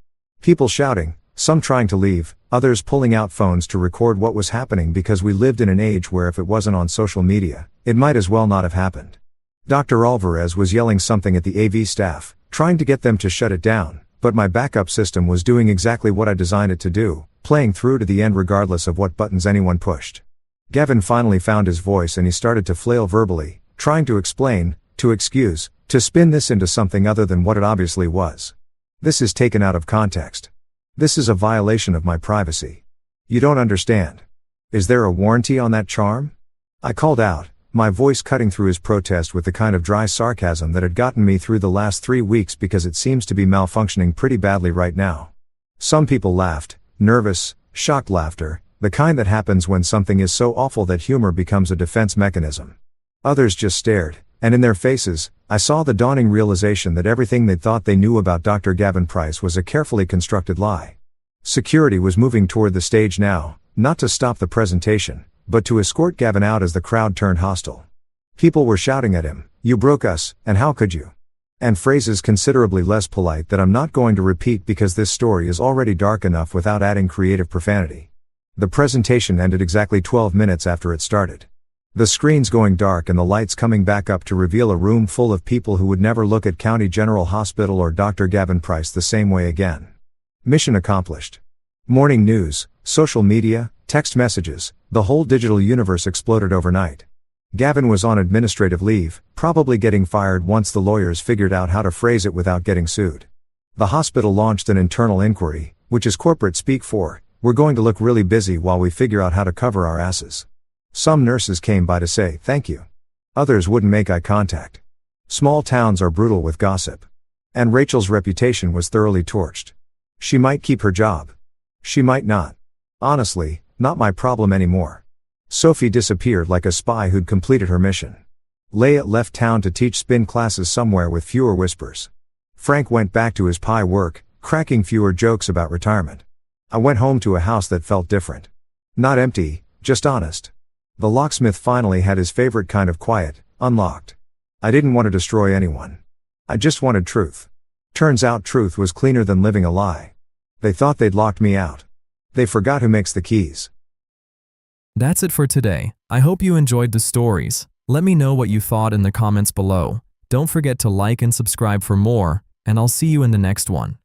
People shouting, some trying to leave, others pulling out phones to record what was happening because we lived in an age where if it wasn't on social media, it might as well not have happened. Dr. Alvarez was yelling something at the AV staff, trying to get them to shut it down, but my backup system was doing exactly what I designed it to do, playing through to the end regardless of what buttons anyone pushed. Gavin finally found his voice and he started to flail verbally, trying to explain, to excuse, to spin this into something other than what it obviously was. "This is taken out of context. This is a violation of my privacy. You don't understand. Is there a warranty on that charm?" I called out, my voice cutting through his protest with the kind of dry sarcasm that had gotten me through the last 3 weeks because it seems to be malfunctioning pretty badly right now. Some people laughed, nervous, shocked laughter, the kind that happens when something is so awful that humor becomes a defense mechanism. Others just stared, and in their faces, I saw the dawning realization that everything they'd thought they knew about Dr. Gavin Price was a carefully constructed lie. Security was moving toward the stage now, not to stop the presentation, but to escort Gavin out as the crowd turned hostile. People were shouting at him, "You broke us, and how could you?" And phrases considerably less polite that I'm not going to repeat because this story is already dark enough without adding creative profanity. The presentation ended exactly 12 minutes after it started. The screens going dark and the lights coming back up to reveal a room full of people who would never look at County General Hospital or Dr. Gavin Price the same way again. Mission accomplished. Morning news, social media, text messages, the whole digital universe exploded overnight. Gavin was on administrative leave, probably getting fired once the lawyers figured out how to phrase it without getting sued. The hospital launched an internal inquiry, which is corporate speak for, "We're going to look really busy while we figure out how to cover our asses." Some nurses came by to say thank you. Others wouldn't make eye contact. Small towns are brutal with gossip. And Rachel's reputation was thoroughly torched. She might keep her job. She might not. Honestly, not my problem anymore. Sophie disappeared like a spy who'd completed her mission. Leia left town to teach spin classes somewhere with fewer whispers. Frank went back to his pie work, cracking fewer jokes about retirement. I went home to a house that felt different. Not empty, just honest. The locksmith finally had his favorite kind of quiet, unlocked. I didn't want to destroy anyone. I just wanted truth. Turns out truth was cleaner than living a lie. They thought they'd locked me out. They forgot who makes the keys. That's it for today. I hope you enjoyed the stories. Let me know what you thought in the comments below. Don't forget to like and subscribe for more, and I'll see you in the next one.